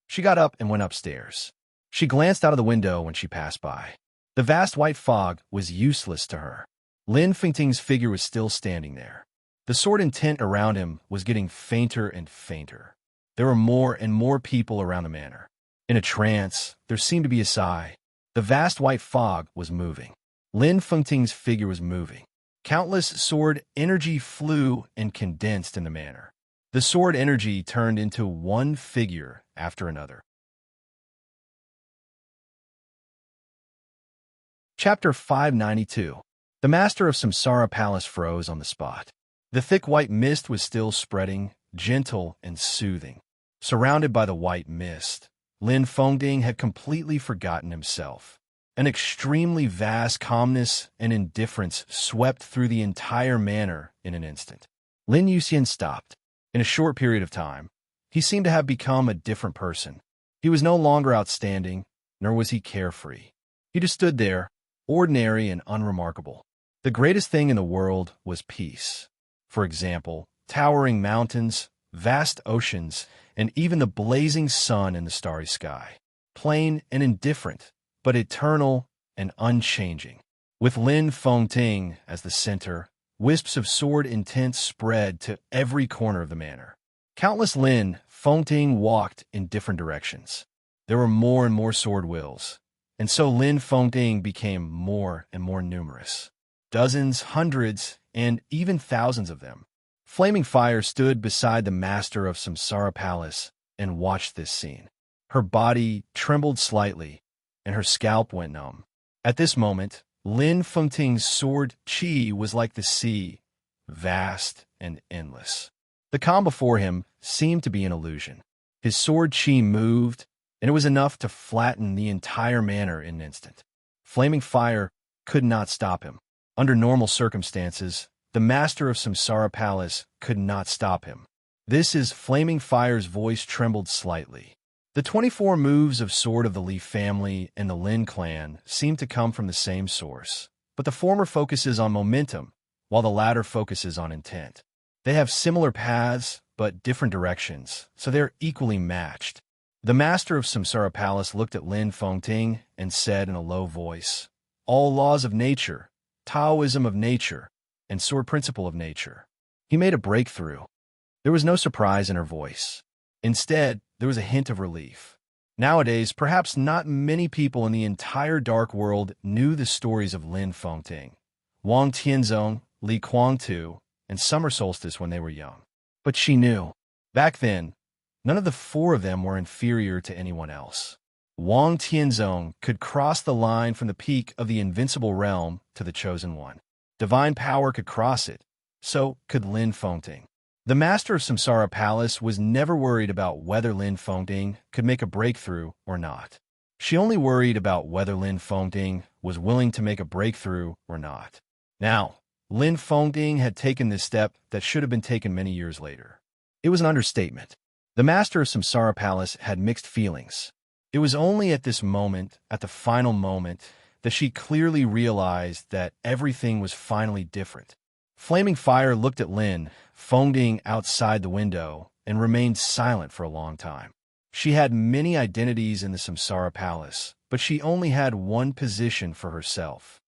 She got up and went upstairs. She glanced out of the window when she passed by. The vast white fog was useless to her. Lin Fengting's figure was still standing there. The sword and tent around him was getting fainter and fainter. There were more and more people around the manor. In a trance, there seemed to be a sigh. The vast white fog was moving. Lin Fengting's figure was moving. Countless sword energy flew and condensed in the manor. The sword energy turned into one figure after another. Chapter 592. The master of Samsara Palace froze on the spot. The thick white mist was still spreading, gentle and soothing. Surrounded by the white mist, Lin Fengting had completely forgotten himself. An extremely vast calmness and indifference swept through the entire manor in an instant. Lin Yuxian stopped. In a short period of time, he seemed to have become a different person. He was no longer outstanding, nor was he carefree. He just stood there, ordinary and unremarkable. The greatest thing in the world was peace. For example, towering mountains, vast oceans, and even the blazing sun in the starry sky. Plain and indifferent, but eternal and unchanging. With Lin Fengting as the center, wisps of sword intent spread to every corner of the manor. Countless Lin Fengting walked in different directions. There were more and more sword wills, and so Lin Fengting became more and more numerous. Dozens, hundreds, and even thousands of them. Flaming Fire stood beside the master of Samsara Palace and watched this scene. Her body trembled slightly, and her scalp went numb. At this moment, Lin Fengting's sword qi was like the sea, vast and endless. The calm before him seemed to be an illusion. His sword qi moved, and it was enough to flatten the entire manor in an instant. Flaming Fire could not stop him. Under normal circumstances, the master of Samsara Palace could not stop him. This is Flaming Fire's voice trembled slightly. The 24 moves of Sword of the Leaf family and the Lin clan seem to come from the same source, but the former focuses on momentum, while the latter focuses on intent. They have similar paths, but different directions, so they're equally matched. The master of Samsara Palace looked at Lin Fengting and said in a low voice, "All laws of nature, Taoism of nature, and sword principle of nature." He made a breakthrough. There was no surprise in her voice. Instead, there was a hint of relief. Nowadays, perhaps not many people in the entire dark world knew the stories of Lin Fengting, Wang Tianzong, Li Kuangtu, and Summer Solstice when they were young. But she knew. Back then, none of the four of them were inferior to anyone else. Wang Tianzong could cross the line from the peak of the invincible realm to the chosen one. Divine power could cross it, so could Lin Fengting. The master of Samsara Palace was never worried about whether Lin Fengting could make a breakthrough or not. She only worried about whether Lin Fengting was willing to make a breakthrough or not. Now, Lin Fengting had taken this step that should have been taken many years later. It was an understatement. The master of Samsara Palace had mixed feelings. It was only at this moment, at the final moment, that she clearly realized that everything was finally different. Flaming Fire looked at Lin Fengting outside the window and remained silent for a long time. She had many identities in the Samsara Palace, but she only had one position for herself.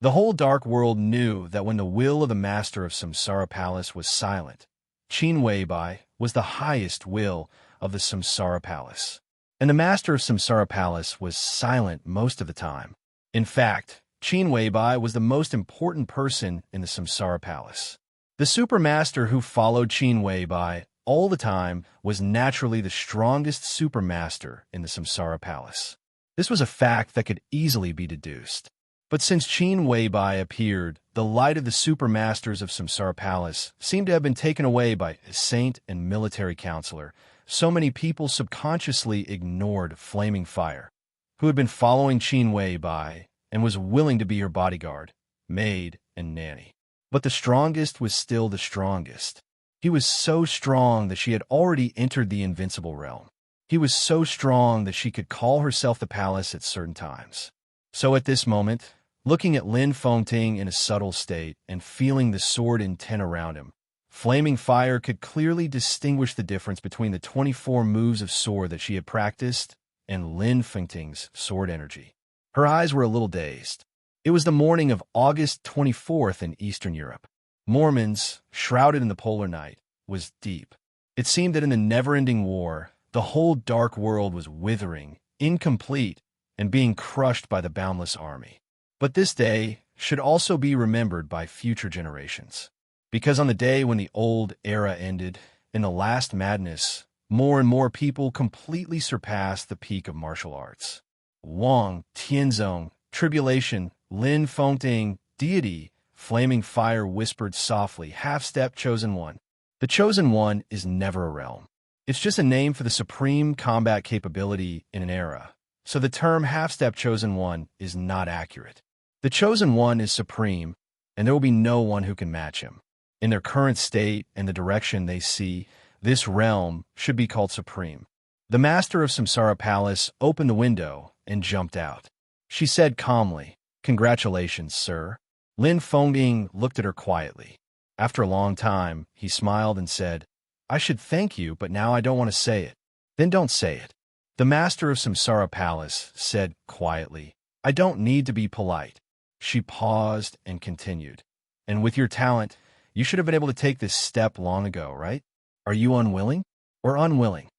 The whole dark world knew that when the will of the master of Samsara Palace was silent, Qin Weibai was the highest will of the Samsara Palace. And the master of Samsara Palace was silent most of the time. In fact, Qin Weibai was the most important person in the Samsara Palace. The supermaster who followed Qin Weibai all the time was naturally the strongest supermaster in the Samsara Palace. This was a fact that could easily be deduced. But since Qin Weibai appeared, the light of the supermasters of Samsara Palace seemed to have been taken away by his saint and military counselor. So many people subconsciously ignored Flaming Fire, who had been following Qin Weibai and was willing to be her bodyguard, maid, and nanny. But the strongest was still the strongest. He was so strong that she had already entered the invincible realm. He was so strong that she could call herself the palace at certain times. So at this moment, looking at Lin Fengting in a subtle state and feeling the sword intent around him, Flaming Fire could clearly distinguish the difference between the 24 moves of sword that she had practiced and Lin Fengting's sword energy. Her eyes were a little dazed. It was the morning of August 24th in Eastern Europe. Mormons, shrouded in the polar night, was deep. It seemed that in the never-ending war, the whole dark world was withering, incomplete, and being crushed by the boundless army. But this day should also be remembered by future generations. Because on the day when the old era ended, in the last madness, more and more people completely surpassed the peak of martial arts. Wang, Tianzong, Tribulation, Lin Fengting, Deity, Flaming Fire whispered softly, "Half-step Chosen One." The Chosen One is never a realm. It's just a name for the supreme combat capability in an era. So the term half-step Chosen One is not accurate. The Chosen One is supreme, and there will be no one who can match him. In their current state and the direction they see, this realm should be called supreme. The master of Samsara Palace opened the window and jumped out. She said calmly, "Congratulations, sir." Lin Fengding looked at her quietly. After a long time, he smiled and said, "I should thank you, but now I don't want to say it." "Then don't say it." The master of Samsara Palace said quietly, "I don't need to be polite." She paused and continued, "And with your talent, you should have been able to take this step long ago, right? Are you unwilling or unwilling?"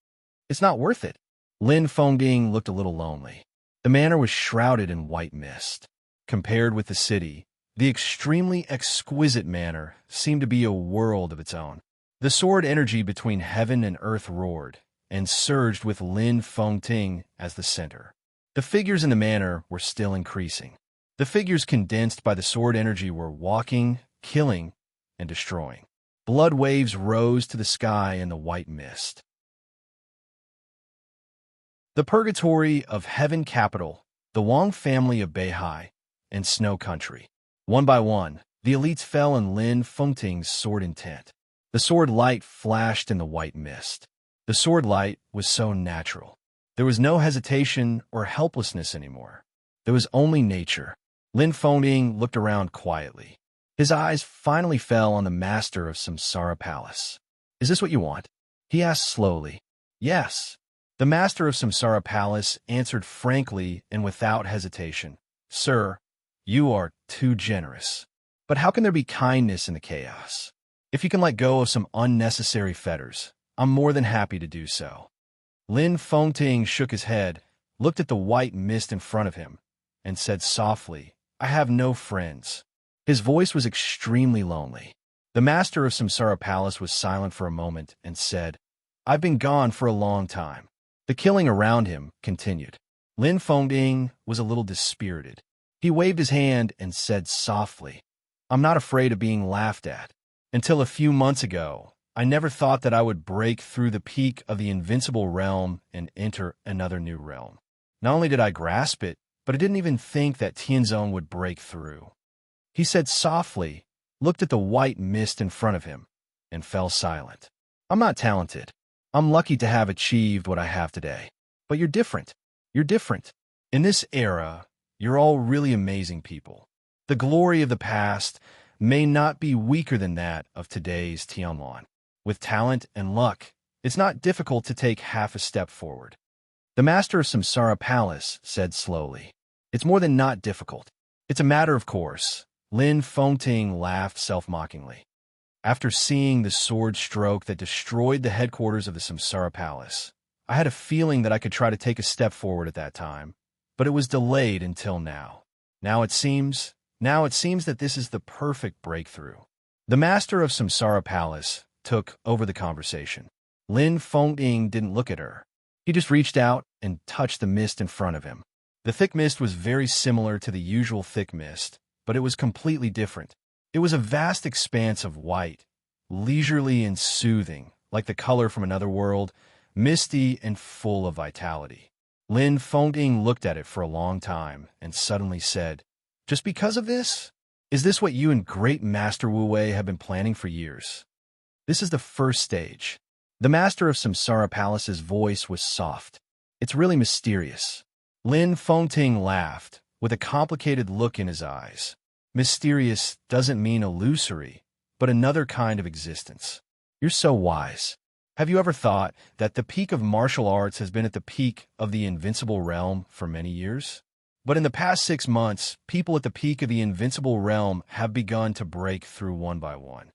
"It's not worth it." Lin Fengding looked a little lonely. The manor was shrouded in white mist. Compared with the city, the extremely exquisite manor seemed to be a world of its own. The sword energy between heaven and earth roared and surged with Lin Fengting as the center. The figures in the manor were still increasing. The figures condensed by the sword energy were walking, killing, and destroying. Blood waves rose to the sky in the white mist. The purgatory of Heaven Capital, the Wang family of Beihai, and Snow Country. One by one, the elites fell in Lin Fengting's sword intent. The sword light flashed in the white mist. The sword light was so natural. There was no hesitation or helplessness anymore. There was only nature. Lin Fengting looked around quietly. His eyes finally fell on the master of Samsara Palace. "Is this what you want?" he asked slowly. "Yes." The master of Samsara Palace answered frankly and without hesitation. "Sir, you are too generous. But how can there be kindness in the chaos? If you can let go of some unnecessary fetters, I'm more than happy to do so." Lin Fengting shook his head, looked at the white mist in front of him, and said softly, "I have no friends." His voice was extremely lonely. The master of Samsara Palace was silent for a moment and said, "I've been gone for a long time." The killing around him continued. Lin Fengting was a little dispirited. He waved his hand and said softly, "I'm not afraid of being laughed at. Until a few months ago, I never thought that I would break through the peak of the invincible realm and enter another new realm. Not only did I grasp it, but I didn't even think that Tianzong would break through." He said softly, looked at the white mist in front of him, and fell silent. "I'm not talented. I'm lucky to have achieved what I have today. But you're different. You're different. In this era, you're all really amazing people. The glory of the past may not be weaker than that of today's Tianlong. With talent and luck, it's not difficult to take half a step forward." The master of Samsara Palace said slowly, "It's more than not difficult. It's a matter of course." Lin Fengting laughed self-mockingly. "After seeing the sword stroke that destroyed the headquarters of the Samsara Palace, I had a feeling that I could try to take a step forward at that time, but it was delayed until now. Now it seems that this is the perfect breakthrough." The master of Samsara Palace took over the conversation. Lin Fengting didn't look at her. He just reached out and touched the mist in front of him. The thick mist was very similar to the usual thick mist, but it was completely different. It was a vast expanse of white, leisurely and soothing, like the color from another world, misty and full of vitality. Lin Fengting looked at it for a long time and suddenly said, "Just because of this? Is this what you and great Master Wu Wei have been planning for years?" "This is the first stage." The master of Samsara Palace's voice was soft. "It's really mysterious." Lin Fengting laughed, with a complicated look in his eyes. "Mysterious doesn't mean illusory, but another kind of existence. You're so wise. Have you ever thought that the peak of martial arts has been at the peak of the invincible realm for many years? But in the past 6 months, people at the peak of the invincible realm have begun to break through one by one."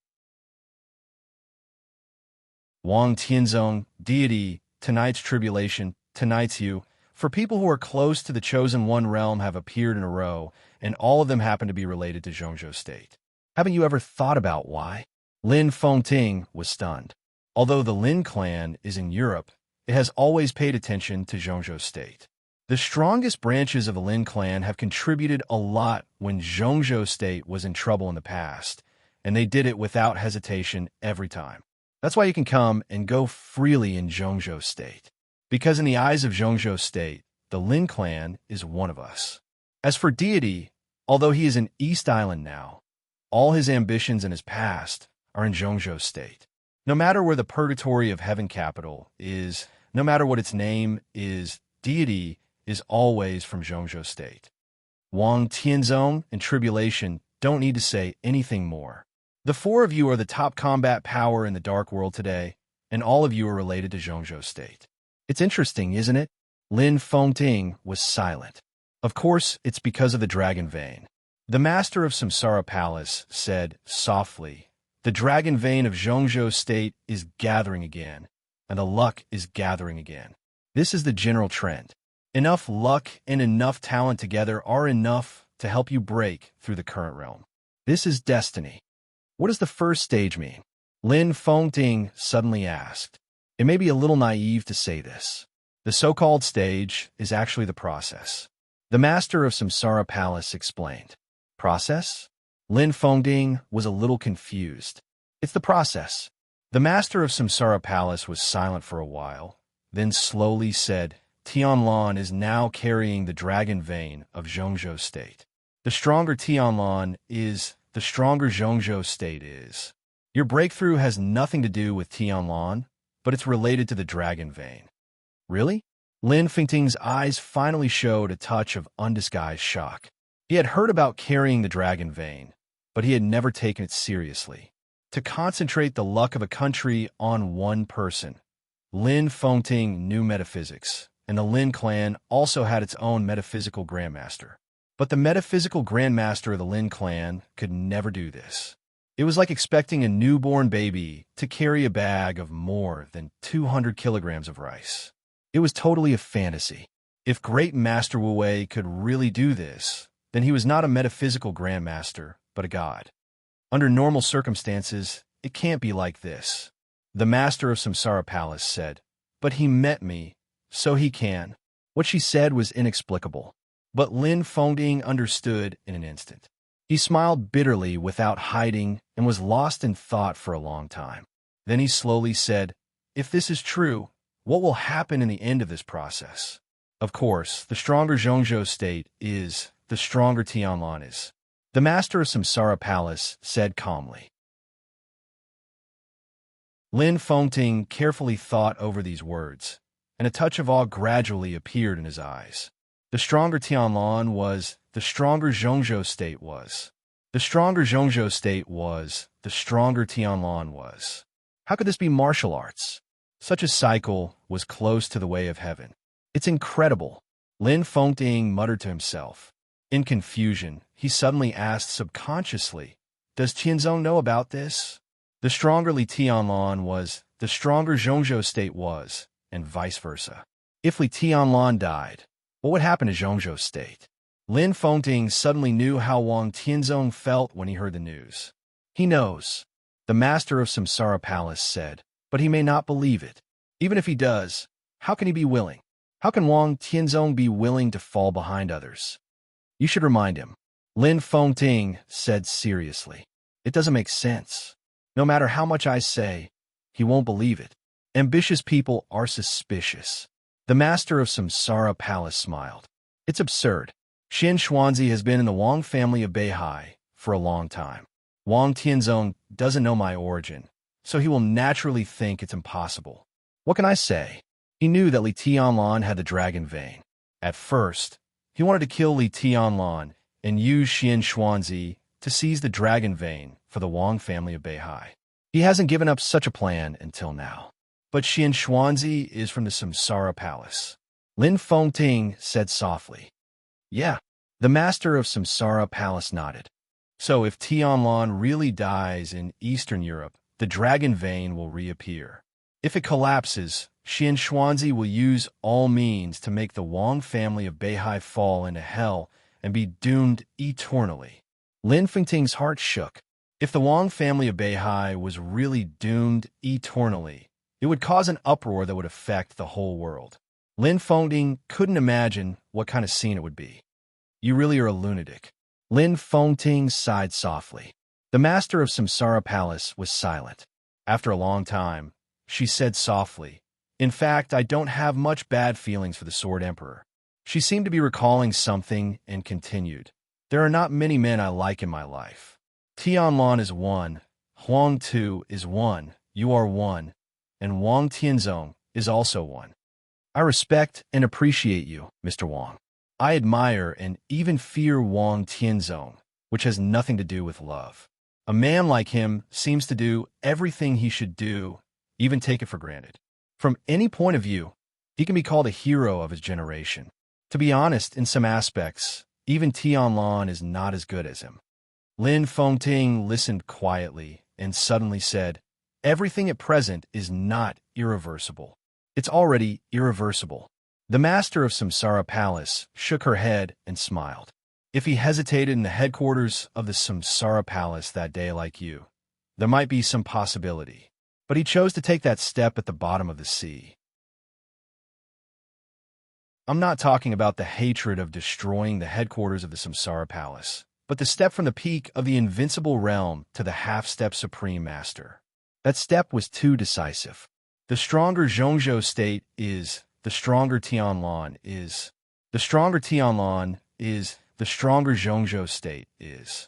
Wang Tianzong, deity, tonight's tribulation, tonight's you. For people who are close to the Chosen One realm have appeared in a row, and all of them happen to be related to Zhongzhou State. Haven't you ever thought about why? Lin Fengting was stunned. Although the Lin clan is in Europe, it has always paid attention to Zhongzhou State. The strongest branches of the Lin clan have contributed a lot when Zhongzhou State was in trouble in the past, and they did it without hesitation every time. That's why you can come and go freely in Zhongzhou State. Because in the eyes of Zhongzhou State, the Lin clan is one of us. As for deity, although he is in East Island now, all his ambitions in his past are in Zhongzhou State. No matter where the purgatory of heaven capital is, no matter what its name is, deity is always from Zhongzhou State. Wang Tianzong and Tribulation don't need to say anything more. The four of you are the top combat power in the dark world today, and all of you are related to Zhongzhou State. It's interesting, isn't it? Lin Fengting was silent. Of course, it's because of the dragon vein. The master of Samsara Palace said softly, "The dragon vein of Zhongzhou State is gathering again, and the luck is gathering again. This is the general trend. Enough luck and enough talent together are enough to help you break through the current realm. This is destiny." What does the first stage mean? Lin Fengting suddenly asked. It may be a little naive to say this. The so-called stage is actually the process. The master of Samsara Palace explained. Process? Lin Fengting was a little confused. It's the process. The master of Samsara Palace was silent for a while, then slowly said, Tianlan is now carrying the dragon vein of Zhongzhou State. The stronger Tianlan is, the stronger Zhongzhou State is. Your breakthrough has nothing to do with Tianlan, but it's related to the dragon vein. Really? Lin Fengting's eyes finally showed a touch of undisguised shock. He had heard about carrying the dragon vein, but he had never taken it seriously. To concentrate the luck of a country on one person. Lin Fengting knew metaphysics, and the Lin clan also had its own metaphysical grandmaster. But the metaphysical grandmaster of the Lin clan could never do this. It was like expecting a newborn baby to carry a bag of more than 200 kilograms of rice. It was totally a fantasy. If Great Master Wu Wei could really do this, then he was not a metaphysical grandmaster, but a god. Under normal circumstances, it can't be like this. The master of Samsara Palace said, "But he met me, so he can." What she said was inexplicable, but Lin Fengting understood in an instant. He smiled bitterly without hiding and was lost in thought for a long time. Then he slowly said, "If this is true, what will happen in the end of this process? Of course, the stronger Zhongzhou State is, the stronger Tianlan is." The master of Samsara Palace said calmly. Lin Fengting carefully thought over these words, and a touch of awe gradually appeared in his eyes. The stronger Tianlan was, the stronger Zhongzhou State was. The stronger Zhongzhou State was, the stronger Tianlan was. How could this be martial arts? Such a cycle was close to the way of heaven. It's incredible, Lin Fengting muttered to himself. In confusion, he suddenly asked subconsciously, "Does Tianzong know about this?" The stronger Li Tianlan was, the stronger Zhongzhou State was, and vice versa. If Li Tianlan died, what would happen to Zhongzhou State? Lin Fengting suddenly knew how Wang Tianzong felt when he heard the news. He knows, the master of Samsara Palace said, but he may not believe it. Even if he does, how can he be willing? How can Wang Tianzong be willing to fall behind others? You should remind him. Lin Fengting said seriously. It doesn't make sense. No matter how much I say, he won't believe it. Ambitious people are suspicious. The master of Samsara Palace smiled. It's absurd. Xin Xuanzi has been in the Wang family of Beihai for a long time. Wang Tianzong doesn't know my origin, so he will naturally think it's impossible. What can I say? He knew that Li Tianlan had the dragon vein. At first, he wanted to kill Li Tianlan and use Xin Xuanzi to seize the dragon vein for the Wang family of Beihai. He hasn't given up such a plan until now. But Xin Xuanzi is from the Samsara Palace. Lin Fengting said softly. Yeah, the master of Samsara Palace nodded. So if Tianlan really dies in Eastern Europe, the dragon vein will reappear. If it collapses, Xin Xuanzi will use all means to make the Wang family of Beihai fall into hell and be doomed eternally. Lin Fengting's heart shook. If the Wang family of Beihai was really doomed eternally, it would cause an uproar that would affect the whole world. Lin Fengting couldn't imagine what kind of scene it would be. You really are a lunatic. Lin Fengting sighed softly. The master of Samsara Palace was silent. After a long time, she said softly, "In fact, I don't have much bad feelings for the Sword Emperor." She seemed to be recalling something and continued. "There are not many men I like in my life. Tianlan is one, Huang Tu is one, you are one, and Wang Tianzong is also one. I respect and appreciate you, Mr. Wang. I admire and even fear Wang Tianzong, which has nothing to do with love. A man like him seems to do everything he should do, even take it for granted. From any point of view, he can be called a hero of his generation. To be honest, in some aspects, even Tianlan is not as good as him. Lin Fengting listened quietly and suddenly said, "Everything at present is not irreversible. It's already irreversible." The master of Samsara Palace shook her head and smiled. If he hesitated in the headquarters of the Samsara Palace that day like you, there might be some possibility. But he chose to take that step at the bottom of the sea. I'm not talking about the hatred of destroying the headquarters of the Samsara Palace, but the step from the peak of the invincible realm to the half-step Supreme Master. That step was too decisive. The stronger Zhongzhou state is, the stronger Tianlan is. The stronger Tianlan is, the stronger Zhongzhou state is.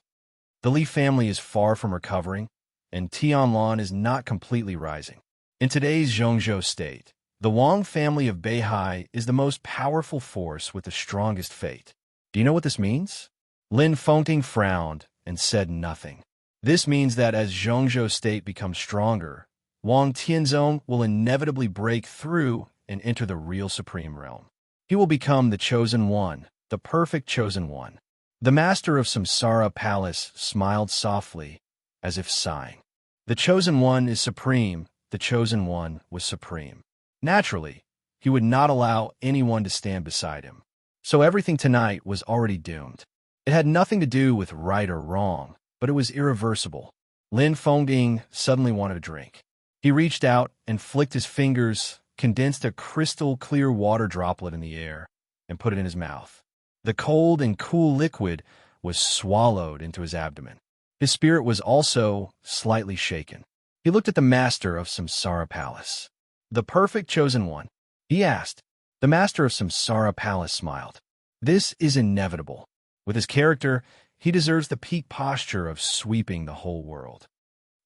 The Li family is far from recovering, and Tianlan is not completely rising. In today's Zhongzhou state, the Wang family of Beihai is the most powerful force with the strongest fate. Do you know what this means? Lin Fengting frowned and said nothing. This means that as Zhongzhou state becomes stronger, Wang Tianzong will inevitably break through and enter the real supreme realm. He will become the chosen one, the perfect chosen one. The master of Samsara Palace smiled softly, as if sighing. The chosen one is supreme, the chosen one was supreme. Naturally, he would not allow anyone to stand beside him. So everything tonight was already doomed. It had nothing to do with right or wrong, but it was irreversible. Lin Fengting suddenly wanted a drink. He reached out and flicked his fingers, condensed a crystal-clear water droplet in the air, and put it in his mouth. The cold and cool liquid was swallowed into his abdomen. His spirit was also slightly shaken. He looked at the master of Samsara Palace. "The perfect chosen one?" he asked. The master of Samsara Palace smiled. "This is inevitable. With his character, he deserves the peak posture of sweeping the whole world."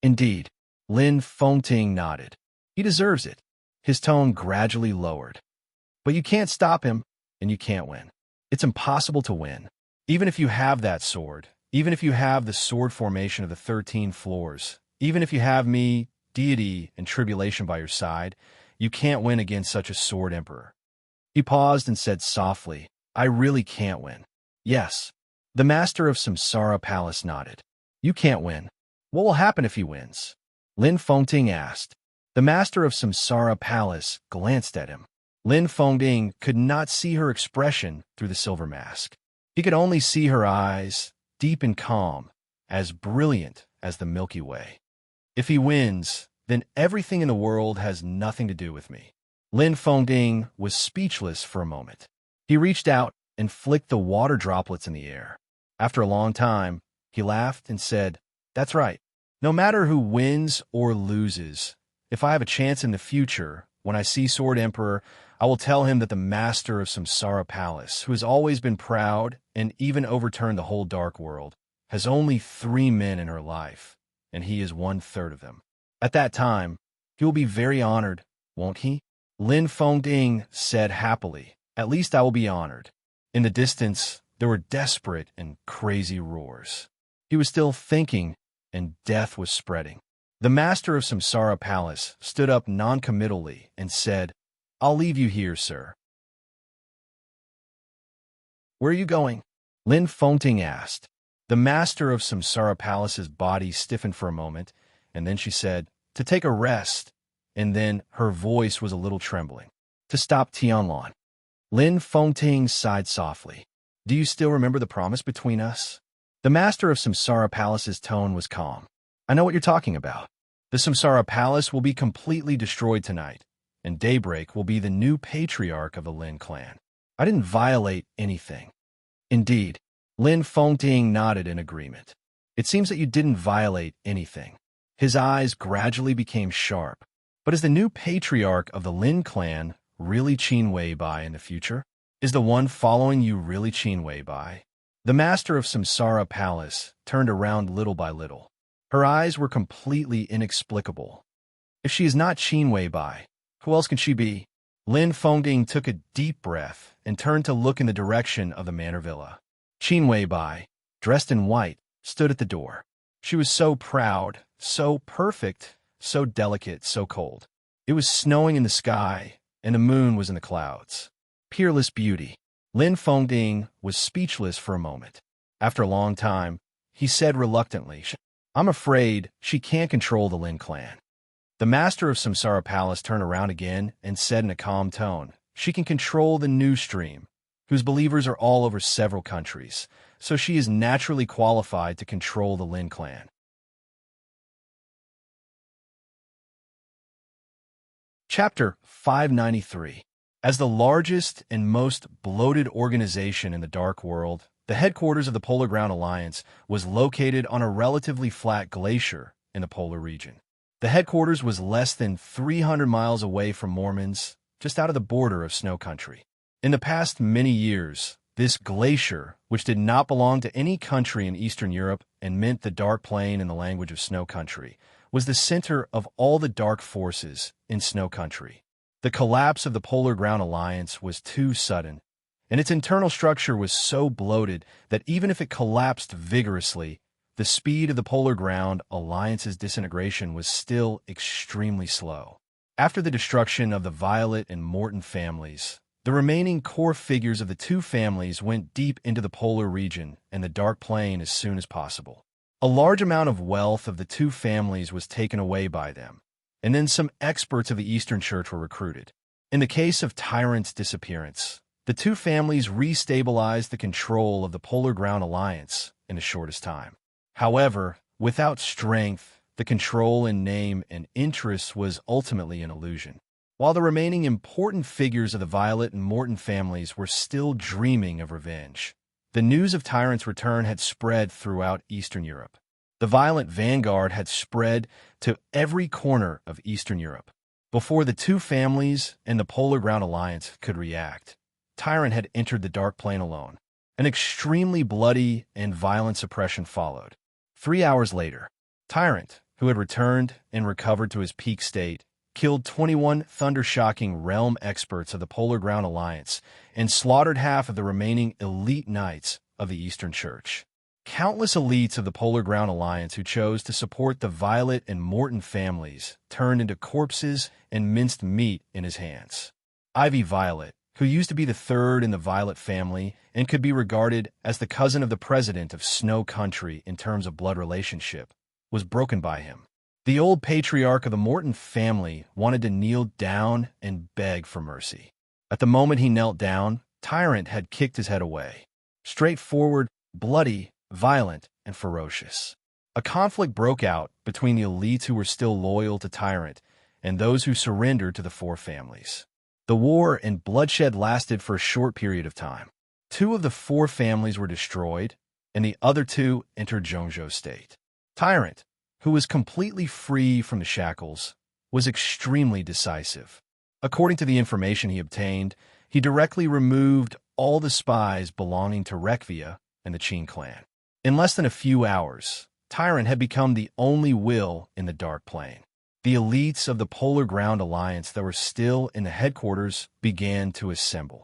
Indeed, Lin Fengting nodded. "He deserves it." His tone gradually lowered. "But you can't stop him, and you can't win. It's impossible to win. Even if you have that sword, even if you have the sword formation of the 13 floors, even if you have me, deity, and tribulation by your side, you can't win against such a sword emperor." He paused and said softly, "I really can't win." "Yes." The master of Samsara Palace nodded. "You can't win. What will happen if he wins?" Lin Fengting asked. The master of Samsara Palace glanced at him. Lin Fengting could not see her expression through the silver mask. He could only see her eyes, deep and calm, as brilliant as the Milky Way. "If he wins, then everything in the world has nothing to do with me." Lin Fengting was speechless for a moment. He reached out and flicked the water droplets in the air. After a long time, he laughed and said, "That's right. No matter who wins or loses, if I have a chance in the future, when I see Sword Emperor, I will tell him that the master of Samsara Palace, who has always been proud and even overturned the whole dark world, has only 3 men in her life, and he is 1/3 of them. At that time, he will be very honored, won't he?" Lin Fengting said happily, "At least I will be honored." In the distance, there were desperate and crazy roars. He was still thinking, and death was spreading. The master of Samsara Palace stood up non-committally and said, "I'll leave you here, sir." "Where are you going?" Lin Fengting asked. The master of Samsara Palace's body stiffened for a moment, and then she said, "To take a rest," and then her voice was a little trembling. "To stop Tianlan." Lin Fengting sighed softly. "Do you still remember the promise between us?" The master of Samsara Palace's tone was calm. "I know what you're talking about. The Samsara Palace will be completely destroyed tonight, and Daybreak will be the new patriarch of the Lin clan. I didn't violate anything." "Indeed." Lin Fengting nodded in agreement. "It seems that you didn't violate anything." His eyes gradually became sharp. "But is the new patriarch of the Lin clan really Qin Weibai in the future? Is the one following you really Qin Weibai?" The master of Samsara Palace turned around little by little. Her eyes were completely inexplicable. If she is not Qin Wei Bai, who else can she be? Lin Fengding took a deep breath and turned to look in the direction of the manor villa. Qin Wei Bai, dressed in white, stood at the door. She was so proud, so perfect, so delicate, so cold. It was snowing in the sky, and the moon was in the clouds. Peerless beauty. Lin Fengding was speechless for a moment. After a long time, he said reluctantly, "I'm afraid she can't control the Lin clan." The master of Samsara Palace turned around again and said in a calm tone, "She can control the new stream, whose believers are all over several countries, so she is naturally qualified to control the Lin clan." Chapter 593. As the largest and most bloated organization in the Dark World, the headquarters of the Polar Ground Alliance was located on a relatively flat glacier in the polar region. The headquarters was less than 300 miles away from Mormons, just out of the border of snow country. In the past many years, this glacier, which did not belong to any country in Eastern Europe and meant the Dark Plain in the language of snow country, was the center of all the dark forces in snow country. The collapse of the Polar Ground Alliance was too sudden, and its internal structure was so bloated that even if it collapsed vigorously, the speed of the Polar Ground Alliance's disintegration was still extremely slow. After the destruction of the Violet and Morton families, the remaining core figures of the two families went deep into the polar region and the Dark Plain as soon as possible. A large amount of wealth of the two families was taken away by them, and then some experts of the Eastern Church were recruited. In the case of Tyrant's disappearance, the two families restabilized the control of the Polar Ground Alliance in the shortest time. However, without strength, the control in name and interest was ultimately an illusion. While the remaining important figures of the Violet and Morton families were still dreaming of revenge, the news of Tyrant's return had spread throughout Eastern Europe. The violent vanguard had spread to every corner of Eastern Europe. Before the two families and the Polar Ground Alliance could react, Tyrant had entered the Dark Plain alone. An extremely bloody and violent suppression followed. 3 hours later, Tyrant, who had returned and recovered to his peak state, killed 21 thunder-shocking realm experts of the Polar Ground Alliance and slaughtered half of the remaining elite knights of the Eastern Church. Countless elites of the Polar Ground Alliance who chose to support the Violet and Morton families turned into corpses and minced meat in his hands. Ivy Violet, who used to be the third in the Violet family and could be regarded as the cousin of the president of Snow Country in terms of blood relationship, was broken by him. The old patriarch of the Morton family wanted to kneel down and beg for mercy. At the moment he knelt down, Tyrant had kicked his head away. Straightforward, bloody, violent, and ferocious. A conflict broke out between the elites who were still loyal to Tyrant and those who surrendered to the four families. The war and bloodshed lasted for a short period of time. 2 of the 4 families were destroyed, and the other 2 entered Zhongzhou state. Tyrant, who was completely free from the shackles, was extremely decisive. According to the information he obtained, he directly removed all the spies belonging to Rekvia and the Qin clan. In less than a few hours, Tyrant had become the only will in the Dark Plain. The elites of the Polar Ground Alliance that were still in the headquarters began to assemble.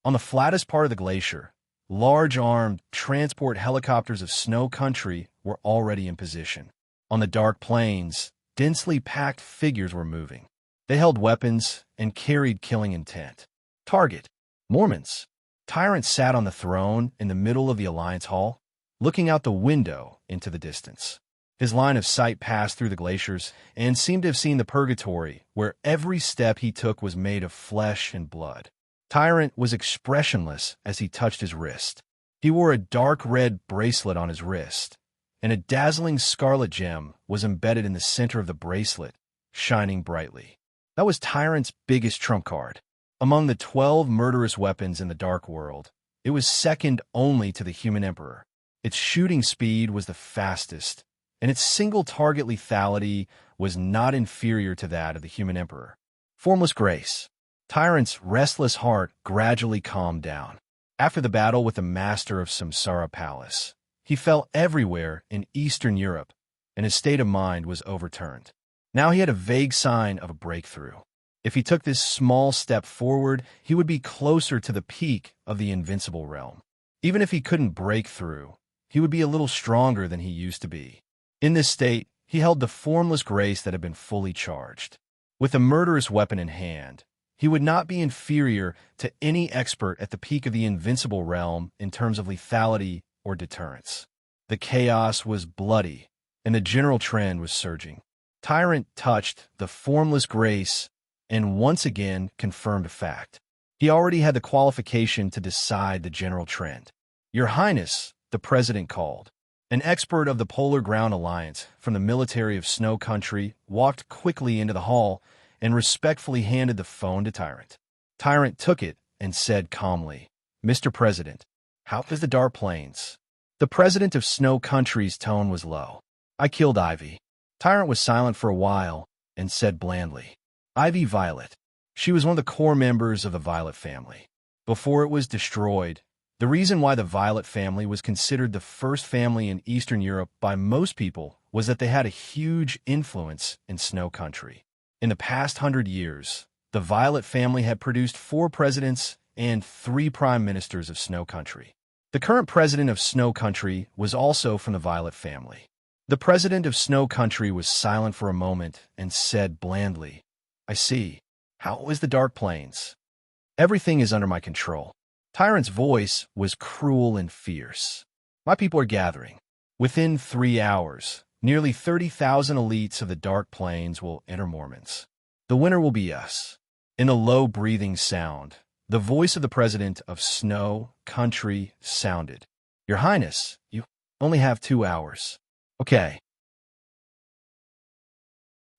On the flattest part of the glacier, large armed transport helicopters of Snow Country were already in position. On the dark plains, densely packed figures were moving. They held weapons and carried killing intent. Target: Mormons. Tyrant sat on the throne in the middle of the Alliance Hall, looking out the window into the distance. His line of sight passed through the glaciers and seemed to have seen the purgatory, where every step he took was made of flesh and blood. Tyrant was expressionless as he touched his wrist. He wore a dark red bracelet on his wrist, and a dazzling scarlet gem was embedded in the center of the bracelet, shining brightly. That was Tyrant's biggest trump card. Among the 12 murderous weapons in the Dark World, it was second only to the Human Emperor. Its shooting speed was the fastest, and its single-target lethality was not inferior to that of the Human Emperor. Formless grace. Tyrant's restless heart gradually calmed down. After the battle with the master of Samsara Palace, He fell everywhere in Eastern Europe, and his state of mind was overturned. Now he had a vague sign of a breakthrough. If he took this small step forward, he would be closer to the peak of the invincible realm. Even if he couldn't break through, he would be a little stronger than he used to be. In this state, he held the formless grace that had been fully charged. With a murderous weapon in hand, he would not be inferior to any expert at the peak of the invincible realm in terms of lethality or deterrence. The chaos was bloody, and the general trend was surging. Tyrant touched the formless grace and once again confirmed a fact. He already had the qualification to decide the general trend. "Your Highness," the president called. An expert of the Polar Ground Alliance from the military of Snow Country walked quickly into the hall and respectfully handed the phone to Tyrant. Tyrant took it and said calmly, "Mr. President, how is the Dark Plains?" The president of Snow Country's tone was low. "I killed Ivy." Tyrant was silent for a while and said blandly, "Ivy Violet. She was one of the core members of the Violet family. Before it was destroyed, the reason why the Violet family was considered the first family in Eastern Europe by most people was that they had a huge influence in Snow Country. In the past 100 years, the Violet family had produced 4 presidents and 3 prime ministers of Snow Country. The current president of Snow Country was also from the Violet family. The president of Snow Country was silent for a moment and said blandly, "I see. How is the Dark Plains?" "Everything is under my control." Tyrant's voice was cruel and fierce. "My people are gathering. Within 3 hours, nearly 30,000 elites of the Dark Plains will enter Mormons. The winner will be us." In a low breathing sound, the voice of the president of Snow Country sounded. "Your Highness, you only have 2 hours." "Okay."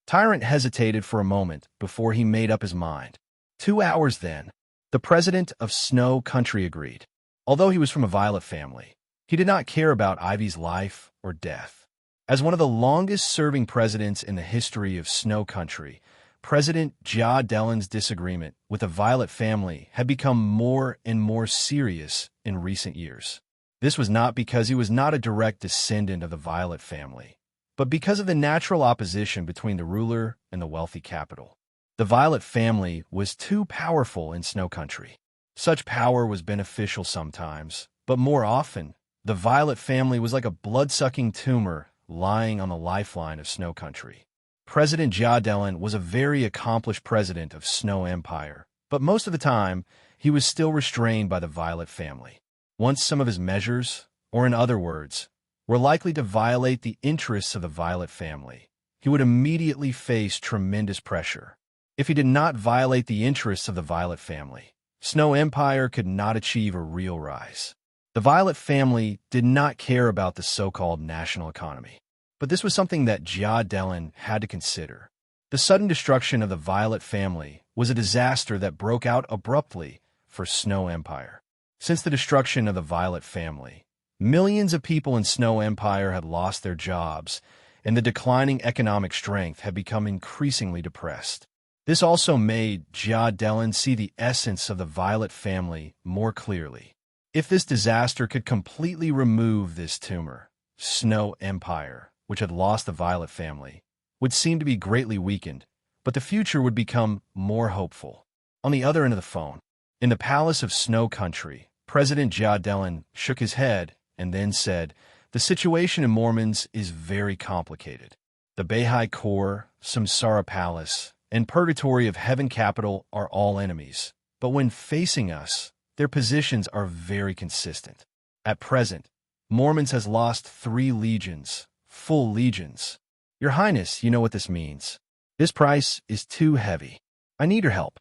Tyrant hesitated for a moment before he made up his mind. 2 hours, then. The president of Snow Country agreed. Although he was from a Violet family, he did not care about Ivy's life or death. As one of the longest-serving presidents in the history of Snow Country, President Ja Dellen's disagreement with the Violet family had become more and more serious in recent years. This was not because he was not a direct descendant of the Violet family, but because of the natural opposition between the ruler and the wealthy capital. The Violet family was too powerful in Snow Country. Such power was beneficial sometimes, but more often, the Violet family was like a blood-sucking tumor lying on the lifeline of Snow Country. President Ja Dellen was a very accomplished president of Snow Empire, but most of the time, he was still restrained by the Violet family. Once some of his measures, or in other words, were likely to violate the interests of the Violet family, he would immediately face tremendous pressure. If he did not violate the interests of the Violet family, Snow Empire could not achieve a real rise. The Violet family did not care about the so-called national economy, but this was something that Ja Dellen had to consider. The sudden destruction of the Violet family was a disaster that broke out abruptly for Snow Empire. Since the destruction of the Violet family, millions of people in Snow Empire had lost their jobs, and the declining economic strength had become increasingly depressed. This also made Ja Dellen see the essence of the Violet family more clearly. If this disaster could completely remove this tumor, Snow Empire, which had lost the Violet family, would seem to be greatly weakened, but the future would become more hopeful. On the other end of the phone, in the palace of Snow Country, President Ja Dellen shook his head and then said, "The situation in Mormons is very complicated. The Baha'i Core, Samsara Palace, and Purgatory of Heaven Capital are all enemies, but when facing us, their positions are very consistent. At present, Mormons has lost 3 legions, full legions. Your Highness, you know what this means. This price is too heavy. I need your help."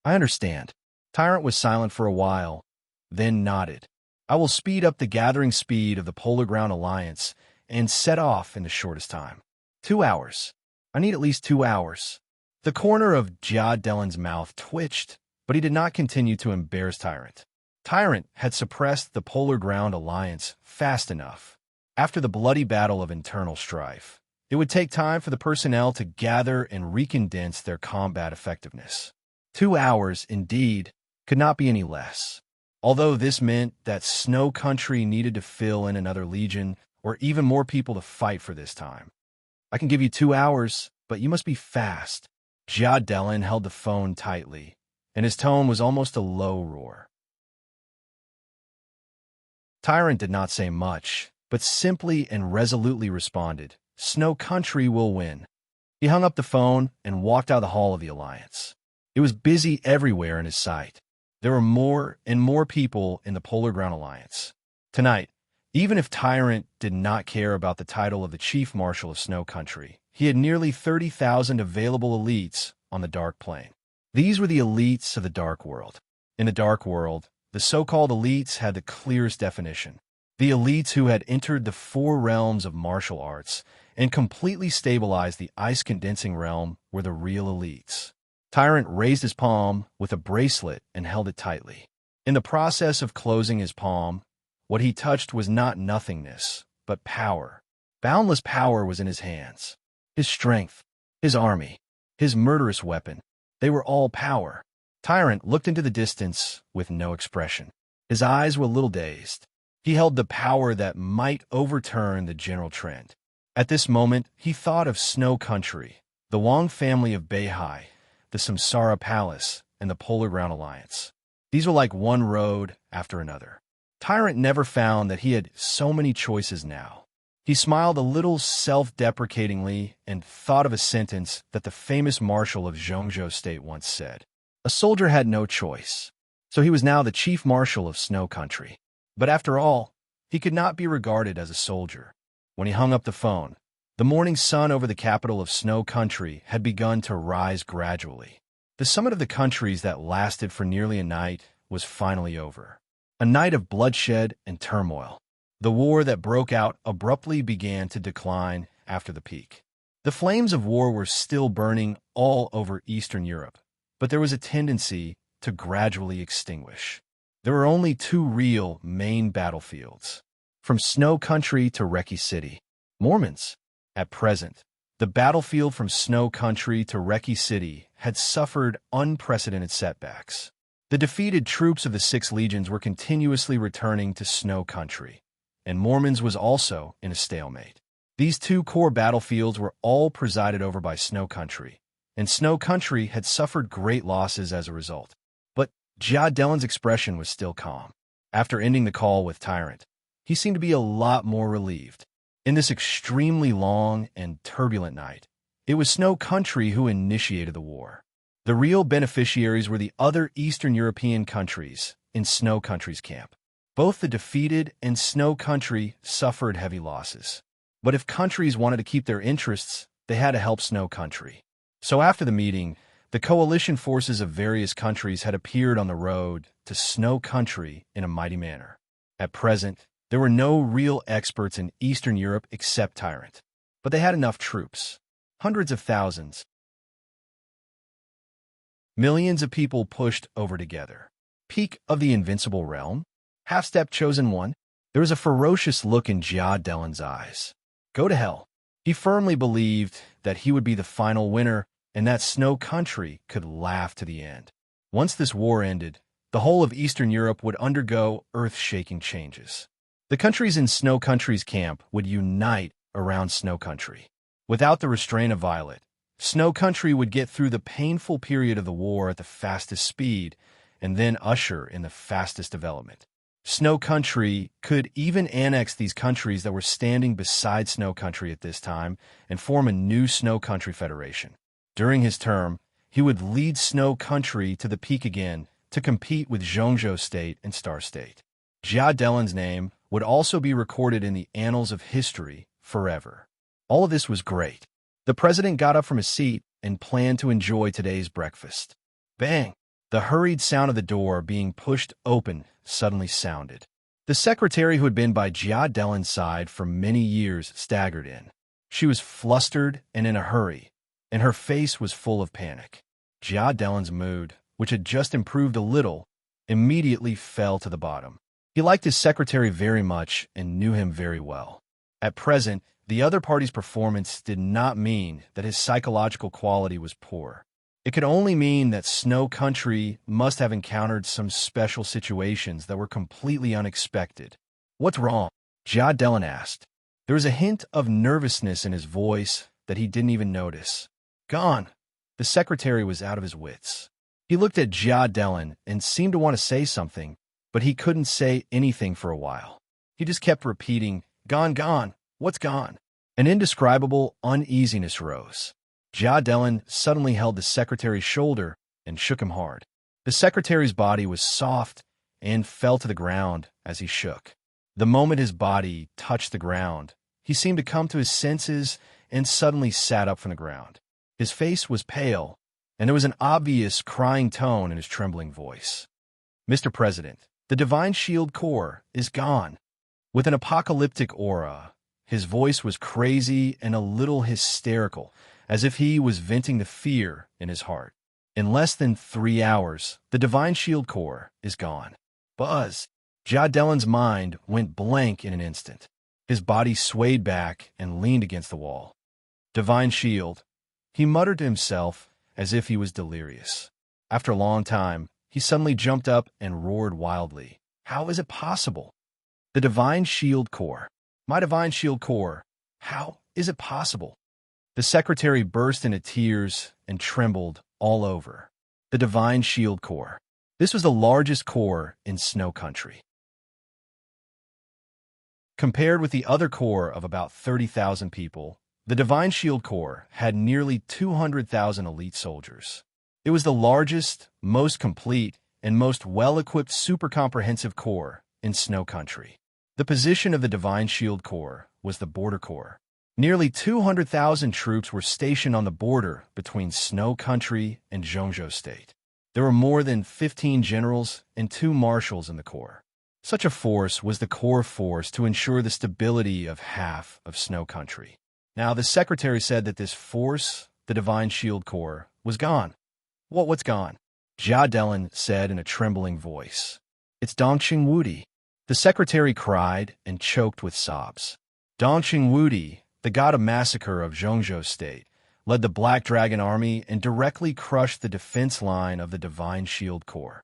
"I understand." Tyrant was silent for a while, then nodded. "I will speed up the gathering speed of the Polar Ground Alliance and set off in the shortest time. 2 hours. I need at least 2 hours." The corner of Ja Dellen's mouth twitched, but he did not continue to embarrass Tyrant. Tyrant had suppressed the Polar Ground Alliance fast enough. After the bloody battle of internal strife, it would take time for the personnel to gather and recondense their combat effectiveness. 2 hours, indeed, could not be any less. Although this meant that Snow Country needed to fill in another legion or even more people to fight for this time. I can give you 2 hours, but you must be fast. Delin held the phone tightly, and his tone was almost a low roar. Tyrant did not say much, but simply and resolutely responded, "Snow Country will win." He hung up the phone and walked out the hall of the Alliance. It was busy everywhere in his sight. There were more and more people in the Polar Ground Alliance. Tonight, even if Tyrant did not care about the title of the Chief Marshal of Snow Country, he had nearly 30,000 available elites on the Dark Plane. These were the elites of the Dark World. In the Dark World, the so-called elites had the clearest definition. The elites who had entered the 4 realms of martial arts and completely stabilized the ice-condensing realm were the real elites. Tyrant raised his palm with a bracelet and held it tightly. In the process of closing his palm, what he touched was not nothingness, but power. Boundless power was in his hands. His strength, his army, his murderous weapon, they were all power. Tyrant looked into the distance with no expression. His eyes were a little dazed. He held the power that might overturn the general trend. At this moment, he thought of Snow Country, the Wang family of Beihai, the Samsara Palace, and the Polar Ground Alliance. These were like one road after another. Tyrant never found that he had so many choices now. He smiled a little self-deprecatingly and thought of a sentence that the famous marshal of Zhongzhou State once said. A soldier had no choice, so he was now the chief marshal of Snow Country. But after all, he could not be regarded as a soldier. When he hung up the phone, the morning sun over the capital of Snow Country had begun to rise gradually. The summit of the countries that lasted for nearly a night was finally over. A night of bloodshed and turmoil. The war that broke out abruptly began to decline after the peak. The flames of war were still burning all over Eastern Europe, but there was a tendency to gradually extinguish. There were only 2 real main battlefields, from Snow Country to Reki City. Mormons. At present, the battlefield from Snow Country to Reki City had suffered unprecedented setbacks. The defeated troops of the 6 legions were continuously returning to Snow Country, and Mormons was also in a stalemate. These 2 core battlefields were all presided over by Snow Country, and Snow Country had suffered great losses as a result. But Delin's expression was still calm. After ending the call with Tyrant, he seemed to be a lot more relieved. In this extremely long and turbulent night, it was Snow Country who initiated the war. The real beneficiaries were the other Eastern European countries in Snow Country's camp. Both the defeated and Snow Country suffered heavy losses. But if countries wanted to keep their interests, they had to help Snow Country. So after the meeting, the coalition forces of various countries had appeared on the road to Snow Country in a mighty manner. At present, there were no real experts in Eastern Europe except Tyrant, but they had enough troops. Hundreds of thousands. Millions of people pushed over together. Peak of the invincible realm? Half-step chosen one? There was a ferocious look in Delin's eyes. Go to hell. He firmly believed that he would be the final winner and that Snow Country could laugh to the end. Once this war ended, the whole of Eastern Europe would undergo earth-shaking changes. The countries in Snow Country's camp would unite around Snow Country. Without the restraint of Violet, Snow Country would get through the painful period of the war at the fastest speed and then usher in the fastest development. Snow Country could even annex these countries that were standing beside Snow Country at this time and form a new Snow Country Federation. During his term, he would lead Snow Country to the peak again to compete with Zhongzhou State and Star State. Delin's name would also be recorded in the annals of history forever. All of this was great. The president got up from his seat and planned to enjoy today's breakfast. Bang! The hurried sound of the door being pushed open suddenly sounded. The secretary who had been by Delin's side for many years staggered in. She was flustered and in a hurry, and her face was full of panic. Delin's mood, which had just improved a little, immediately fell to the bottom. He liked his secretary very much and knew him very well. At present, the other party's performance did not mean that his psychological quality was poor. It could only mean that Snow Country must have encountered some special situations that were completely unexpected. What's wrong? Jia Dellen asked. There was a hint of nervousness in his voice that he didn't even notice. Gone. The secretary was out of his wits. He looked at Jia Dellen and seemed to want to say something, but he couldn't say anything for a while. He just kept repeating, "Gone, gone. What's gone?" An indescribable uneasiness rose. Jia Dellen suddenly held the secretary's shoulder and shook him hard. The secretary's body was soft and fell to the ground as he shook. The moment his body touched the ground, he seemed to come to his senses and suddenly sat up from the ground. His face was pale, and there was an obvious crying tone in his trembling voice. Mr. President, the Divine Shield Corps is gone. With an apocalyptic aura, his voice was crazy and a little hysterical, as if he was venting the fear in his heart. In less than 3 hours, the Divine Shield Corps is gone. Buzz! Jia Dellen's mind went blank in an instant. His body swayed back and leaned against the wall. Divine Shield, he muttered to himself as if he was delirious. After a long time, he suddenly jumped up and roared wildly. How is it possible? The Divine Shield Corps. My Divine Shield Corps. How is it possible? The secretary burst into tears and trembled all over. The Divine Shield Corps. This was the largest corps in Snow Country. Compared with the other corps of about 30,000 people, the Divine Shield Corps had nearly 200,000 elite soldiers. It was the largest, most complete, and most well-equipped super-comprehensive corps in Snow Country. The position of the Divine Shield Corps was the Border Corps. Nearly 200,000 troops were stationed on the border between Snow Country and Zhongzhou State. There were more than 15 generals and 2 marshals in the corps. Such a force was the core force to ensure the stability of half of Snow Country. Now, the secretary said that this force, the Divine Shield Corps, was gone. What's gone? Jia Dellen said in a trembling voice. It's Dongqing Wudi. The secretary cried and choked with sobs. Dongqing Wudi, the god of massacre of Zhongzhou State, led the Black Dragon Army and directly crushed the defense line of the Divine Shield Corps.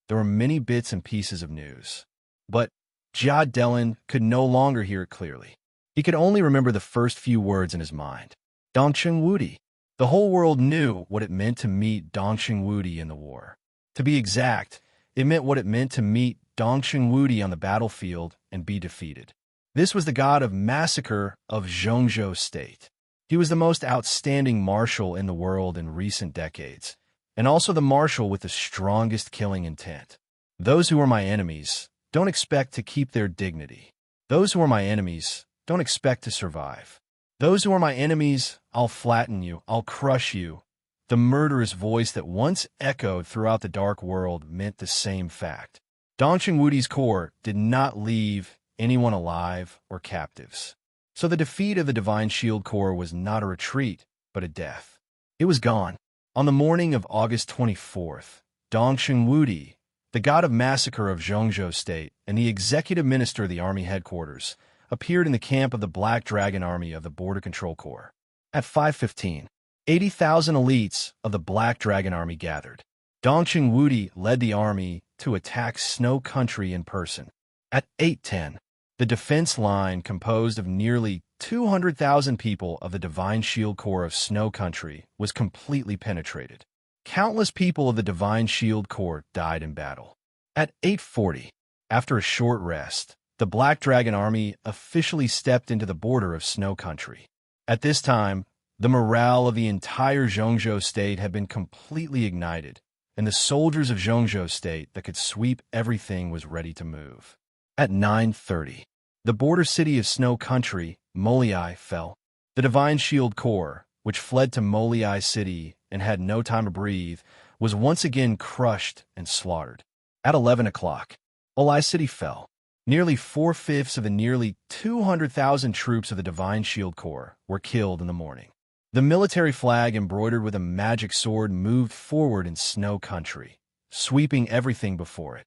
There were many bits and pieces of news, but Jia Dellen could no longer hear it clearly. He could only remember the first few words in his mind. Dongqing Wudi. The whole world knew what it meant to meet Dongqing Wudi in the war. To be exact, it meant what it meant to meet Dongqing Wudi on the battlefield and be defeated. This was the god of massacre of Zhongzhou State. He was the most outstanding marshal in the world in recent decades, and also the marshal with the strongest killing intent. Those who are my enemies don't expect to keep their dignity. Those who are my enemies don't expect to survive. Those who are my enemies, I'll flatten you, I'll crush you. The murderous voice that once echoed throughout the dark world meant the same fact. Dongqing Wudi's corps did not leave anyone alive or captives. So the defeat of the Divine Shield Corps was not a retreat, but a death. It was gone. On the morning of August 24th, Dongqing Wudi, the god of massacre of Zhongzhou State and the executive minister of the army headquarters, appeared in the camp of the Black Dragon Army of the Border Control Corps. At 5:15, 80,000 elites of the Black Dragon Army gathered. Dongqing Wudi led the army to attack Snow Country in person. At 8:10, the defense line composed of nearly 200,000 people of the Divine Shield Corps of Snow Country was completely penetrated. Countless people of the Divine Shield Corps died in battle. At 8:40, after a short rest, the Black Dragon Army officially stepped into the border of Snow Country. At this time, the morale of the entire Zhongzhou State had been completely ignited, and the soldiers of Zhongzhou State that could sweep everything was ready to move. At 9:30, the border city of Snow Country, Moliai, fell. The Divine Shield Corps, which fled to Moliai City and had no time to breathe, was once again crushed and slaughtered. At 11 o'clock, Moliai City fell. Nearly 4/5 of the nearly 200,000 troops of the Divine Shield Corps were killed in the morning. The military flag embroidered with a magic sword moved forward in Snow Country, sweeping everything before it.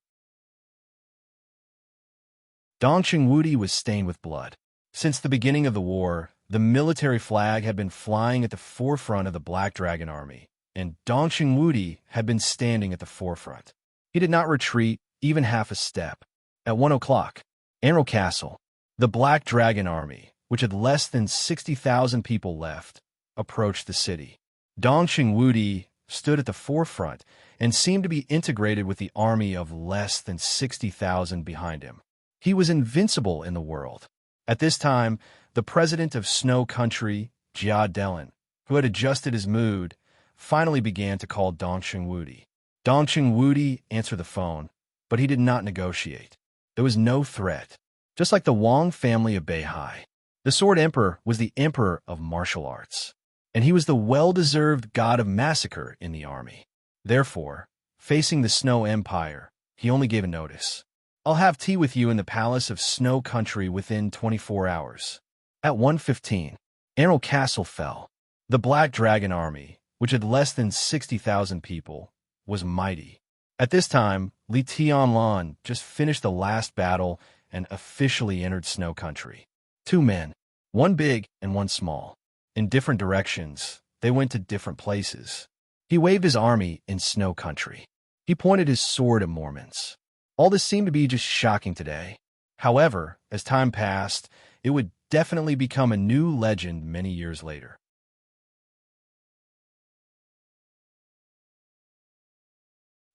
Dongqing Wudi was stained with blood. Since the beginning of the war, the military flag had been flying at the forefront of the Black Dragon Army, and Dong Xingwudi had been standing at the forefront. He did not retreat even half a step. At 1 o'clock, Anro Castle, the Black Dragon Army, which had less than 60,000 people left, approached the city. Dong Xingwudi stood at the forefront and seemed to be integrated with the army of less than 60,000 behind him. He was invincible in the world. At this time, the president of Snow Country, Jia Delin, who had adjusted his mood, finally began to call Dong Xingwudi. Dong Xingwudi answered the phone, but he did not negotiate. There was no threat. Just like the Wang family of Beihai, the Sword Emperor was the emperor of martial arts, and he was the well-deserved god of massacre in the army. Therefore, facing the Snow Empire, he only gave a notice. I'll have tea with you in the palace of Snow Country within 24 hours. At 1:15, Anro Castle fell. The Black Dragon Army, which had less than 60,000 people, was mighty. At this time, Li Tianlan just finished the last battle and officially entered Snow Country. Two men, one big and one small. In different directions, they went to different places. He waved his army in Snow Country. He pointed his sword at Mormons. All this seemed to be just shocking today. However, as time passed, it would definitely become a new legend many years later.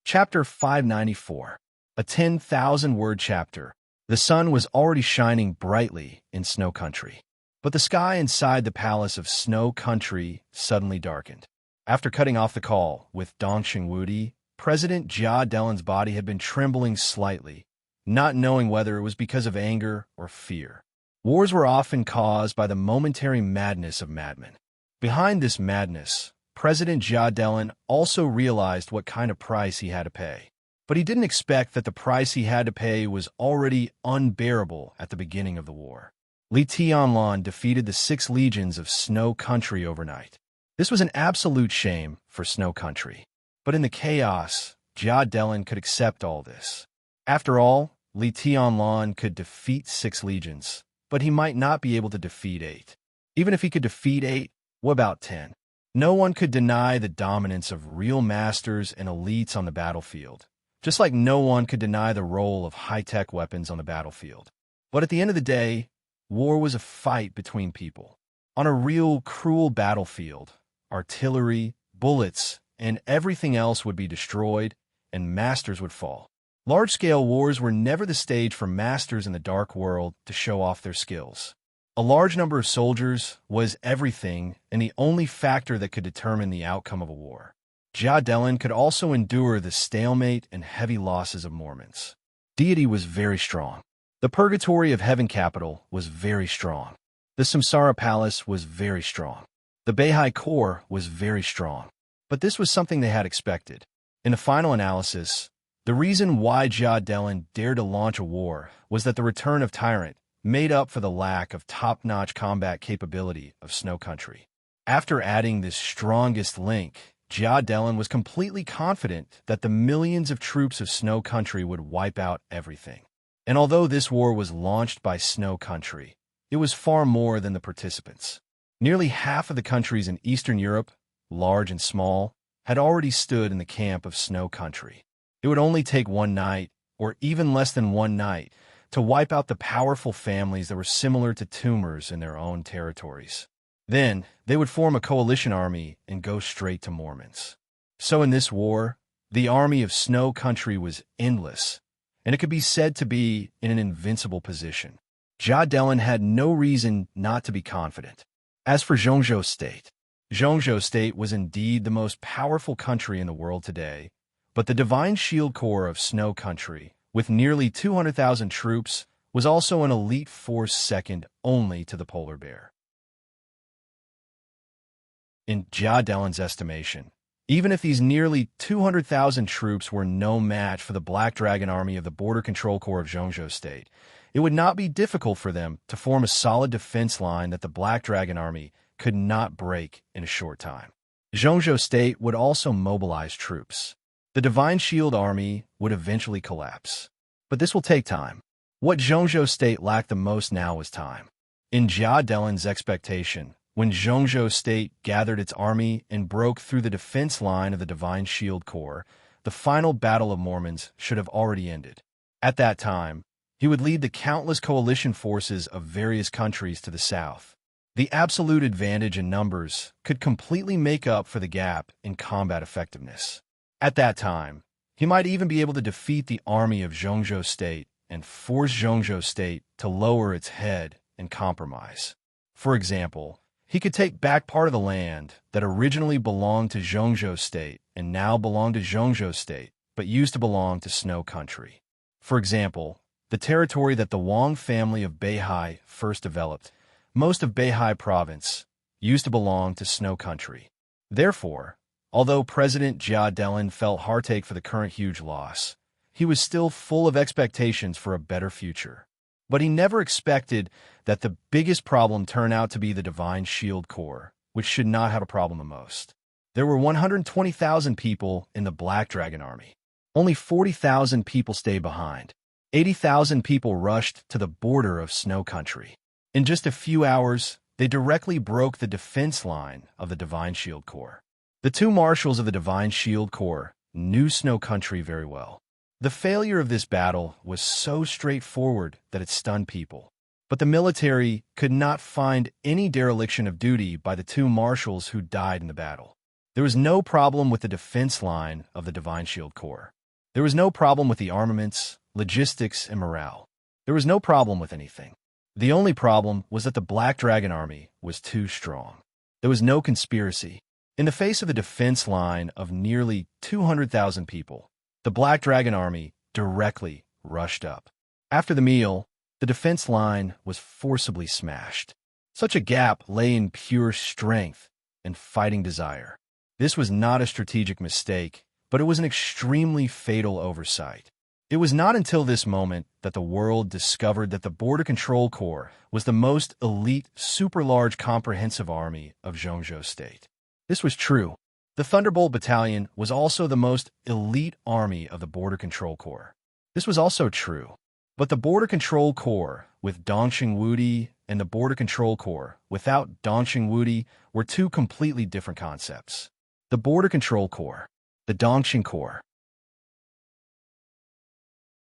Chapter 594, a 10,000-word chapter. The sun was already shining brightly in Snow Country, but the sky inside the palace of Snow Country suddenly darkened. After cutting off the call with Dong Xingwudi, President Jia Delin's body had been trembling slightly, not knowing whether it was because of anger or fear. Wars were often caused by the momentary madness of madmen. Behind this madness, President Jia Delin also realized what kind of price he had to pay. But he didn't expect that the price he had to pay was already unbearable at the beginning of the war. Li Tianlan defeated the 6 legions of Snow Country overnight. This was an absolute shame for Snow Country. But in the chaos, Jia Delin could accept all this. After all, Li Tianlan could defeat 6 legions, but he might not be able to defeat 8. Even if he could defeat 8, what about 10? No one could deny the dominance of real masters and elites on the battlefield, just like no one could deny the role of high-tech weapons on the battlefield. But at the end of the day, war was a fight between people. On a real, cruel battlefield, artillery, bullets, and everything else would be destroyed, and masters would fall. Large-scale wars were never the stage for masters in the dark world to show off their skills. A large number of soldiers was everything and the only factor that could determine the outcome of a war. Jia Delin could also endure the stalemate and heavy losses of Mormons. Deity was very strong. The Purgatory of Heaven Capital was very strong. The Samsara Palace was very strong. The Beihai Core was very strong. But this was something they had expected. In the final analysis, the reason why Jia Delin dared to launch a war was that the return of Tyrant made up for the lack of top-notch combat capability of Snow Country. After adding this strongest link, Jia Delin was completely confident that the millions of troops of Snow Country would wipe out everything. And although this war was launched by Snow Country, it was far more than the participants. Nearly half of the countries in Eastern Europe, large and small, had already stood in the camp of Snow Country. It would only take one night, or even less than one night, to wipe out the powerful families that were similar to tumors in their own territories. Then, they would form a coalition army and go straight to Mormons. So in this war, the army of Snow Country was endless, and it could be said to be in an invincible position. Jia Delin had no reason not to be confident. As for Zhongzhou State was indeed the most powerful country in the world today, but the Divine Shield Corps of Snow Country, with nearly 200,000 troops, was also an elite force second only to the Polar Bear. In Jia Delin's estimation, even if these nearly 200,000 troops were no match for the Black Dragon Army of the Border Control Corps of Zhongzhou State, it would not be difficult for them to form a solid defense line that the Black Dragon Army could not break in a short time. Zhongzhou State would also mobilize troops. The Divine Shield Army would eventually collapse. But this will take time. What Zhongzhou State lacked the most now was time. In Jia Delin's expectation, When Zhongzhou State gathered its army and broke through the defense line of the Divine Shield Corps, the final Battle of Mormons should have already ended. At that time, he would lead the countless coalition forces of various countries to the south. The absolute advantage in numbers could completely make up for the gap in combat effectiveness. At that time, he might even be able to defeat the army of Zhongzhou State and force Zhongzhou State to lower its head and compromise. For example, he could take back part of the land that originally belonged to Zhongzhou State and now belonged to Zhongzhou State, but used to belong to Snow Country. For example, the territory that the Wang family of Beihai first developed, most of Beihai Province, used to belong to Snow Country. Therefore, although President Jia Delin felt heartache for the current huge loss, he was still full of expectations for a better future. But he never expected that the biggest problem turned out to be the Divine Shield Corps, which should not have a problem the most. There were 120,000 people in the Black Dragon Army. Only 40,000 people stayed behind. 80,000 people rushed to the border of Snow Country. In just a few hours, they directly broke the defense line of the Divine Shield Corps. The two marshals of the Divine Shield Corps knew Snow Country very well. The failure of this battle was so straightforward that it stunned people. But the military could not find any dereliction of duty by the two marshals who died in the battle. There was no problem with the defense line of the Divine Shield Corps. There was no problem with the armaments, logistics, and morale. There was no problem with anything. The only problem was that the Black Dragon Army was too strong. There was no conspiracy. In the face of a defense line of nearly 200,000 people, the Black Dragon Army directly rushed up. After the meal, the defense line was forcibly smashed. Such a gap lay in pure strength and fighting desire. This was not a strategic mistake, but it was an extremely fatal oversight. It was not until this moment that the world discovered that the Border Control Corps was the most elite, super-large comprehensive army of Zhongzhou State. This was true. The Thunderbolt Battalion was also the most elite army of the Border Control Corps. This was also true. But the Border Control Corps with Dongqing Wudi and the Border Control Corps without Dongqing Wudi were two completely different concepts. The Border Control Corps, the Dongqing Corps,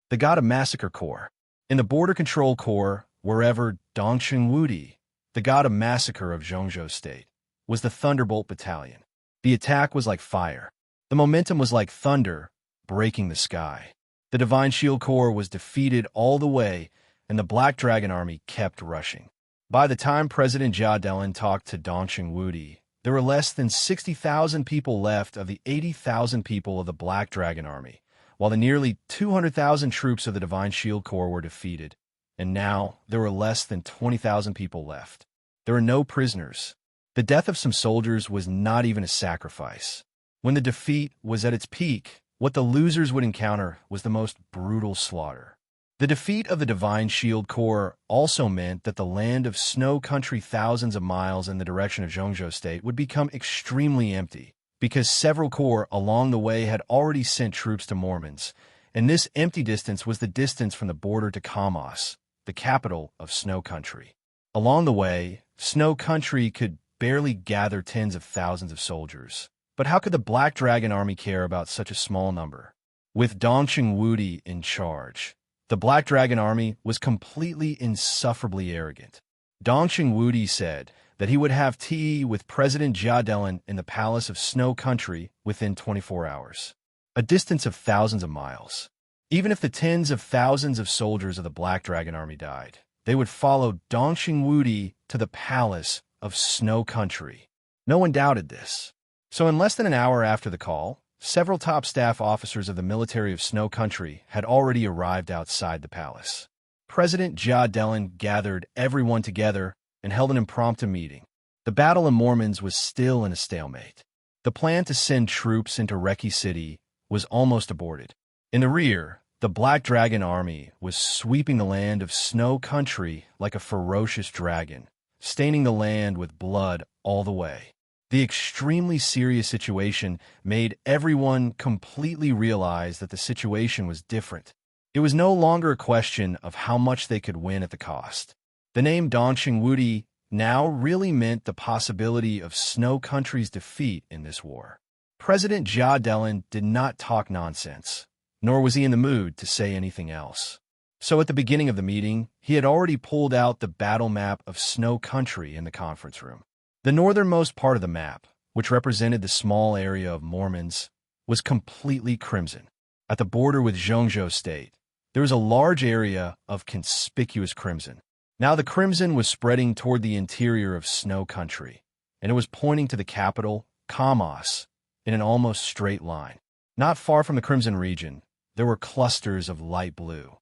the God of Massacre Corps. In the Border Control Corps, wherever Dongqing Wudi, the God of Massacre of Zhongzhou State, was the Thunderbolt Battalion. The attack was like fire. The momentum was like thunder, breaking the sky. The Divine Shield Corps was defeated all the way, and the Black Dragon Army kept rushing. By the time President Jia Delin talked to Dongqing Wudi, there were less than 60,000 people left of the 80,000 people of the Black Dragon Army, while the nearly 200,000 troops of the Divine Shield Corps were defeated, and now there were less than 20,000 people left. There were no prisoners. The death of some soldiers was not even a sacrifice. When the defeat was at its peak, what the losers would encounter was the most brutal slaughter. The defeat of the Divine Shield Corps also meant that the land of Snow Country thousands of miles in the direction of Zhongzhou State would become extremely empty, because several corps along the way had already sent troops to Mormons, and this empty distance was the distance from the border to Kamos, the capital of Snow Country. Along the way, Snow Country could barely gather tens of thousands of soldiers. But how could the Black Dragon Army care about such a small number? With Dongqing Wudi in charge, the Black Dragon Army was completely insufferably arrogant. Dongqing Wudi said that he would have tea with President Jia Delin in the palace of Snow Country within 24 hours, a distance of thousands of miles. Even if the tens of thousands of soldiers of the Black Dragon Army died, they would follow Dongqing Wudi to the palace of Snow Country. No one doubted this. So in less than an hour after the call, several top staff officers of the military of Snow Country had already arrived outside the palace. President Jia Delin gathered everyone together and held an impromptu meeting. The Battle of Mormons was still in a stalemate. The plan to send troops into Reki City was almost aborted. In the rear, the Black Dragon Army was sweeping the land of Snow Country like a ferocious dragon, staining the land with blood all the way. The extremely serious situation made everyone completely realize that the situation was different. It was no longer a question of how much they could win at the cost. The name Dongqing Wudi now really meant the possibility of Snow Country's defeat in this war. President Jia Delin did not talk nonsense, nor was he in the mood to say anything else. So at the beginning of the meeting, he had already pulled out the battle map of Snow Country in the conference room. The northernmost part of the map, which represented the small area of Mormons, was completely crimson. At the border with Zhongzhou State, there was a large area of conspicuous crimson. Now the crimson was spreading toward the interior of Snow Country, and it was pointing to the capital, Kamos, in an almost straight line. Not far from the crimson region, there were clusters of light blue.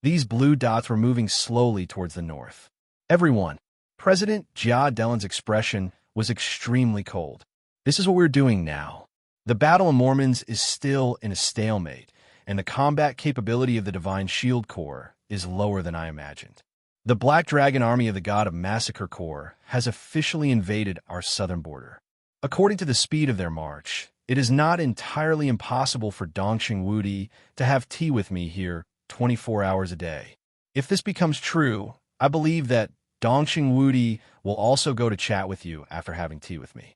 These blue dots were moving slowly towards the north. Everyone. President Jia Delin's expression was extremely cold. This is what we're doing now. The Battle of Mormons is still in a stalemate, and the combat capability of the Divine Shield Corps is lower than I imagined. The Black Dragon Army of the God of Massacre Corps has officially invaded our southern border. According to the speed of their march, it is not entirely impossible for Dongxing Wudi to have tea with me here 24 hours a day. If this becomes true, I believe that Dongxing Wudi will also go to chat with you after having tea with me.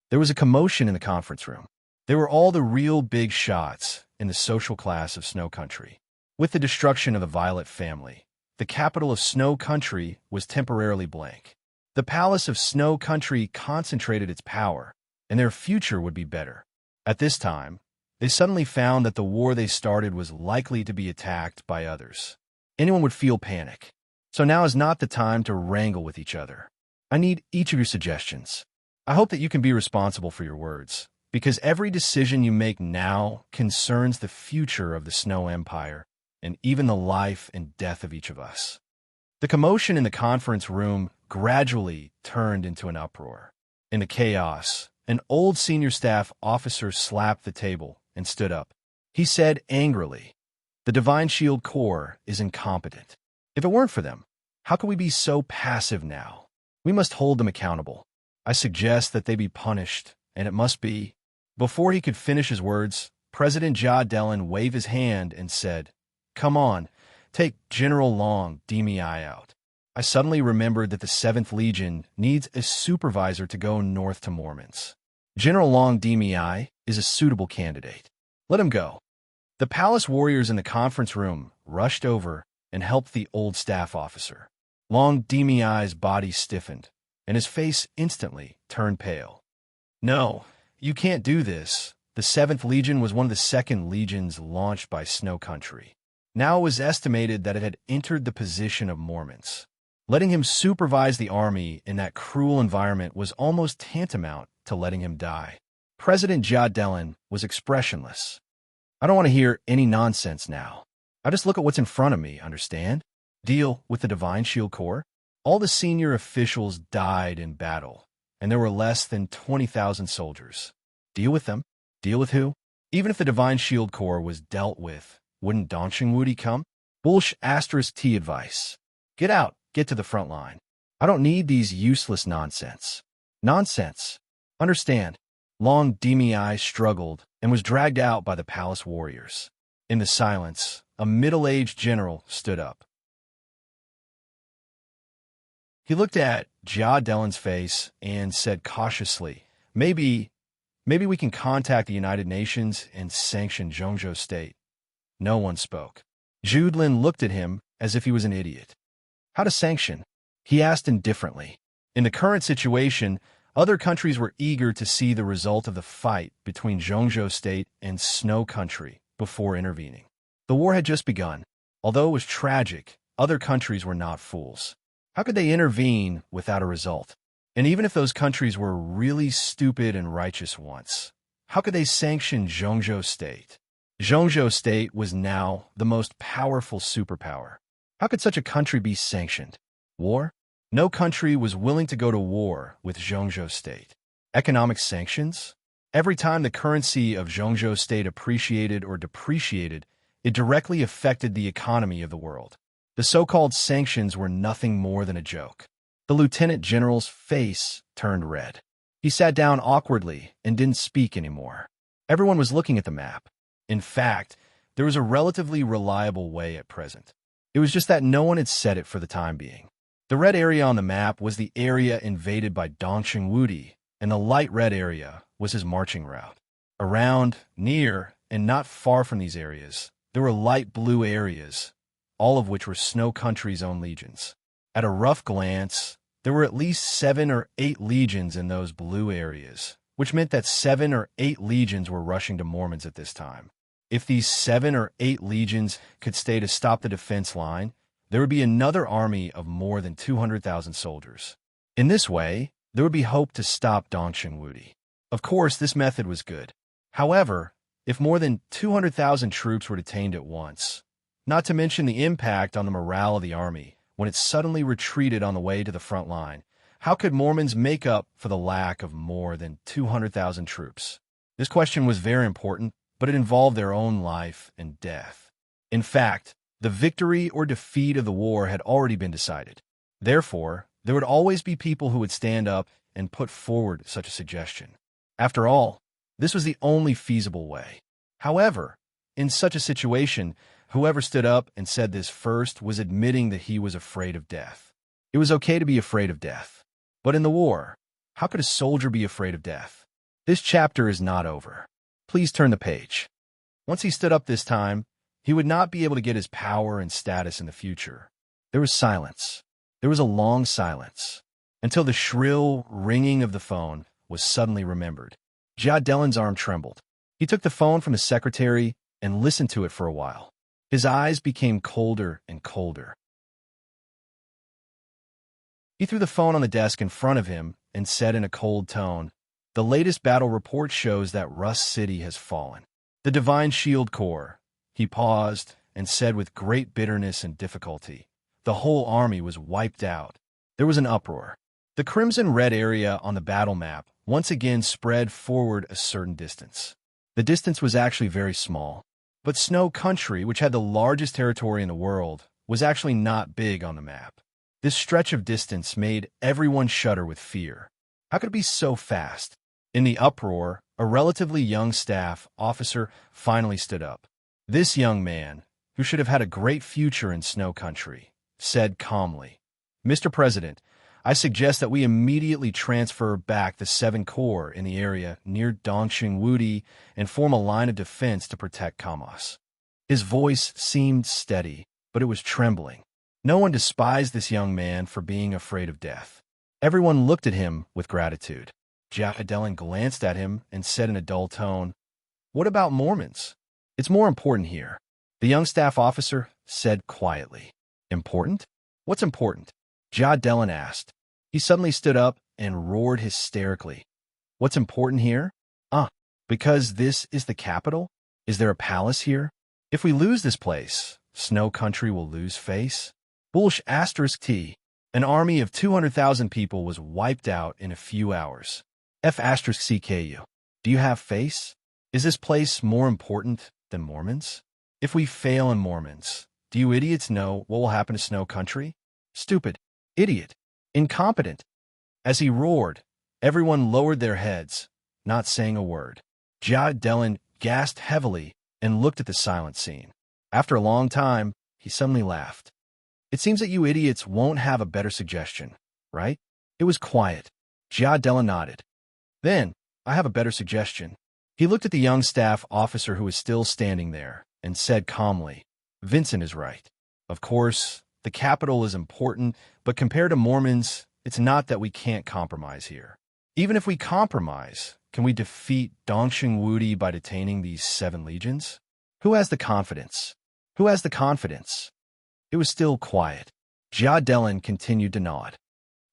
There was a commotion in the conference room. They were all the real big shots in the social class of Snow Country. With the destruction of the Violet family, the capital of Snow Country was temporarily blank. The palace of Snow Country concentrated its power, and their future would be better. At this time, they suddenly found that the war they started was likely to be attacked by others. Anyone would feel panic. So now is not the time to wrangle with each other. I need each of your suggestions. I hope that you can be responsible for your words, because every decision you make now concerns the future of the Snow Empire and even the life and death of each of us. The commotion in the conference room gradually turned into an uproar. In the chaos, an old senior staff officer slapped the table and stood up. He said angrily, "The Divine Shield Corps is incompetent. If it weren't for them, how could we be so passive now? We must hold them accountable. I suggest that they be punished, and it must be." Before he could finish his words, President Jia Delin waved his hand and said, "Come on, take General Long Dimi out." I suddenly remembered that the 7th Legion needs a supervisor to go north to Mormons. General Long Dimi is a suitable candidate. Let him go. The palace warriors in the conference room rushed over and helped the old staff officer. Long Dimi's body stiffened, and his face instantly turned pale. "No, you can't do this." The 7th Legion was one of the 2nd Legions launched by Snow Country. Now it was estimated that it had entered the position of Mormons. Letting him supervise the army in that cruel environment was almost tantamount to letting him die. President Jia Delin was expressionless. "I don't want to hear any nonsense now. I just look at what's in front of me, understand? Deal with the Divine Shield Corps." All the senior officials died in battle, and there were less than 20,000 soldiers. Deal with them? Deal with who? Even if the Divine Shield Corps was dealt with, wouldn't Dongxing Wudi come? *T advice. Get out, get to the front line. I don't need these useless nonsense. Nonsense. Understand. Long Dimi struggled and was dragged out by the palace warriors. In the silence, a middle-aged general stood up. He looked at Jia Delin's face and said cautiously, Maybe we can contact the United Nations and sanction Zhongzhou State." No one spoke. Judlin looked at him as if he was an idiot. "How to sanction?" he asked indifferently. In the current situation, other countries were eager to see the result of the fight between Zhongzhou State and Snow Country before intervening. The war had just begun. Although it was tragic, other countries were not fools. How could they intervene without a result? And even if those countries were really stupid and righteous once, how could they sanction Zhongzhou State? Zhongzhou State was now the most powerful superpower. How could such a country be sanctioned? War? No country was willing to go to war with Zhongzhou State. Economic sanctions? Every time the currency of Zhongzhou State appreciated or depreciated, it directly affected the economy of the world. The so-called sanctions were nothing more than a joke. The lieutenant general's face turned red. He sat down awkwardly and didn't speak anymore. Everyone was looking at the map. In fact, there was a relatively reliable way at present. It was just that no one had said it for the time being. The red area on the map was the area invaded by Dongxing Wudi, and the light red area was his marching route. Around, near, and not far from these areas, there were light blue areas, all of which were Snow Country's own legions. At a rough glance, there were at least 7 or 8 legions in those blue areas, which meant that 7 or 8 legions were rushing to Mormons at this time. If these 7 or 8 legions could stay to stop the defense line, there would be another army of more than 200,000 soldiers. In this way, there would be hope to stop Dongxing Wudi. Of course, this method was good. However, if more than 200,000 troops were detained at once, not to mention the impact on the morale of the army when it suddenly retreated on the way to the front line, how could Mormons make up for the lack of more than 200,000 troops? This question was very important, but it involved their own life and death. In fact, the victory or defeat of the war had already been decided. Therefore, there would always be people who would stand up and put forward such a suggestion. After all, this was the only feasible way. However, in such a situation, whoever stood up and said this first was admitting that he was afraid of death. It was okay to be afraid of death. But in the war, how could a soldier be afraid of death? This chapter is not over. Please turn the page. Once he stood up this time, he would not be able to get his power and status in the future. There was silence. There was a long silence, until the shrill ringing of the phone was suddenly remembered. Jia-Delin's arm trembled. He took the phone from his secretary and listened to it for a while. His eyes became colder and colder. He threw the phone on the desk in front of him and said in a cold tone, "The latest battle report shows that Rust City has fallen. The Divine Shield Corps." He paused and said with great bitterness and difficulty, "The whole army was wiped out." There was an uproar. The crimson-red area on the battle map once again spread forward a certain distance. The distance was actually very small, but Snow Country, which had the largest territory in the world, was actually not big on the map. This stretch of distance made everyone shudder with fear. How could it be so fast? In the uproar, a relatively young staff officer finally stood up. This young man, who should have had a great future in Snow Country, said calmly, "Mr. President, I suggest that we immediately transfer back the 7 Corps in the area near Dongxing Wudi and form a line of defense to protect Kamos." His voice seemed steady, but it was trembling. No one despised this young man for being afraid of death. Everyone looked at him with gratitude. Jia-Delin glanced at him and said in a dull tone, "What about Mormons? It's more important here." The young staff officer said quietly, "Important? What's important?" Jia-Delin asked. He suddenly stood up and roared hysterically. "What's important here? Because this is the capital? Is there a palace here? If we lose this place, Snow Country will lose face." Bulsh *T. An army of 200,000 people was wiped out in a few hours. F*CKU. Do you have face? Is this place more important than Mormons? If we fail in Mormons, do you idiots know what will happen to Snow Country? Stupid. Idiot. Incompetent. As he roared, everyone lowered their heads, not saying a word. Jia-Delin gasped heavily and looked at the silent scene. After a long time, he suddenly laughed. "It seems that you idiots won't have a better suggestion, right?" It was quiet. Jia-Delin nodded. "Then, I have a better suggestion." He looked at the young staff officer who was still standing there and said calmly, "Vincent is right. Of course, the capital is important, but compared to Mormons, it's not that we can't compromise here. Even if we compromise, can we defeat Dongxing Wudi by detaining these 7 legions? Who has the confidence? Who has the confidence?" It was still quiet. Jia-Delin continued to nod.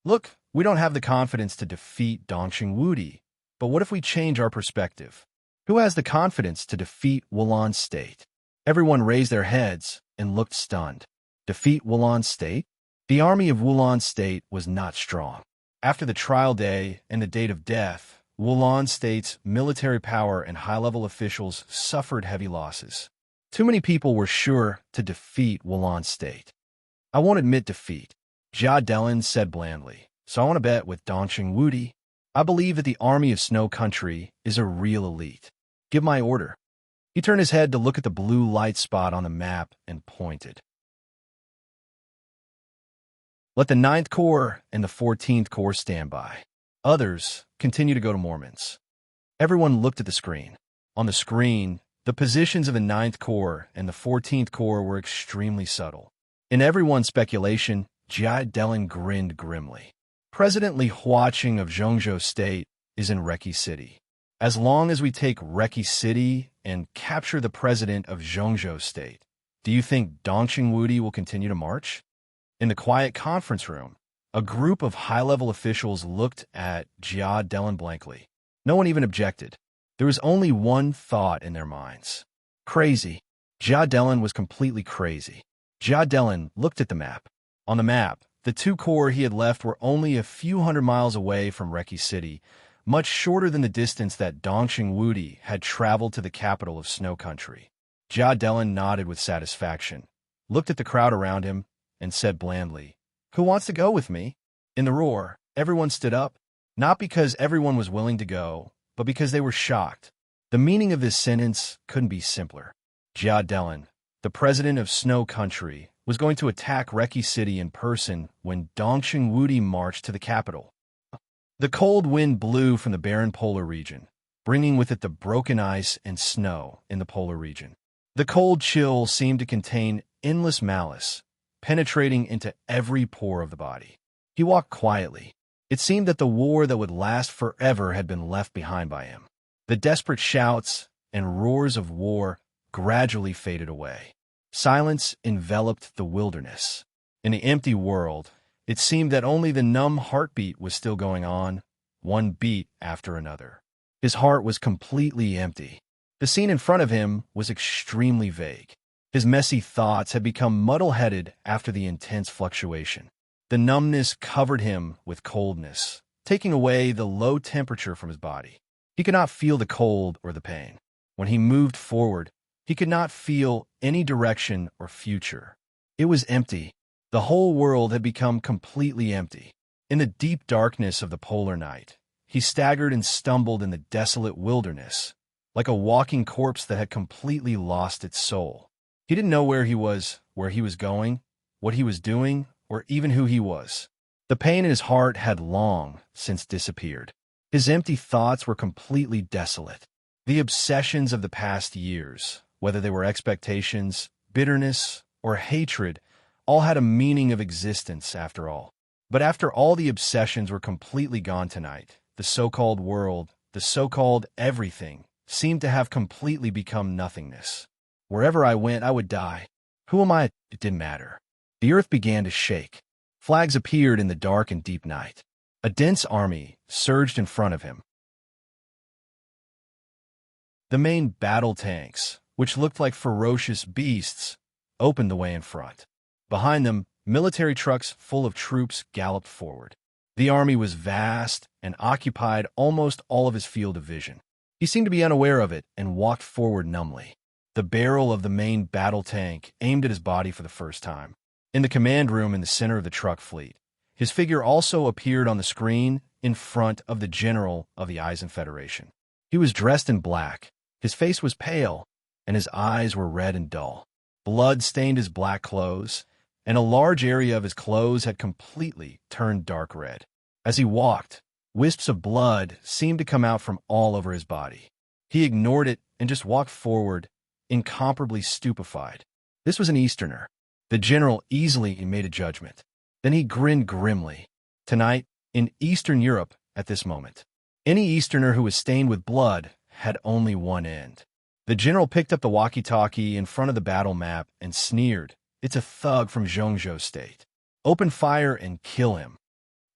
"Look, we don't have the confidence to defeat Dongxing Wudi, but what if we change our perspective? Who has the confidence to defeat Wulon State?" Everyone raised their heads and looked stunned. Defeat Wulon State? The army of Wulon State was not strong. After the trial day and the date of death, Wulon State's military power and high-level officials suffered heavy losses. Too many people were sure to defeat Wulon State. "I won't admit defeat," Jia-Delin said blandly, "so I want to bet with Dongxing Wudi. I believe that the army of Snow Country is a real elite. Give my order." He turned his head to look at the blue light spot on the map and pointed. Let the 9th Corps and the 14th Corps stand by. Others continue to go to Mormons. Everyone looked at the screen. On the screen, the positions of the 9th Corps and the 14th Corps were extremely subtle. In everyone's speculation, Jia Delin grinned grimly. President Li Huaqing of Zhongzhou State is in Reki City. As long as we take Reki City and capture the president of Zhongzhou State, do you think Dongqing Wudi will continue to march? In the quiet conference room, a group of high-level officials looked at Jia Delin blankly. No one even objected. There was only one thought in their minds. Crazy. Jia Delin was completely crazy. Jia Delin looked at the map. On the map, the 2 corps he had left were only a few hundred miles away from Reki City, much shorter than the distance that Dongqing Wudi had traveled to the capital of Snow Country. Jia Delin nodded with satisfaction, looked at the crowd around him, and said blandly, "Who wants to go with me?" In the roar, everyone stood up, not because everyone was willing to go, but because they were shocked. The meaning of this sentence couldn't be simpler. Jia Delin, the president of Snow Country, was going to attack Reki City in person when Dongqing Wudi marched to the capital. The cold wind blew from the barren polar region, bringing with it the broken ice and snow in the polar region. The cold chill seemed to contain endless malice, penetrating into every pore of the body. He walked quietly. It seemed that the war that would last forever had been left behind by him. The desperate shouts and roars of war gradually faded away. Silence enveloped the wilderness. In the empty world, it seemed that only the numb heartbeat was still going on, one beat after another. His heart was completely empty. The scene in front of him was extremely vague. His messy thoughts had become muddle-headed after the intense fluctuation. The numbness covered him with coldness, taking away the low temperature from his body. He could not feel the cold or the pain. When he moved forward, he could not feel any direction or future. It was empty. The whole world had become completely empty. In the deep darkness of the polar night, he staggered and stumbled in the desolate wilderness, like a walking corpse that had completely lost its soul. He didn't know where he was going, what he was doing, or even who he was. The pain in his heart had long since disappeared. His empty thoughts were completely desolate. The obsessions of the past years, whether they were expectations, bitterness, or hatred, all had a meaning of existence after all. But after all the obsessions were completely gone tonight, the so-called world, the so-called everything, seemed to have completely become nothingness. Wherever I went, I would die. Who am I? It didn't matter. The earth began to shake. Flags appeared in the dark and deep night. A dense army surged in front of him. The main battle tanks, which looked like ferocious beasts, opened the way in front. Behind them, military trucks full of troops galloped forward. The army was vast and occupied almost all of his field of vision. He seemed to be unaware of it and walked forward numbly. The barrel of the main battle tank aimed at his body for the first time. In the command room in the center of the truck fleet, his figure also appeared on the screen in front of the general of the Eisen Federation. He was dressed in black. His face was pale, and his eyes were red and dull. Blood stained his black clothes, and a large area of his clothes had completely turned dark red. As he walked, wisps of blood seemed to come out from all over his body. He ignored it and just walked forward, incomparably stupefied. This was an Easterner. The general easily made a judgment. Then he grinned grimly. Tonight, in Eastern Europe, at this moment, any Easterner who was stained with blood had only one end. The general picked up the walkie-talkie in front of the battle map and sneered. "It's a thug from Zhongzhou State. Open fire and kill him."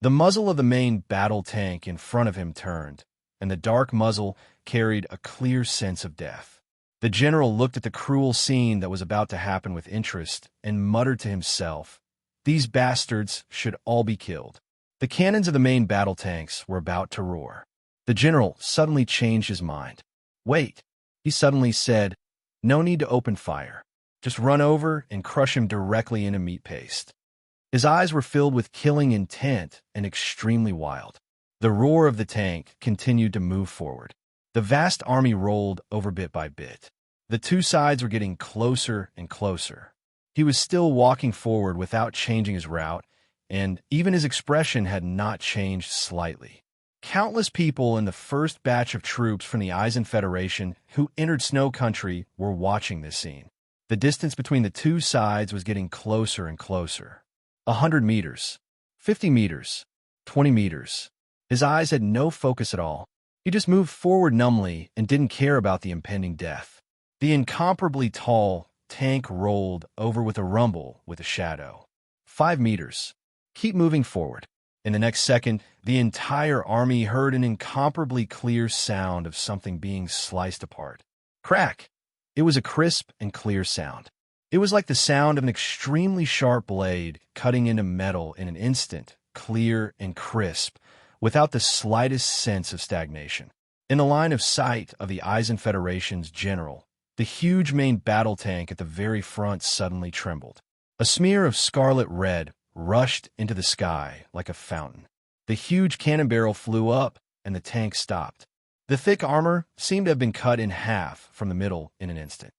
The muzzle of the main battle tank in front of him turned, and the dark muzzle carried a clear sense of death. The general looked at the cruel scene that was about to happen with interest and muttered to himself, "These bastards should all be killed." The cannons of the main battle tanks were about to roar. The general suddenly changed his mind. "Wait," he suddenly said, "no need to open fire. Just run over and crush him directly into meat paste." His eyes were filled with killing intent and extremely wild. The roar of the tank continued to move forward. The vast army rolled over bit by bit. The two sides were getting closer and closer. He was still walking forward without changing his route, and even his expression had not changed slightly. Countless people in the first batch of troops from the Eisen Federation who entered Snow Country were watching this scene. The distance between the two sides was getting closer and closer. 100 meters, 50 meters, 20 meters. His eyes had no focus at all. He just moved forward numbly and didn't care about the impending death. The incomparably tall tank rolled over with a rumble with a shadow. 5 meters. Keep moving forward. In the next second, the entire army heard an incomparably clear sound of something being sliced apart. Crack! It was a crisp and clear sound. It was like the sound of an extremely sharp blade cutting into metal in an instant, clear and crisp, without the slightest sense of stagnation. In the line of sight of the Eisen Federation's general, the huge main battle tank at the very front suddenly trembled. A smear of scarlet red rushed into the sky like a fountain. The huge cannon barrel flew up, and the tank stopped. The thick armor seemed to have been cut in half from the middle in an instant.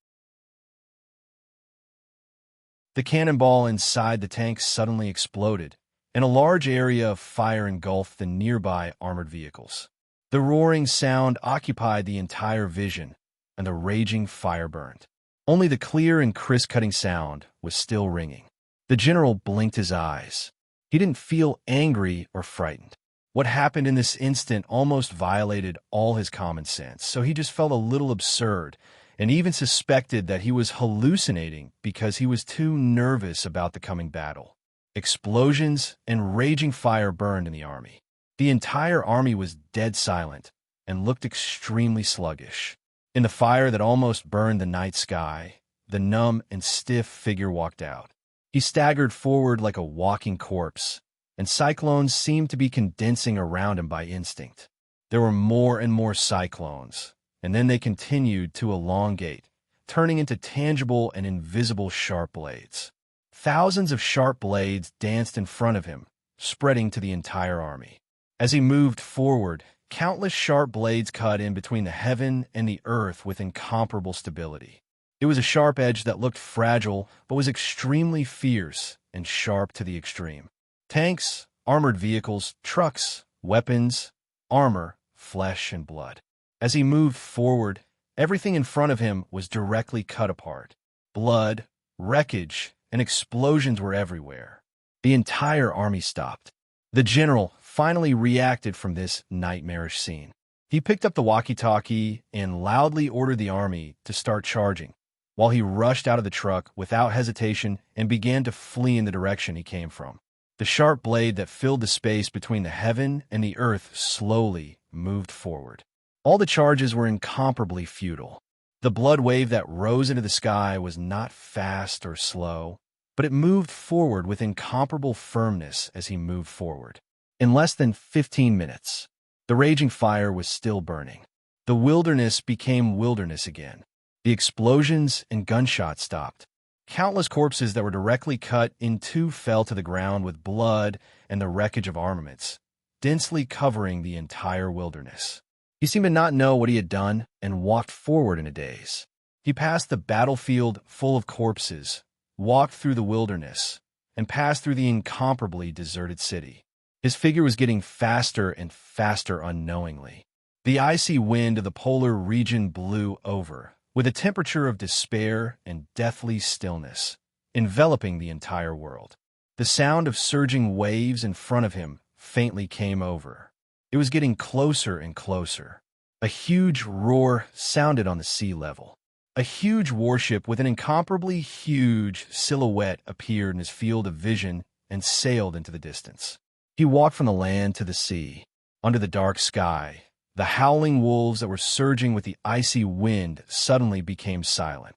The cannonball inside the tank suddenly exploded, and a large area of fire engulfed the nearby armored vehicles. The roaring sound occupied the entire vision, and the raging fire burned. Only the clear and crisp-cutting sound was still ringing. The general blinked his eyes. He didn't feel angry or frightened. What happened in this instant almost violated all his common sense, so he just felt a little absurd, and even suspected that he was hallucinating because he was too nervous about the coming battle. Explosions and raging fire burned in the army. The entire army was dead silent and looked extremely sluggish. In the fire that almost burned the night sky, the numb and stiff figure walked out. He staggered forward like a walking corpse, and cyclones seemed to be condensing around him by instinct. There were more and more cyclones, and then they continued to elongate, turning into tangible and invisible sharp blades. Thousands of sharp blades danced in front of him, spreading to the entire army. As he moved forward, countless sharp blades cut in between the heaven and the earth with incomparable stability. It was a sharp edge that looked fragile, but was extremely fierce and sharp to the extreme. Tanks, armored vehicles, trucks, weapons, armor, flesh, and blood. As he moved forward, everything in front of him was directly cut apart. Blood, wreckage, and explosions were everywhere. The entire army stopped. The general finally reacted from this nightmarish scene. He picked up the walkie-talkie and loudly ordered the army to start charging, while he rushed out of the truck without hesitation and began to flee in the direction he came from. The sharp blade that filled the space between the heaven and the earth slowly moved forward. All the charges were incomparably futile. The blood wave that rose into the sky was not fast or slow, but it moved forward with incomparable firmness as he moved forward. In less than 15 minutes, the raging fire was still burning. The wilderness became wilderness again. The explosions and gunshots stopped. Countless corpses that were directly cut in two fell to the ground with blood and the wreckage of armaments, densely covering the entire wilderness. He seemed to not know what he had done and walked forward in a daze. He passed the battlefield full of corpses, walked through the wilderness, and passed through the incomparably deserted city. His figure was getting faster and faster unknowingly. The icy wind of the polar region blew over, with a temperature of despair and deathly stillness, enveloping the entire world. The sound of surging waves in front of him faintly came over. It was getting closer and closer. A huge roar sounded on the sea level. A huge warship with an incomparably huge silhouette appeared in his field of vision and sailed into the distance. He walked from the land to the sea, under the dark sky. The howling wolves that were surging with the icy wind suddenly became silent.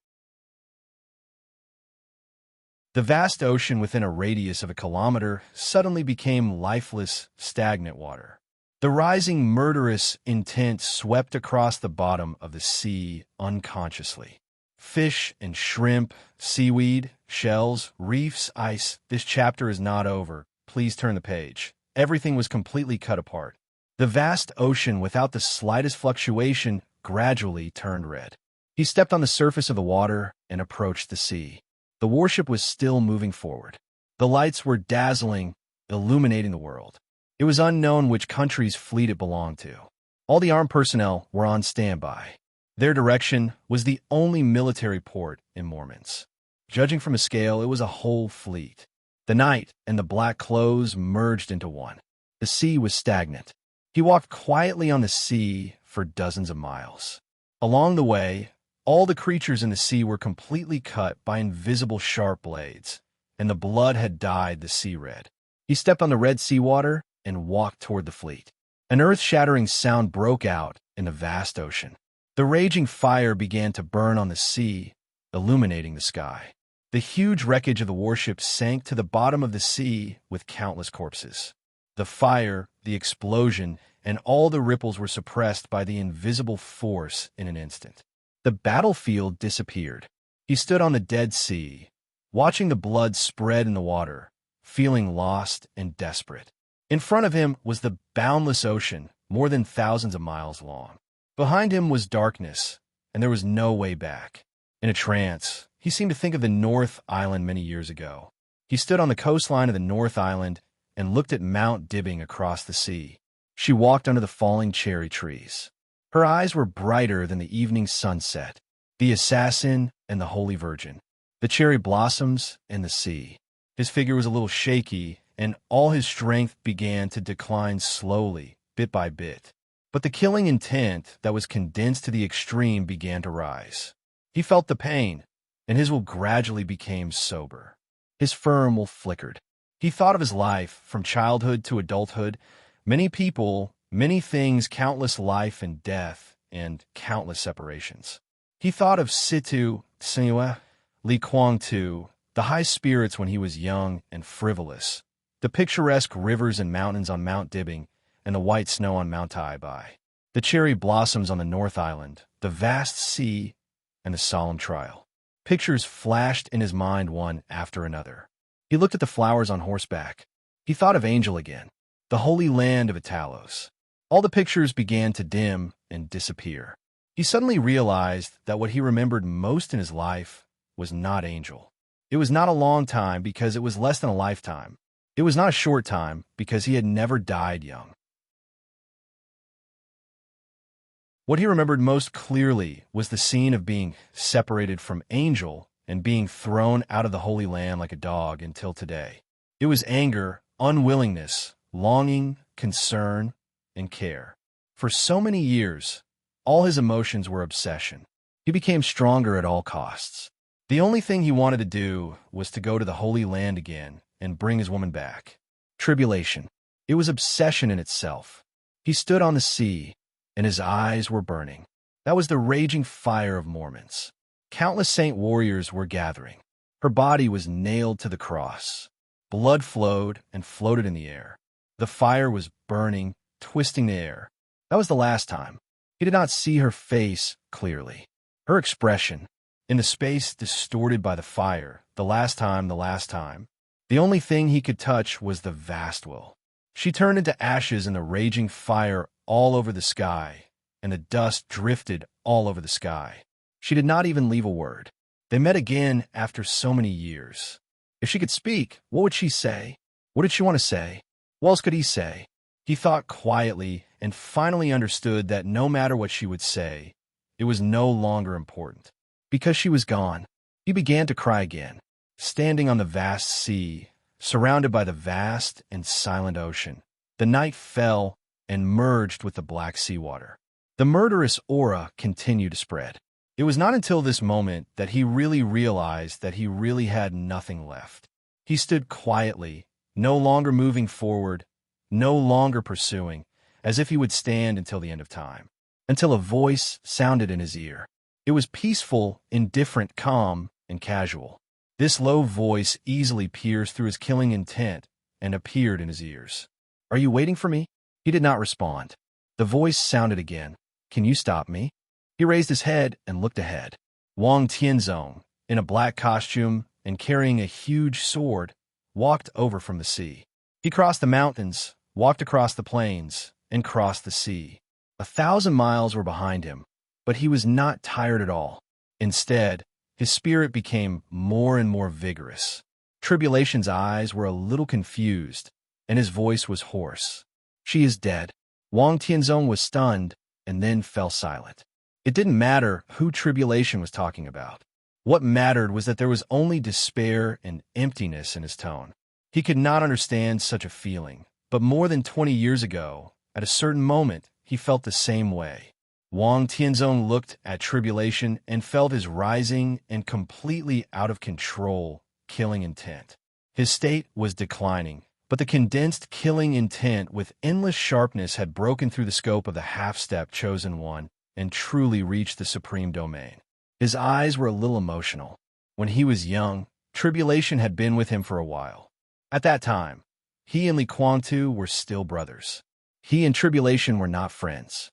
The vast ocean within a radius of a kilometer suddenly became lifeless, stagnant water. The rising murderous intent swept across the bottom of the sea unconsciously. Fish and shrimp, seaweed, shells, reefs, ice. This chapter is not over. Please turn the page. Everything was completely cut apart. The vast ocean, without the slightest fluctuation, gradually turned red. He stepped on the surface of the water and approached the sea. The warship was still moving forward. The lights were dazzling, illuminating the world. It was unknown which country's fleet it belonged to. All the armed personnel were on standby. Their direction was the only military port in Mormons. Judging from a scale, it was a whole fleet. The night and the black clothes merged into one. The sea was stagnant. He walked quietly on the sea for dozens of miles. Along the way, all the creatures in the sea were completely cut by invisible sharp blades, and the blood had dyed the sea red. He stepped on the red seawater and walked toward the fleet. An earth-shattering sound broke out in the vast ocean. The raging fire began to burn on the sea, illuminating the sky. The huge wreckage of the warship sank to the bottom of the sea with countless corpses. The fire, the explosion, and all the ripples were suppressed by the invisible force in an instant. The battlefield disappeared. He stood on the Dead Sea, watching the blood spread in the water, feeling lost and desperate. In front of him was the boundless ocean, more than thousands of miles long. Behind him was darkness, and there was no way back. In a trance, he seemed to think of the North Island many years ago. He stood on the coastline of the North Island and looked at Mount Dibbing across the sea. She walked under the falling cherry trees. Her eyes were brighter than the evening sunset, the assassin and the Holy Virgin, the cherry blossoms and the sea. His figure was a little shaky, and all his strength began to decline slowly, bit by bit. But the killing intent that was condensed to the extreme began to rise. He felt the pain, and his will gradually became sober. His firm will flickered. He thought of his life, from childhood to adulthood, many people, many things, countless life and death, and countless separations. He thought of Situ, Sinua, Li Kuang Tu, the high spirits when he was young and frivolous, the picturesque rivers and mountains on Mount Dibbing, and the white snow on Mount Taibai, the cherry blossoms on the North Island, the vast sea, and the solemn trial. Pictures flashed in his mind one after another. He looked at the flowers on horseback. He thought of Angel again, the holy land of Italos. All the pictures began to dim and disappear. He suddenly realized that what he remembered most in his life was not Angel. It was not a long time because it was less than a lifetime. It was not a short time because he had never died young. What he remembered most clearly was the scene of being separated from Angel and being thrown out of the Holy Land like a dog until today. It was anger, unwillingness, longing, concern, and care. For so many years, all his emotions were obsession. He became stronger at all costs. The only thing he wanted to do was to go to the Holy Land again and bring his woman back. Tribulation. It was obsession in itself. He stood on the sea, and his eyes were burning. That was the raging fire of Mormons. Countless saint warriors were gathering. Her body was nailed to the cross. Blood flowed and floated in the air. The fire was burning, twisting the air. That was the last time. He did not see her face clearly. Her expression, in the space distorted by the fire, the last time. The only thing he could touch was the vast will. She turned into ashes in the raging fire all over the sky, and the dust drifted all over the sky. She did not even leave a word. They met again after so many years. If she could speak, what would she say? What did she want to say? What else could he say? He thought quietly and finally understood that no matter what she would say, it was no longer important. Because she was gone, he began to cry again, standing on the vast sea, surrounded by the vast and silent ocean. The night fell and merged with the black seawater. The murderous aura continued to spread. It was not until this moment that he really realized that he really had nothing left. He stood quietly, no longer moving forward, no longer pursuing, as if he would stand until the end of time, until a voice sounded in his ear. It was peaceful, indifferent, calm, and casual. This low voice easily pierced through his killing intent and appeared in his ears. "Are you waiting for me?" He did not respond. The voice sounded again. "Can you stop me?" He raised his head and looked ahead. Wang Tianzong, in a black costume and carrying a huge sword, walked over from the sea. He crossed the mountains, walked across the plains, and crossed the sea. 1,000 miles were behind him, but he was not tired at all. Instead, his spirit became more and more vigorous. Tribulation's eyes were a little confused, and his voice was hoarse. "She is dead." Wang Tianzong was stunned and then fell silent. It didn't matter who Tribulation was talking about. What mattered was that there was only despair and emptiness in his tone. He could not understand such a feeling, but more than 20 years ago, at a certain moment, he felt the same way. Wang Tianzong looked at Tribulation and felt his rising and completely out of control killing intent. His state was declining, but the condensed killing intent with endless sharpness had broken through the scope of the half-step chosen one and truly reached the supreme domain. His eyes were a little emotional. When he was young, Tribulation had been with him for a while. At that time, he and Li Kuangtu were still brothers. He and Tribulation were not friends.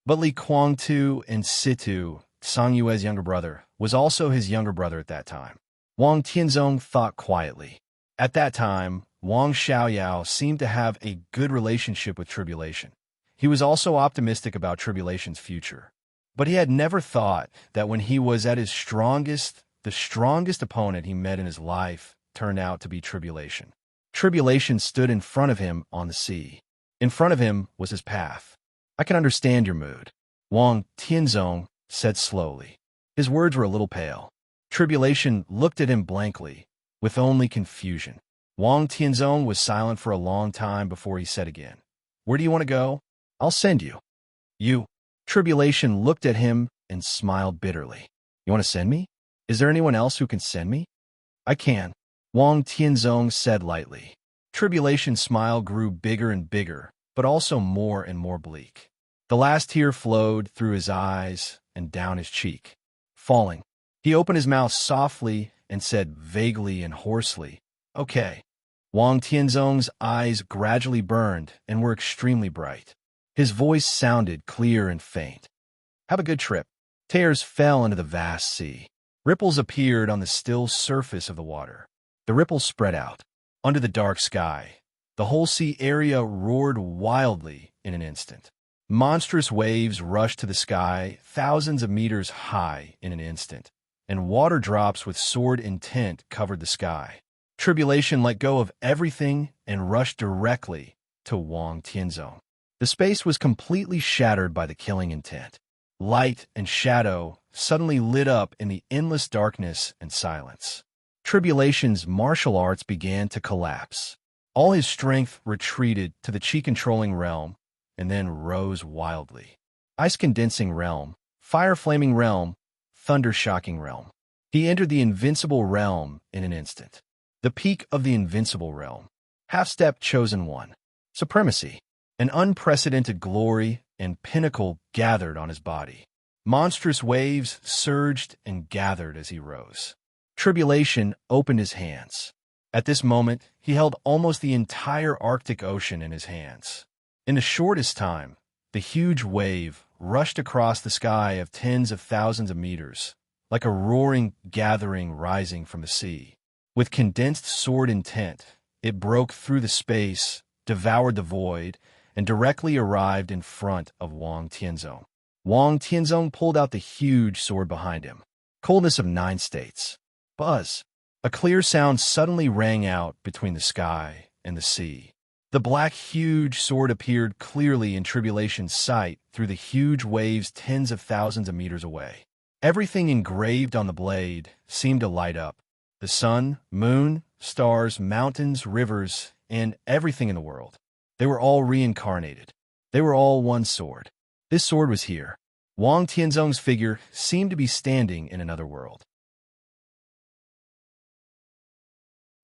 But Li Kuangtu and Situ, Sang Yue's younger brother, was also his younger brother at that time. Wang Tianzong thought quietly. At that time, Wang Xiaoyao seemed to have a good relationship with Tribulation. He was also optimistic about Tribulation's future. But he had never thought that when he was at his strongest, the strongest opponent he met in his life turned out to be Tribulation. Tribulation stood in front of him on the sea. In front of him was his path. "I can understand your mood," Wang Tianzong said slowly. His words were a little pale. Tribulation looked at him blankly, with only confusion. Wang Tianzong was silent for a long time before he said again, "Where do you want to go? I'll send you." "You?" Tribulation looked at him and smiled bitterly. "You want to send me? Is there anyone else who can send me?" "I can," Wang Tianzong said lightly. Tribulation's smile grew bigger and bigger, but also more and more bleak. The last tear flowed through his eyes and down his cheek. Falling, he opened his mouth softly and said vaguely and hoarsely, "Okay." Wang Tianzong's eyes gradually burned and were extremely bright. His voice sounded clear and faint. "Have a good trip." Tears fell into the vast sea. Ripples appeared on the still surface of the water. The ripples spread out. Under the dark sky, the whole sea area roared wildly in an instant. Monstrous waves rushed to the sky thousands of meters high in an instant, and water drops with sword intent covered the sky. Tribulation let go of everything and rushed directly to Wang Tianzong. The space was completely shattered by the killing intent. Light and shadow suddenly lit up in the endless darkness and silence. Tribulation's martial arts began to collapse. All his strength retreated to the chi-controlling realm and then rose wildly. Ice-condensing realm, fire-flaming realm, thunder-shocking realm. He entered the invincible realm in an instant. The peak of the invincible realm. Half-step chosen one. Supremacy. An unprecedented glory and pinnacle gathered on his body. Monstrous waves surged and gathered as he rose. Tribulation opened his hands. At this moment, he held almost the entire Arctic Ocean in his hands. In the shortest time, the huge wave rushed across the sky of tens of thousands of meters, like a roaring gathering rising from the sea. With condensed sword intent, it broke through the space, devoured the void, and directly arrived in front of Wang Tianzong. Wang Tianzong pulled out the huge sword behind him. Coldness of 9 states. Buzz. A clear sound suddenly rang out between the sky and the sea. The black huge sword appeared clearly in Tribulation's sight through the huge waves tens of thousands of meters away. Everything engraved on the blade seemed to light up. The sun, moon, stars, mountains, rivers, and everything in the world. They were all reincarnated. They were all one sword. This sword was here. Wang Tianzong's figure seemed to be standing in another world.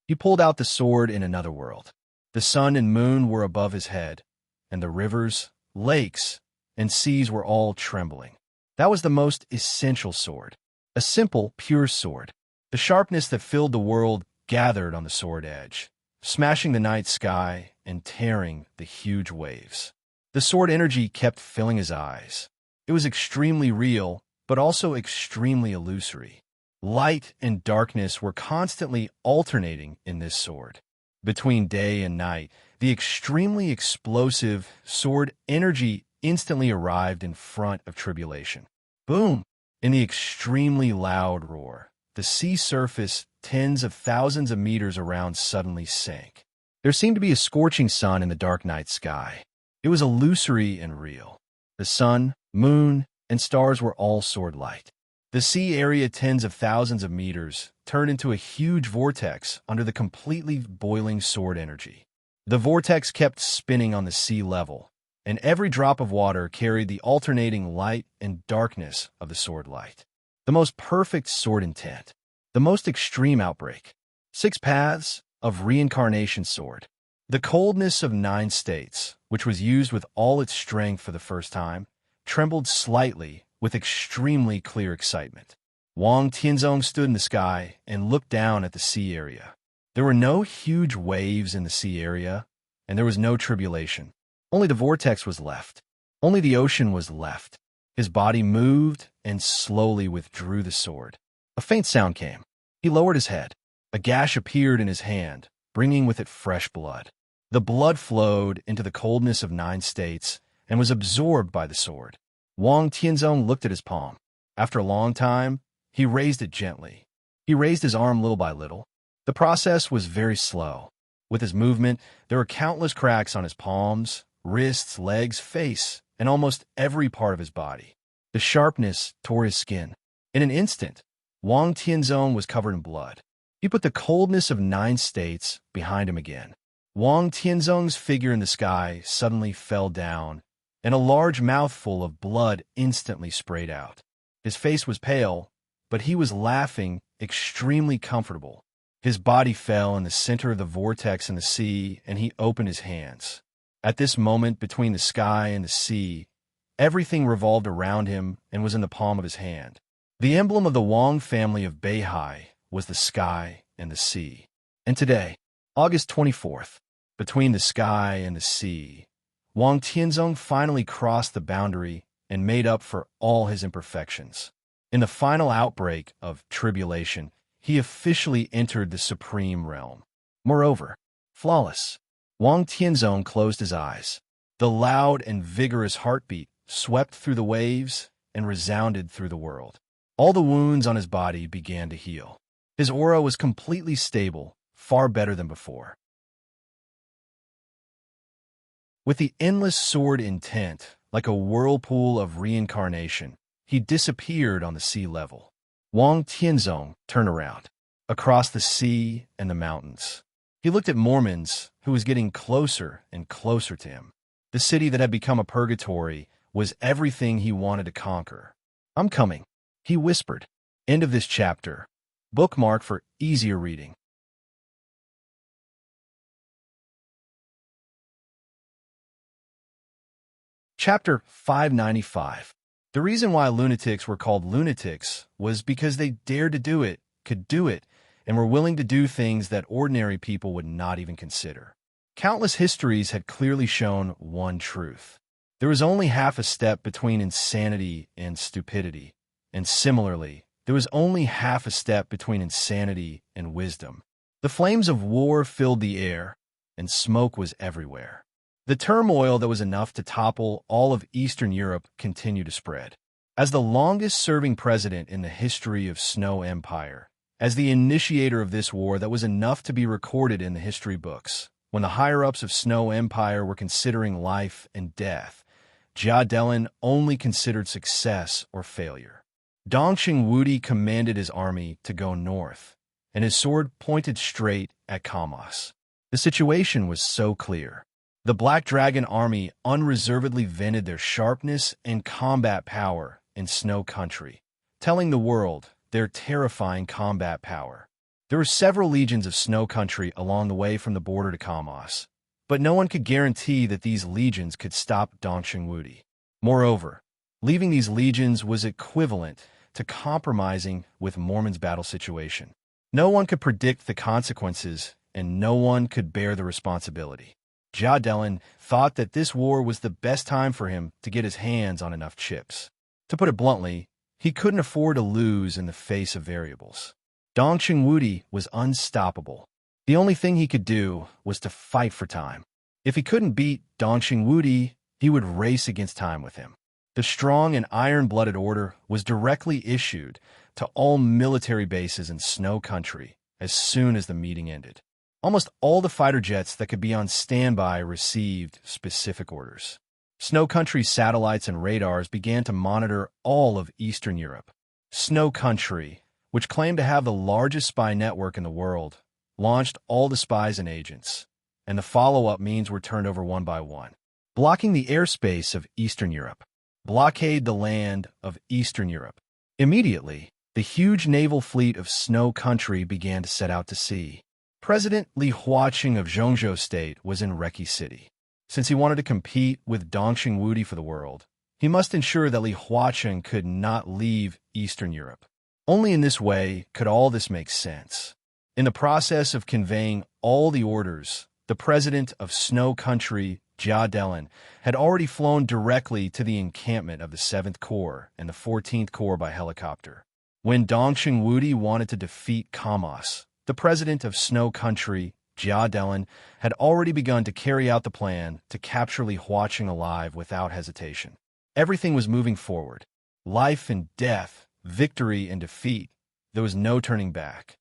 He pulled out the sword in another world. The sun and moon were above his head, and the rivers, lakes, and seas were all trembling. That was the most essential sword. A simple, pure sword. The sharpness that filled the world gathered on the sword edge, smashing the night sky and tearing the huge waves. The sword energy kept filling his eyes. It was extremely real, but also extremely illusory. Light and darkness were constantly alternating in this sword. Between day and night, the extremely explosive sword energy instantly arrived in front of Tribulation. Boom! In the extremely loud roar, the sea surface tens of thousands of meters around suddenly sank. There seemed to be a scorching sun in the dark night sky. It was illusory and real. The sun, moon, and stars were all sword-light. The sea area, tens of thousands of meters, turned into a huge vortex under the completely boiling sword energy. The vortex kept spinning on the sea level, and every drop of water carried the alternating light and darkness of the sword light. The most perfect sword intent. The most extreme outbreak. 6 paths of reincarnation sword. The coldness of 9 states, which was used with all its strength for the first time, trembled slightly with extremely clear excitement. Wang Tianzong stood in the sky and looked down at the sea area. There were no huge waves in the sea area, and there was no tribulation. Only the vortex was left. Only the ocean was left. His body moved and slowly withdrew the sword. A faint sound came. He lowered his head. A gash appeared in his hand, bringing with it fresh blood. The blood flowed into the coldness of 9 states and was absorbed by the sword. Wang Tianzong looked at his palm. After a long time, he raised it gently. He raised his arm little by little. The process was very slow. With his movement, there were countless cracks on his palms, wrists, legs, face, and almost every part of his body. The sharpness tore his skin. In an instant, Wang Tianzong was covered in blood. He put the coldness of 9 states behind him again. Wang Tianzong's figure in the sky suddenly fell down, and a large mouthful of blood instantly sprayed out. His face was pale, but he was laughing, extremely comfortable. His body fell in the center of the vortex in the sea, and he opened his hands. At this moment, between the sky and the sea, everything revolved around him and was in the palm of his hand. The emblem of the Wang family of Beihai was the sky and the sea. And today, August 24th, between the sky and the sea, Wang Tianzong finally crossed the boundary and made up for all his imperfections. In the final outbreak of tribulation, he officially entered the supreme realm. Moreover, flawless. Wang Tianzong closed his eyes. The loud and vigorous heartbeat swept through the waves and resounded through the world. All the wounds on his body began to heal. His aura was completely stable, far better than before. With the endless sword intent, like a whirlpool of reincarnation, he disappeared on the sea level. Wang Tianzong turned around, across the sea and the mountains. He looked at Mormons, who was getting closer and closer to him. The city that had become a purgatory was everything he wanted to conquer. "I'm coming," he whispered. End of this chapter. Bookmark for easier reading. Chapter 595. The reason why lunatics were called lunatics was because they dared to do it, could do it, and were willing to do things that ordinary people would not even consider. Countless histories had clearly shown one truth. There was only half a step between insanity and stupidity, and similarly, there was only half a step between insanity and wisdom. The flames of war filled the air, and smoke was everywhere. The turmoil that was enough to topple all of Eastern Europe continued to spread. As the longest-serving president in the history of Snow Empire, as the initiator of this war that was enough to be recorded in the history books, when the higher-ups of Snow Empire were considering life and death, Jia Delin only considered success or failure. Dongxing Wudi commanded his army to go north, and his sword pointed straight at Kamos. The situation was so clear. The Black Dragon army unreservedly vented their sharpness and combat power in Snow Country, telling the world their terrifying combat power. There were several legions of Snow Country along the way from the border to Kamos, but no one could guarantee that these legions could stop Dongxing Wudi. Moreover, leaving these legions was equivalent to compromising with Mormon's battle situation. No one could predict the consequences, and no one could bear the responsibility. Jia Delin thought that this war was the best time for him to get his hands on enough chips. To put it bluntly, he couldn't afford to lose in the face of variables. Dongxing Wudi was unstoppable. The only thing he could do was to fight for time. If he couldn't beat Dongxing Wudi, he would race against time with him. The strong and iron-blooded order was directly issued to all military bases in Snow Country as soon as the meeting ended. Almost all the fighter jets that could be on standby received specific orders. Snow Country's satellites and radars began to monitor all of Eastern Europe. Snow Country, which claimed to have the largest spy network in the world, launched all the spies and agents, and the follow-up means were turned over one by one. Blocking the airspace of Eastern Europe. Blockade the land of Eastern Europe. Immediately, the huge naval fleet of Snow Country began to set out to sea. President Li Huaqing of Zhongzhou State was in Reki City. Since he wanted to compete with Dongxing Wudi for the world, he must ensure that Li Huaqing could not leave Eastern Europe. Only in this way could all this make sense. In the process of conveying all the orders, the president of Snow Country, Jia Delin, had already flown directly to the encampment of the 7th Corps and the 14th Corps by helicopter. When Dongxing Wudi wanted to defeat Kamos, the president of Snow Country, Jia Delin, had already begun to carry out the plan to capture Li Huaqing alive without hesitation. Everything was moving forward. Life and death, victory and defeat. There was no turning back.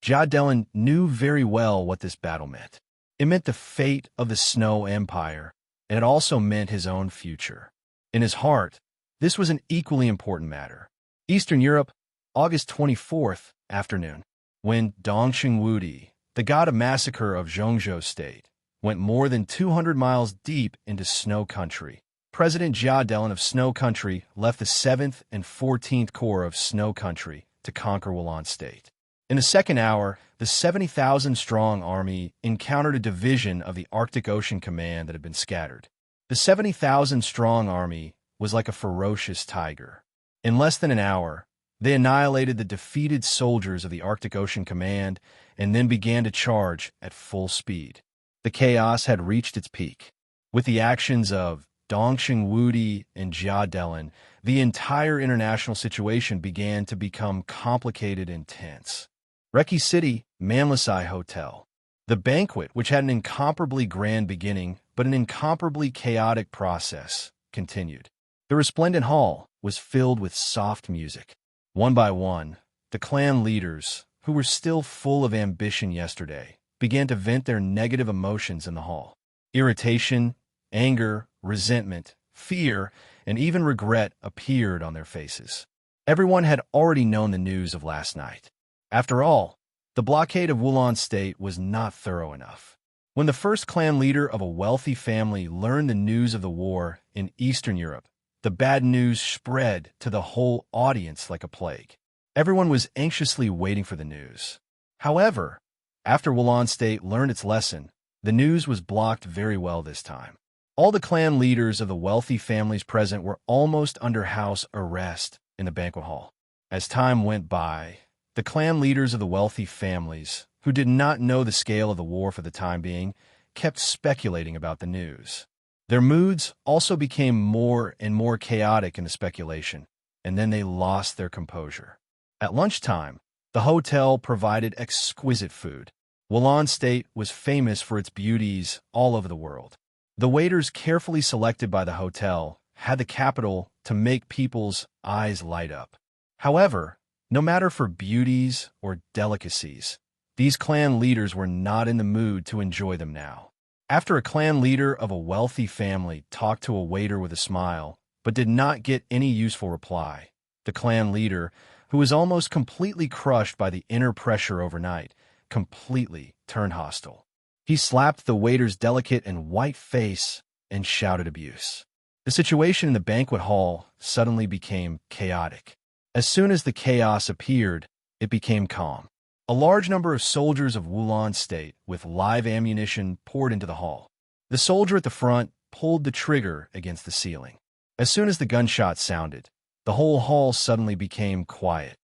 Jia Delin knew very well what this battle meant. It meant the fate of the Snow Empire, and it also meant his own future. In his heart, this was an equally important matter. Eastern Europe, August 24th, afternoon. When Dongxing Wudi, the god of massacre of Zhongzhou State, went more than 200 miles deep into Snow Country, President Jia Delin of Snow Country left the 7th and 14th Corps of Snow Country to conquer Wulan State. In the second hour, the 70,000-strong army encountered a division of the Arctic Ocean Command that had been scattered. The 70,000-strong army was like a ferocious tiger. In less than an hour, they annihilated the defeated soldiers of the Arctic Ocean Command and then began to charge at full speed. The chaos had reached its peak. With the actions of Dongxing Wudi and Jia Delin, the entire international situation began to become complicated and tense. Reki City, Manlisai Hotel. The banquet, which had an incomparably grand beginning but an incomparably chaotic process, continued. The resplendent hall was filled with soft music. One by one, the clan leaders, who were still full of ambition yesterday, began to vent their negative emotions in the hall. Irritation, anger, resentment, fear, and even regret appeared on their faces. Everyone had already known the news of last night. After all, the blockade of Wulan State was not thorough enough. When the first clan leader of a wealthy family learned the news of the war in Eastern Europe, the bad news spread to the whole audience like a plague. Everyone was anxiously waiting for the news. However, after Wulan State learned its lesson, the news was blocked very well this time. All the clan leaders of the wealthy families present were almost under house arrest in the banquet hall. As time went by, the clan leaders of the wealthy families, who did not know the scale of the war for the time being, kept speculating about the news. Their moods also became more and more chaotic in the speculation, and then they lost their composure. At lunchtime, the hotel provided exquisite food. Wulan State was famous for its beauties all over the world. The waiters carefully selected by the hotel had the capital to make people's eyes light up. However, no matter for beauties or delicacies, these clan leaders were not in the mood to enjoy them now. After a clan leader of a wealthy family talked to a waiter with a smile, but did not get any useful reply, the clan leader, who was almost completely crushed by the inner pressure overnight, completely turned hostile. He slapped the waiter's delicate and white face and shouted abuse. The situation in the banquet hall suddenly became chaotic. As soon as the chaos appeared, it became calm. A large number of soldiers of Wulan State with live ammunition poured into the hall. The soldier at the front pulled the trigger against the ceiling. As soon as the gunshot sounded, the whole hall suddenly became quiet.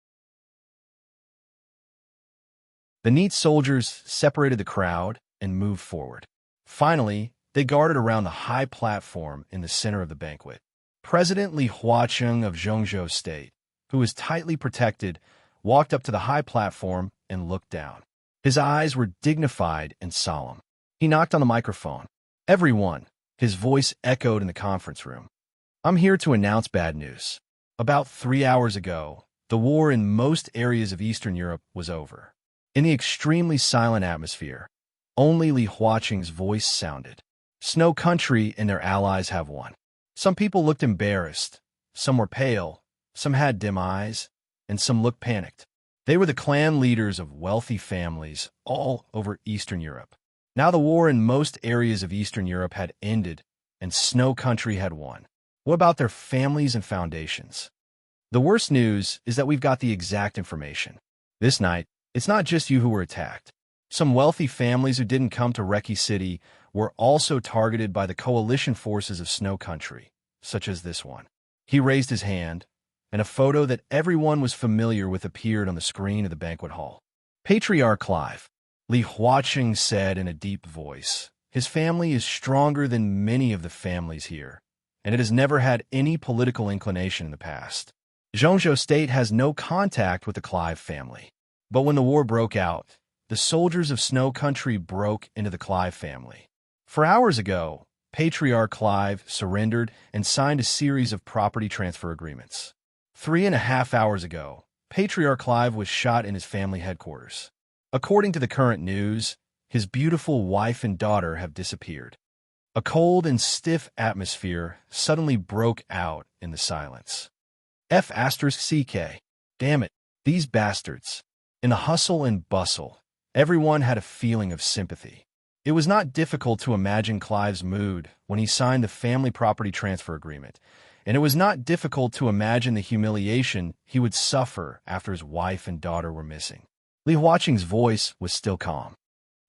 The neat soldiers separated the crowd and moved forward. Finally, they guarded around the high platform in the center of the banquet. President Li Huaqing of Zhongzhou State, who was tightly protected, walked up to the high platform and looked down. His eyes were dignified and solemn. He knocked on the microphone. Everyone, his voice echoed in the conference room. I'm here to announce bad news. About 3 hours ago, the The war in most areas of Eastern Europe was over. In the extremely silent atmosphere, only Li Huaqing's voice sounded. Snow Country and their allies have won. Some people looked embarrassed, some were pale, some had dim eyes, and some looked panicked. They were the clan leaders of wealthy families all over Eastern Europe. Now the war in most areas of Eastern Europe had ended, and Snow Country had won. What about their families and foundations? The worst news is that we've got the exact information. This night, it's not just you who were attacked. Some wealthy families who didn't come to Reki City were also targeted by the coalition forces of Snow Country, such as this one. He raised his hand, and a photo that everyone was familiar with appeared on the screen of the banquet hall. Patriarch Clive, Li Huaqing said in a deep voice. His family is stronger than many of the families here, and it has never had any political inclination in the past. Zhongzhou State has no contact with the Clive family. But when the war broke out, the soldiers of Snow Country broke into the Clive family. 4 hours ago, Patriarch Clive surrendered and signed a series of property transfer agreements. 3.5 hours ago, Patriarch Clive was shot in his family headquarters. According to the current news, his beautiful wife and daughter have disappeared. A cold and stiff atmosphere suddenly broke out in the silence. F***CK. Damn it, these bastards. In the hustle and bustle, everyone had a feeling of sympathy. It was not difficult to imagine Clive's mood when he signed the family property transfer agreement, and it was not difficult to imagine the humiliation he would suffer after his wife and daughter were missing. Li Huaqing's voice was still calm.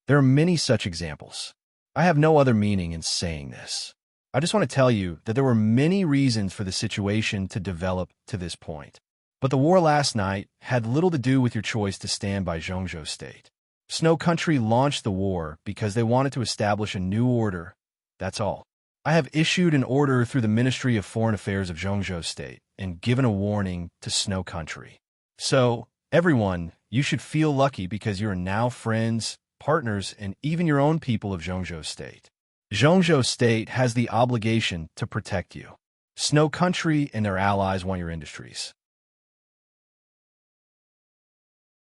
There are many such examples. I have no other meaning in saying this. I just want to tell you that there were many reasons for the situation to develop to this point. But the war last night had little to do with your choice to stand by Zhongzhou State. Snow Country launched the war because they wanted to establish a new order. That's all. I have issued an order through the Ministry of Foreign Affairs of Zhongzhou State and given a warning to Snow Country. So, everyone, you should feel lucky because you are now friends, partners, and even your own people of Zhongzhou State. Zhongzhou State has the obligation to protect you. Snow Country and their allies want your industries.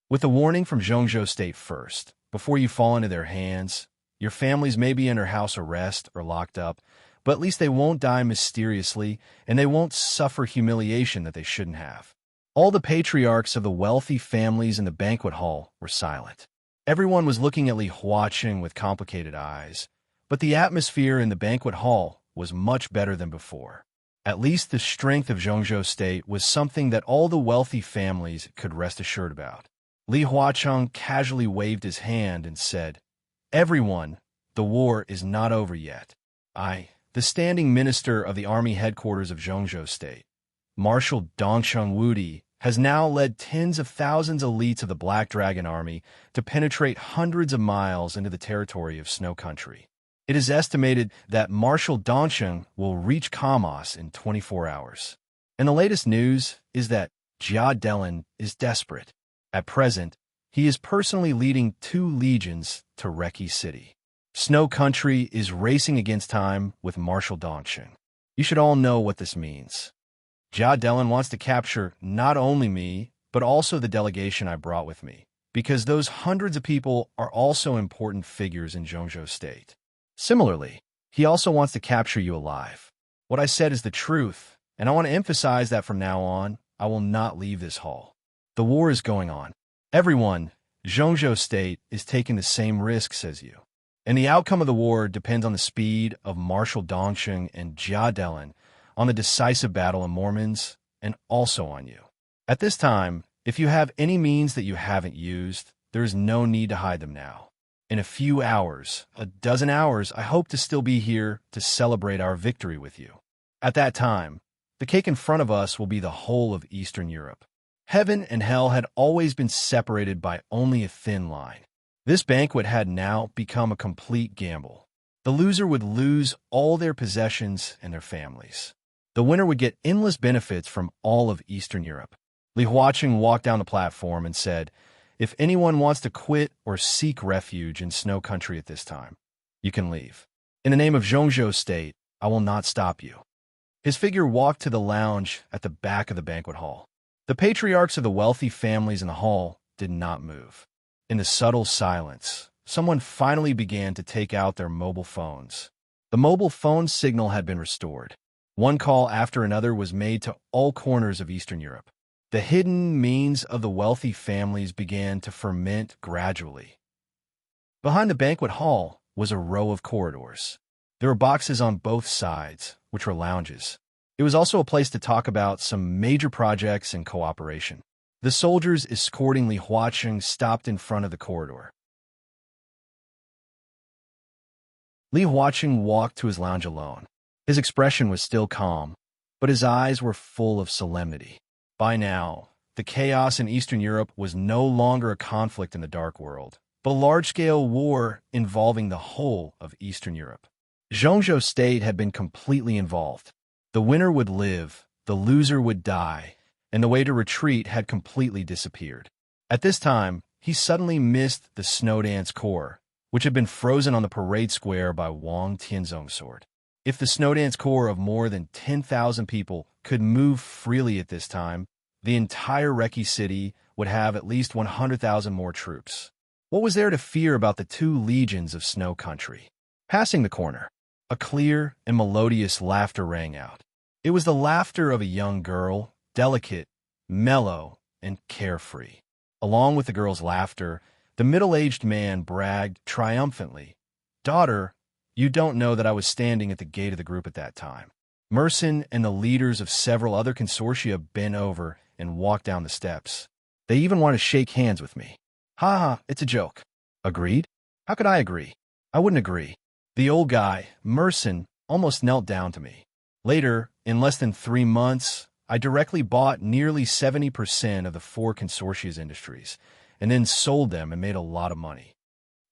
With a warning from Zhongzhou State first, before you fall into their hands, your families may be under house arrest or locked up, but at least they won't die mysteriously, and they won't suffer humiliation that they shouldn't have. All the patriarchs of the wealthy families in the banquet hall were silent. Everyone was looking at Li Huaqing with complicated eyes, but the atmosphere in the banquet hall was much better than before. At least the strength of Zhongzhou State was something that all the wealthy families could rest assured about. Li Huaqing casually waved his hand and said, "Everyone, the war is not over yet. The standing minister of the army headquarters of Zhongzhou State, Marshal Dongcheng Wudi, has now led tens of thousands of elites of the Black Dragon Army to penetrate hundreds of miles into the territory of Snow Country. It is estimated that Marshal Dongcheng will reach Kamos in 24 hours. And the latest news is that Jia Delin is desperate. At present, he is personally leading 2 legions to Reki City. Snow Country is racing against time with Marshal Dongcheng. You should all know what this means. Jia Delin wants to capture not only me, but also the delegation I brought with me, because those hundreds of people are also important figures in Zhongzhou State. Similarly, he also wants to capture you alive. What I said is the truth, and I want to emphasize that from now on, I will not leave this hall. The war is going on. Everyone, Zhongzhou State is taking the same risks as you. And the outcome of the war depends on the speed of Marshal Dongcheng and Jia Delin, on the decisive battle in Mormons, and also on you. At this time, if you have any means that you haven't used, there is no need to hide them now. In a few hours, a dozen hours, I hope to still be here to celebrate our victory with you. At that time, the cake in front of us will be the whole of Eastern Europe. Heaven and hell had always been separated by only a thin line. This banquet had now become a complete gamble. The loser would lose all their possessions and their families. The winner would get endless benefits from all of Eastern Europe. Li Huaqing walked down the platform and said, "If anyone wants to quit or seek refuge in Snow Country at this time, you can leave. In the name of Zhongzhou State, I will not stop you." His figure walked to the lounge at the back of the banquet hall. The patriarchs of the wealthy families in the hall did not move. In the subtle silence, someone finally began to take out their mobile phones. The mobile phone signal had been restored. One call after another was made to all corners of Eastern Europe. The hidden means of the wealthy families began to ferment gradually. Behind the banquet hall was a row of corridors. There were boxes on both sides, which were lounges. It was also a place to talk about some major projects and cooperation. The soldiers escorting Li Huaqing stopped in front of the corridor. Li Huaqing walked to his lounge alone. His expression was still calm, but his eyes were full of solemnity. By now, the chaos in Eastern Europe was no longer a conflict in the Dark World, but a large-scale war involving the whole of Eastern Europe. Zhongzhou State had been completely involved. The winner would live, the loser would die, and the way to retreat had completely disappeared. At this time, he suddenly missed the snow dance corps, which had been frozen on the parade square by Wang Tianzong's sword. If the snow dance corps of more than 10,000 people could move freely at this time, the entire Reki city would have at least 100,000 more troops. What was there to fear about the 2 legions of Snow Country? Passing the corner, a clear and melodious laughter rang out. It was the laughter of a young girl, delicate, mellow, and carefree. Along with the girl's laughter, the middle-aged man bragged triumphantly, "Daughter, you don't know that I was standing at the gate of the group at that time." Merson and the leaders of several other consortia bent over and walked down the steps. They even wanted to shake hands with me. "Ha ha, it's a joke." Agreed? How could I agree? I wouldn't agree. The old guy, Merson, almost knelt down to me. Later, in less than 3 months, I directly bought nearly 70% of the 4 consortia's industries, and then sold them and made a lot of money.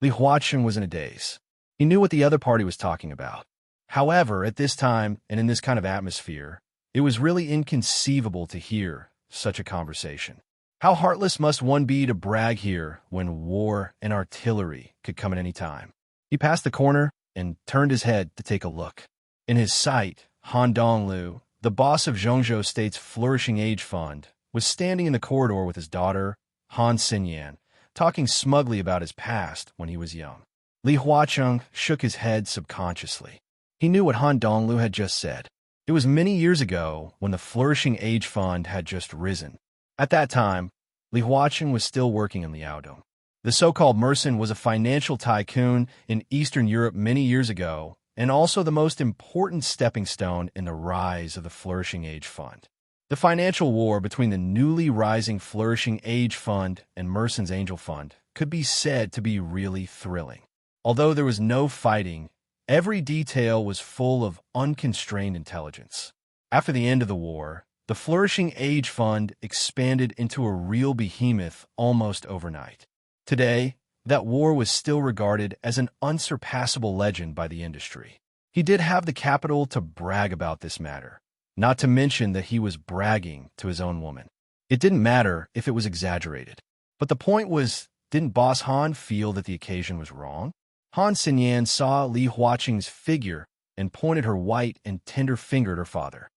Li Huaqing was in a daze. He knew what the other party was talking about. However, at this time and in this kind of atmosphere, it was really inconceivable to hear such a conversation. How heartless must one be to brag here when war and artillery could come at any time? He passed the corner and turned his head to take a look. In his sight, Han Donglu, the boss of Zhongzhou State's Flourishing Age Fund, was standing in the corridor with his daughter, Han Xinyan, talking smugly about his past when he was young. Li Huaqing shook his head subconsciously. He knew what Han Donglu had just said. It was many years ago when the Flourishing Age Fund had just risen. At that time, Li Huaqing was still working in Liaodong. The so-called Merson was a financial tycoon in Eastern Europe many years ago, and also the most important stepping stone in the rise of the Flourishing Age Fund. The financial war between the newly rising Flourishing Age Fund and Merson's Angel Fund could be said to be really thrilling. Although there was no fighting, every detail was full of unconstrained intelligence. After the end of the war, the Flourishing Age Fund expanded into a real behemoth almost overnight. Today, that war was still regarded as an unsurpassable legend by the industry. He did have the capital to brag about this matter, not to mention that he was bragging to his own woman. It didn't matter if it was exaggerated. But the point was, didn't Boss Han feel that the occasion was wrong? Han Xinyan saw Li Huaqing's figure and pointed her white and tender finger at her father.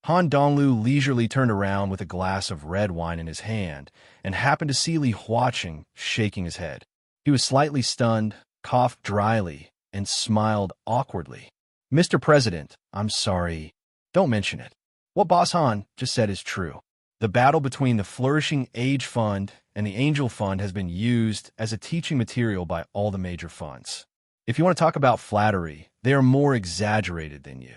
Han Donglu leisurely turned around with a glass of red wine in his hand and happened to see Li Huaqing shaking his head. He was slightly stunned, coughed dryly, and smiled awkwardly. "Mr. President, I'm sorry. Don't mention it. What Boss Han just said is true. The battle between the Flourishing Age Fund and the Angel Fund has been used as a teaching material by all the major funds. If you want to talk about flattery, they are more exaggerated than you."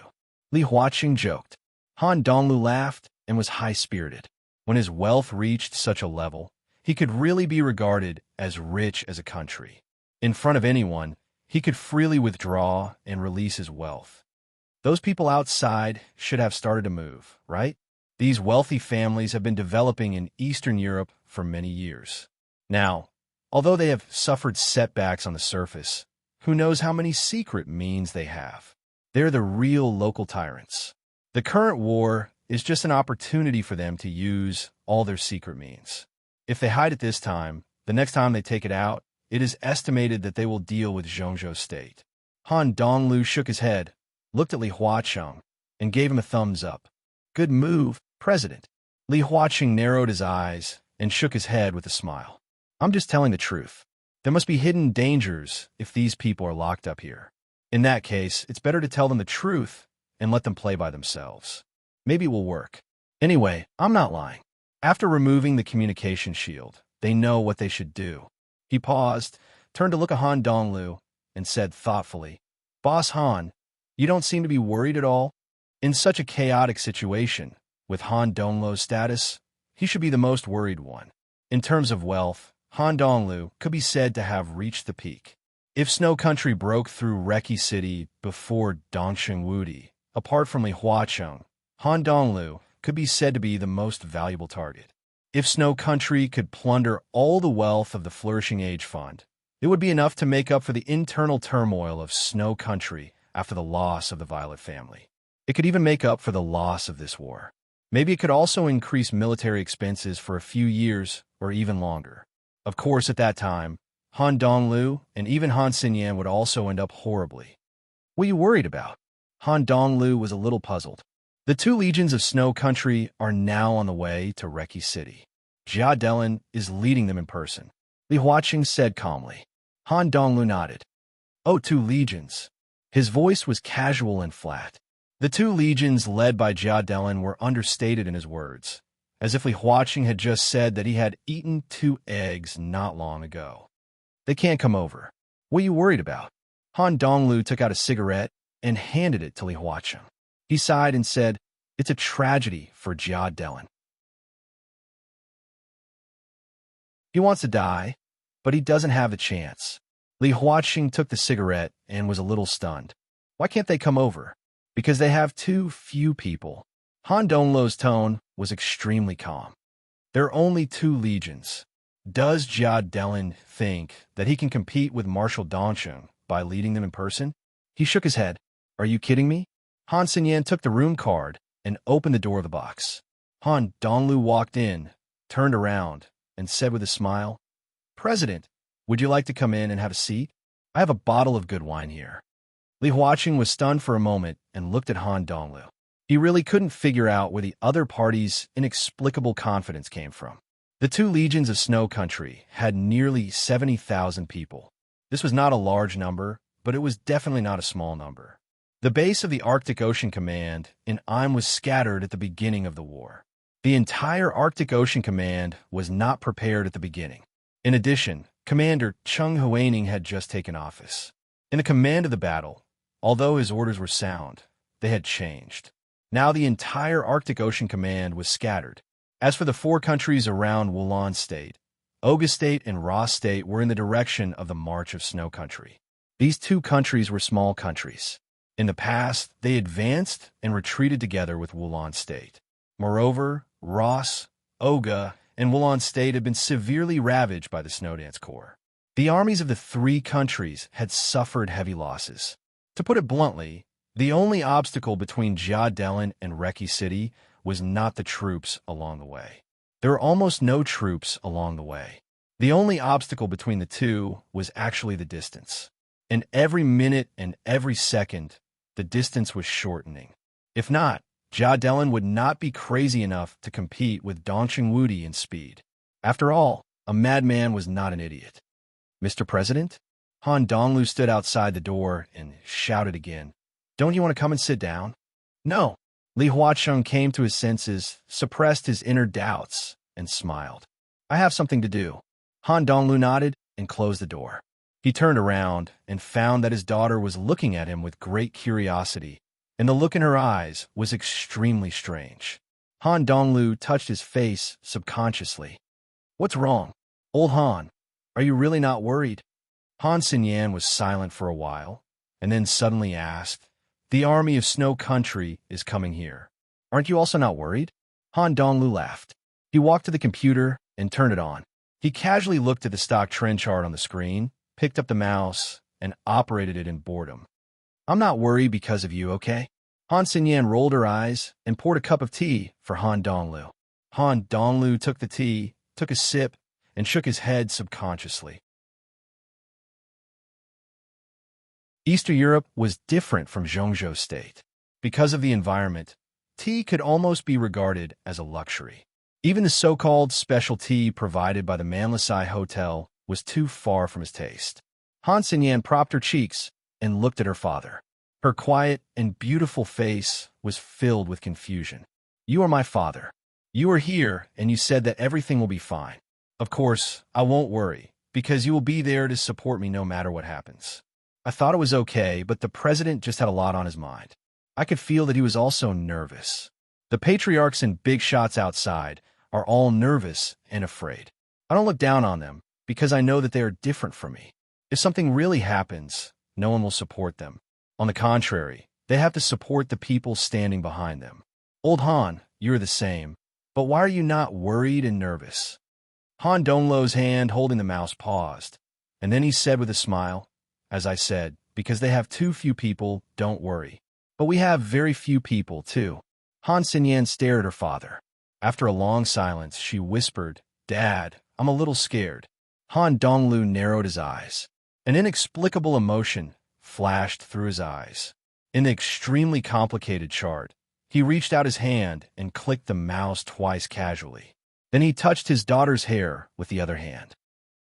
Li Huaqing joked. Han Donglu laughed and was high-spirited. When his wealth reached such a level, he could really be regarded as rich as a country. In front of anyone, he could freely withdraw and release his wealth. Those people outside should have started to move, right? These wealthy families have been developing in Eastern Europe for many years. Now, although they have suffered setbacks on the surface, who knows how many secret means they have? They're the real local tyrants. The current war is just an opportunity for them to use all their secret means. If they hide it this time, the next time they take it out, it is estimated that they will deal with Zhongzhou State. Han Donglu shook his head, looked at Li Huaqing, and gave him a thumbs up. Good move, President. Li Huaqing narrowed his eyes and shook his head with a smile. I'm just telling the truth. There must be hidden dangers if these people are locked up here. In that case, it's better to tell them the truth and let them play by themselves. Maybe it will work. Anyway, I'm not lying. After removing the communication shield, they know what they should do. He paused, turned to look at Han Donglu, and said thoughtfully, Boss Han, you don't seem to be worried at all? In such a chaotic situation, with Han Donglu's status, he should be the most worried one. In terms of wealth, Han Donglu could be said to have reached the peak. If Snow Country broke through Reki City before Dongsheng Wudi, apart from Li Huacheng, Han Donglu could be said to be the most valuable target. If Snow Country could plunder all the wealth of the Flourishing Age Fund, it would be enough to make up for the internal turmoil of Snow Country after the loss of the Violet family. It could even make up for the loss of this war. Maybe it could also increase military expenses for a few years or even longer. Of course, at that time, Han Donglu and even Han Xinyan would also end up horribly. What are you worried about? Han Donglu was a little puzzled. The 2 legions of Snow Country are now on the way to Reki City. Jia Delin is leading them in person. Li Huaqing said calmly. Han Donglu nodded. Oh, 2 legions. His voice was casual and flat. The 2 legions led by Jia Delin were understated in his words, as if Li Huaqing had just said that he had eaten 2 eggs not long ago. They can't come over. What are you worried about? Han Donglu took out a cigarette and handed it to Li Huaqing. He sighed and said, It's a tragedy for Jia Delin. He wants to die, but he doesn't have the chance. Li Huaqing took the cigarette and was a little stunned. Why can't they come over? Because they have too few people. Han Donglu's tone was extremely calm. There are only 2 legions. Does Jia Delin think that he can compete with Marshal Dongsheng by leading them in person? He shook his head. Are you kidding me? Han Xinyan took the room card and opened the door of the box. Han Donglu walked in, turned around, and said with a smile, President, would you like to come in and have a seat? I have a bottle of good wine here. Li Huaqing was stunned for a moment and looked at Han Donglu. He really couldn't figure out where the other party's inexplicable confidence came from. The 2 legions of Snow Country had nearly 70,000 people. This was not a large number, but it was definitely not a small number. The base of the Arctic Ocean Command in Im was scattered at the beginning of the war. The entire Arctic Ocean Command was not prepared at the beginning. In addition, Commander Cheng Huaining had just taken office. In the command of the battle, although his orders were sound, they had changed. Now the entire Arctic Ocean Command was scattered. As for the 4 countries around Wulan State, Oga State and Ross State were in the direction of the March of Snow Country. These 2 countries were small countries. In the past, they advanced and retreated together with Wulan State. Moreover, Ross, Oga, and Wulan State had been severely ravaged by the Snowdance Corps. The armies of the 3 countries had suffered heavy losses. To put it bluntly, the only obstacle between Jia Delin and Reki City was not the troops along the way. There were almost no troops along the way. The only obstacle between the 2 was actually the distance. And every minute and every second, the distance was shortening. If not, Jia Delin would not be crazy enough to compete with Dongsheng Wudi in speed. After all, a madman was not an idiot. Mr. President? Han Donglu stood outside the door and shouted again. Don't you want to come and sit down? No. Li Huaqing came to his senses, suppressed his inner doubts, and smiled. I have something to do. Han Donglu nodded and closed the door. He turned around and found that his daughter was looking at him with great curiosity, and the look in her eyes was extremely strange. Han Donglu touched his face subconsciously. What's wrong? Old Han, are you really not worried? Han Xinyan was silent for a while, and then suddenly asked, The army of Snow Country is coming here. Aren't you also not worried? Han Donglu laughed. He walked to the computer and turned it on. He casually looked at the stock trend chart on the screen, picked up the mouse, and operated it in boredom. I'm not worried because of you, okay? Han Xinyan rolled her eyes and poured a cup of tea for Han Donglu. Han Donglu took the tea, took a sip, and shook his head subconsciously. Eastern Europe was different from Zhongzhou State. Because of the environment, Tea could almost be regarded as a luxury. Even the so-called special tea provided by the Manlisai Hotel was too far from his taste. Han Xinyan propped her cheeks and looked at her father. Her quiet and beautiful face was filled with confusion. "You are my father. You are here, and you said that everything will be fine. Of course, I won't worry, because you will be there to support me no matter what happens." I thought it was okay, but the president just had a lot on his mind. I could feel that he was also nervous. The patriarchs and big shots outside are all nervous and afraid. I don't look down on them, because I know that they are different from me. If something really happens, no one will support them. On the contrary, they have to support the people standing behind them. "Old Han, you're the same. But why are you not worried and nervous?" Han Dongluo's hand holding the mouse paused, and then he said with a smile, "As I said, because they have too few people, don't worry. But we have very few people, too." Han Xinyan stared at her father. After a long silence, she whispered, "Dad, I'm a little scared." Han Donglu narrowed his eyes. An inexplicable emotion flashed through his eyes. In the extremely complicated chart, he reached out his hand and clicked the mouse twice casually. Then he touched his daughter's hair with the other hand.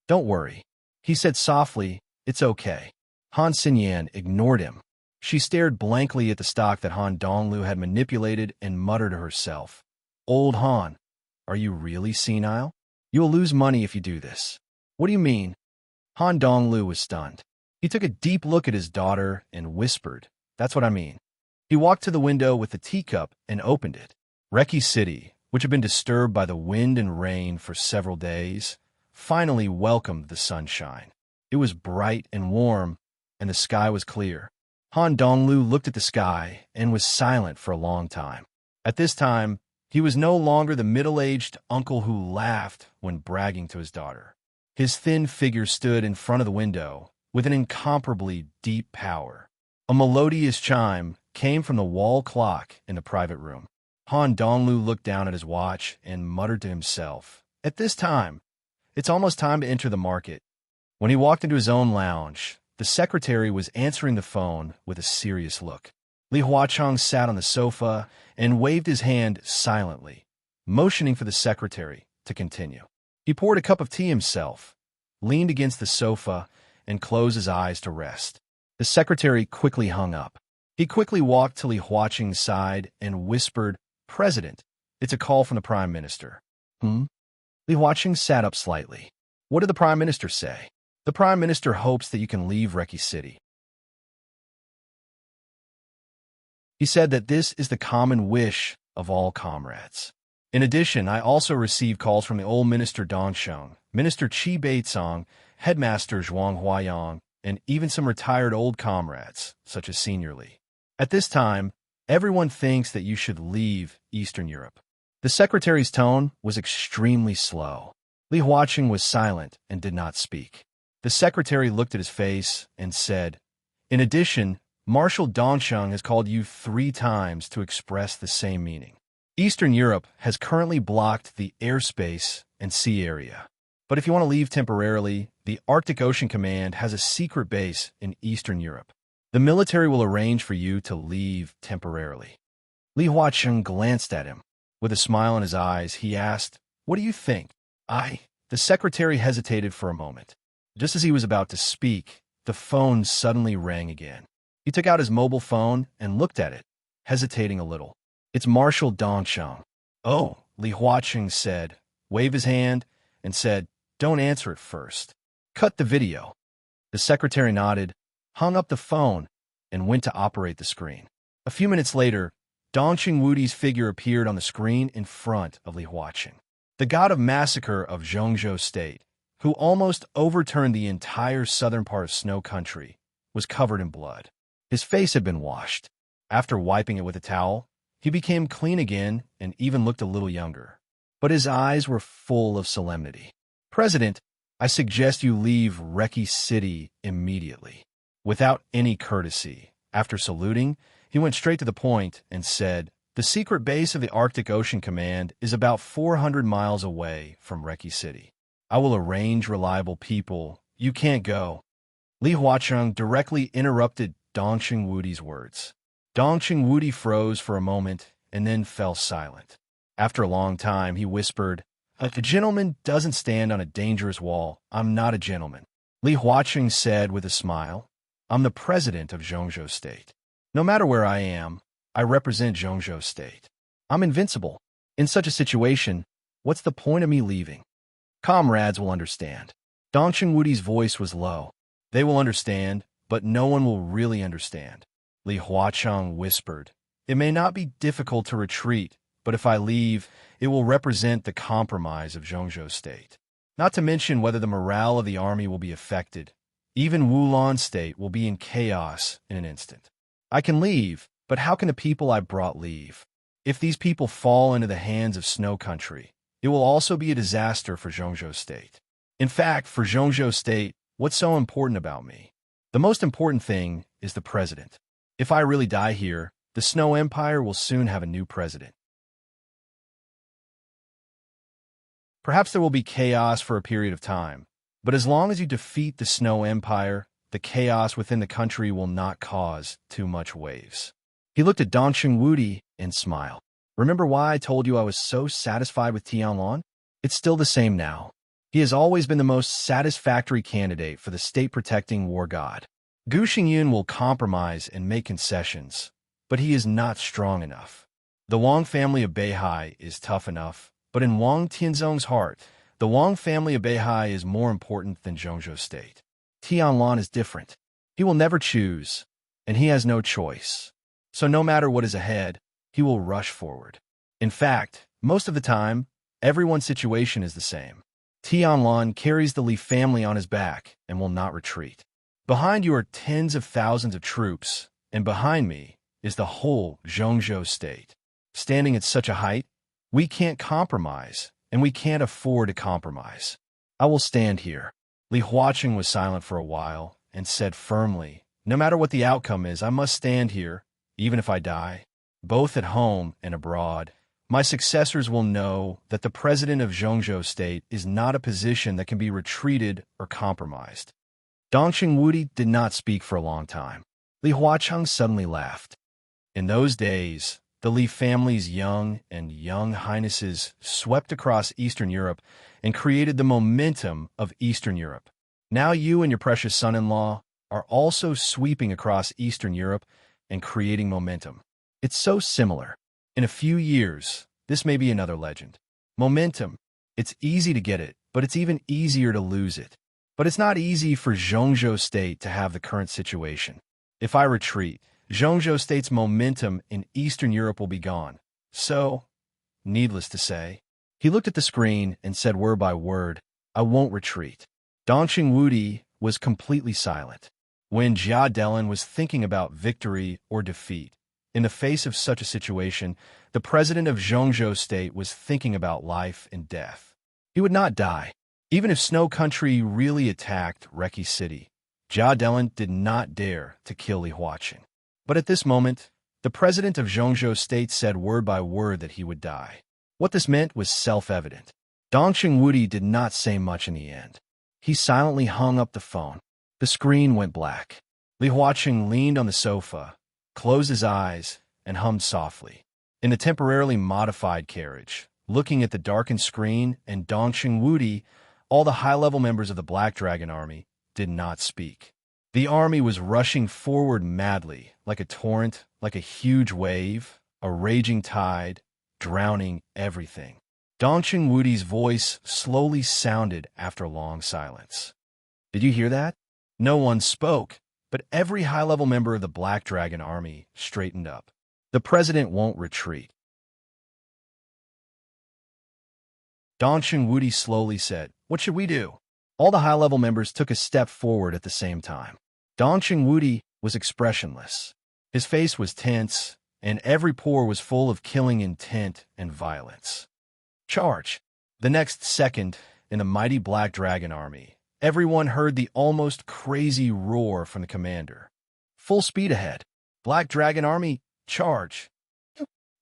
"Don't worry," he said softly, "it's okay." Han Xinyan ignored him. She stared blankly at the stock that Han Donglu had manipulated and muttered to herself, "Old Han, are you really senile? You will lose money if you do this." "What do you mean?" Han Donglu was stunned. He took a deep look at his daughter and whispered, "That's what I mean." He walked to the window with the teacup and opened it. Reki City, which had been disturbed by the wind and rain for several days, finally welcomed the sunshine. It was bright and warm, and the sky was clear. Han Donglu looked at the sky and was silent for a long time. At this time, he was no longer the middle-aged uncle who laughed when bragging to his daughter. His thin figure stood in front of the window with an incomparably deep power. A melodious chime came from the wall clock in the private room. Han Donglu looked down at his watch and muttered to himself, "At this time, it's almost time to enter the market." When he walked into his own lounge, the secretary was answering the phone with a serious look. Li Huacheng sat on the sofa and waved his hand silently, motioning for the secretary to continue. He poured a cup of tea himself, leaned against the sofa, and closed his eyes to rest. The secretary quickly hung up. He quickly walked to Li Huacheng's side and whispered, "President, it's a call from the Prime Minister." Li Huacheng sat up slightly. "What did the Prime Minister say?" "The Prime Minister hopes that you can leave Reki City. He said that this is the common wish of all comrades. In addition, I also received calls from the old Minister Dongsheng, Minister Qi Beicong, Headmaster Zhuang Huayang, and even some retired old comrades, such as Senior Li. At this time, everyone thinks that you should leave Eastern Europe." The secretary's tone was extremely slow. Li Huacheng was silent and did not speak. The secretary looked at his face and said, "In addition, Marshal Dongsheng has called you 3 times to express the same meaning. Eastern Europe has currently blocked the airspace and sea area. But if you want to leave temporarily, the Arctic Ocean Command has a secret base in Eastern Europe. The military will arrange for you to leave temporarily." Li Huacheng glanced at him. With a smile in his eyes, he asked, "What do you think?" The secretary hesitated for a moment. Just as he was about to speak, the phone suddenly rang again. He took out his mobile phone and looked at it, hesitating a little. "It's Marshal Dongsheng." "Oh," Li Huacheng said, waved his hand, and said, "Don't answer it first. Cut the video." The secretary nodded, hung up the phone, and went to operate the screen. A few minutes later, Dongsheng Wudi's figure appeared on the screen in front of Li Huacheng. The god of massacre of Zhongzhou State, who almost overturned the entire southern part of Snow Country, was covered in blood. His face had been washed. After wiping it with a towel, he became clean again and even looked a little younger. But his eyes were full of solemnity. "President, I suggest you leave Reki City immediately." Without any courtesy, after saluting, he went straight to the point and said, "The secret base of the Arctic Ocean Command is about 400 miles away from Reki City. I will arrange reliable people. You can't go." Li Huacheng directly interrupted Dongsheng Wudi's words. Dongsheng Wudi froze for a moment and then fell silent. After a long time, he whispered, "A gentleman doesn't stand on a dangerous wall. I'm not a gentleman." Li Huaqing said with a smile, "I'm the president of Zhongzhou State. No matter where I am, I represent Zhongzhou State. I'm invincible. In such a situation, what's the point of me leaving? Comrades will understand." Dongqing Wudi's voice was low. "They will understand, but no one will really understand." Li Huaqing whispered, "It may not be difficult to retreat, but if I leave, it will represent the compromise of Zhongzhou State. Not to mention whether the morale of the army will be affected. Even Wulan State will be in chaos in an instant. I can leave, but how can the people I brought leave? If these people fall into the hands of Snow Country, it will also be a disaster for Zhongzhou State. In fact, for Zhongzhou State, what's so important about me? The most important thing is the president. If I really die here, the Snow Empire will soon have a new president. Perhaps there will be chaos for a period of time, but as long as you defeat the Snow Empire, the chaos within the country will not cause too much waves." He looked at Dongqing Wudi and smiled. "Remember why I told you I was so satisfied with Tianlan? It's still the same now. He has always been the most satisfactory candidate for the state-protecting war god. Gu Xingyun will compromise and make concessions, but he is not strong enough. The Wang family of Beihai is tough enough, but in Wang Tianzong's heart, the Wang family of Beihai is more important than Zhongzhou State. Tianlan is different. He will never choose, and he has no choice. So no matter what is ahead, he will rush forward. In fact, most of the time, everyone's situation is the same. Tianlan carries the Li family on his back and will not retreat. Behind you are tens of thousands of troops, and behind me is the whole Zhongzhou State. Standing at such a height, we can't compromise, and we can't afford to compromise. I will stand here." Li Huaqing was silent for a while and said firmly, "No matter what the outcome is, I must stand here, even if I die. Both at home and abroad, my successors will know that the president of Zhongzhou State is not a position that can be retreated or compromised." Dongqing Wudi did not speak for a long time. Li Huaqing suddenly laughed. In those days, the Li family's young highnesses swept across Eastern Europe and created the momentum of Eastern Europe. Now you and your precious son-in-law are also sweeping across Eastern Europe and creating momentum. It's so similar. In a few years, this may be another legend. Momentum. It's easy to get it, but it's even easier to lose it. But it's not easy for Zhongzhou State to have the current situation. If I retreat, Zhongzhou State's momentum in Eastern Europe will be gone. So, needless to say, he looked at the screen and said word by word, "I won't retreat." Dongqing Wudi was completely silent. When Jia Delin was thinking about victory or defeat, in the face of such a situation, the president of Zhongzhou State was thinking about life and death. He would not die. Even if Snow Country really attacked Reki City, Jia Delin did not dare to kill Li Huaqing. But at this moment, the president of Zhongzhou State said word by word that he would die. What this meant was self-evident. Dongqing Wudi did not say much in the end. He silently hung up the phone. The screen went black. Li Huaqing leaned on the sofa, closed his eyes, and hummed softly. In the temporarily modified carriage, looking at the darkened screen and Dongqing Wudi, all the high-level members of the Black Dragon Army did not speak. The army was rushing forward madly, like a torrent, like a huge wave, a raging tide, drowning everything. Dongqing Wudi's voice slowly sounded after a long silence. "Did you hear that?" No one spoke, but every high-level member of the Black Dragon Army straightened up. "The president won't retreat." Dongqing Wudi slowly said, "What should we do?" All the high-level members took a step forward at the same time. Dongqing Wudi was expressionless. His face was tense, and every pore was full of killing intent and violence. "Charge!" The next second, in the mighty Black Dragon Army, everyone heard the almost crazy roar from the commander. "Full speed ahead! Black Dragon Army, charge!"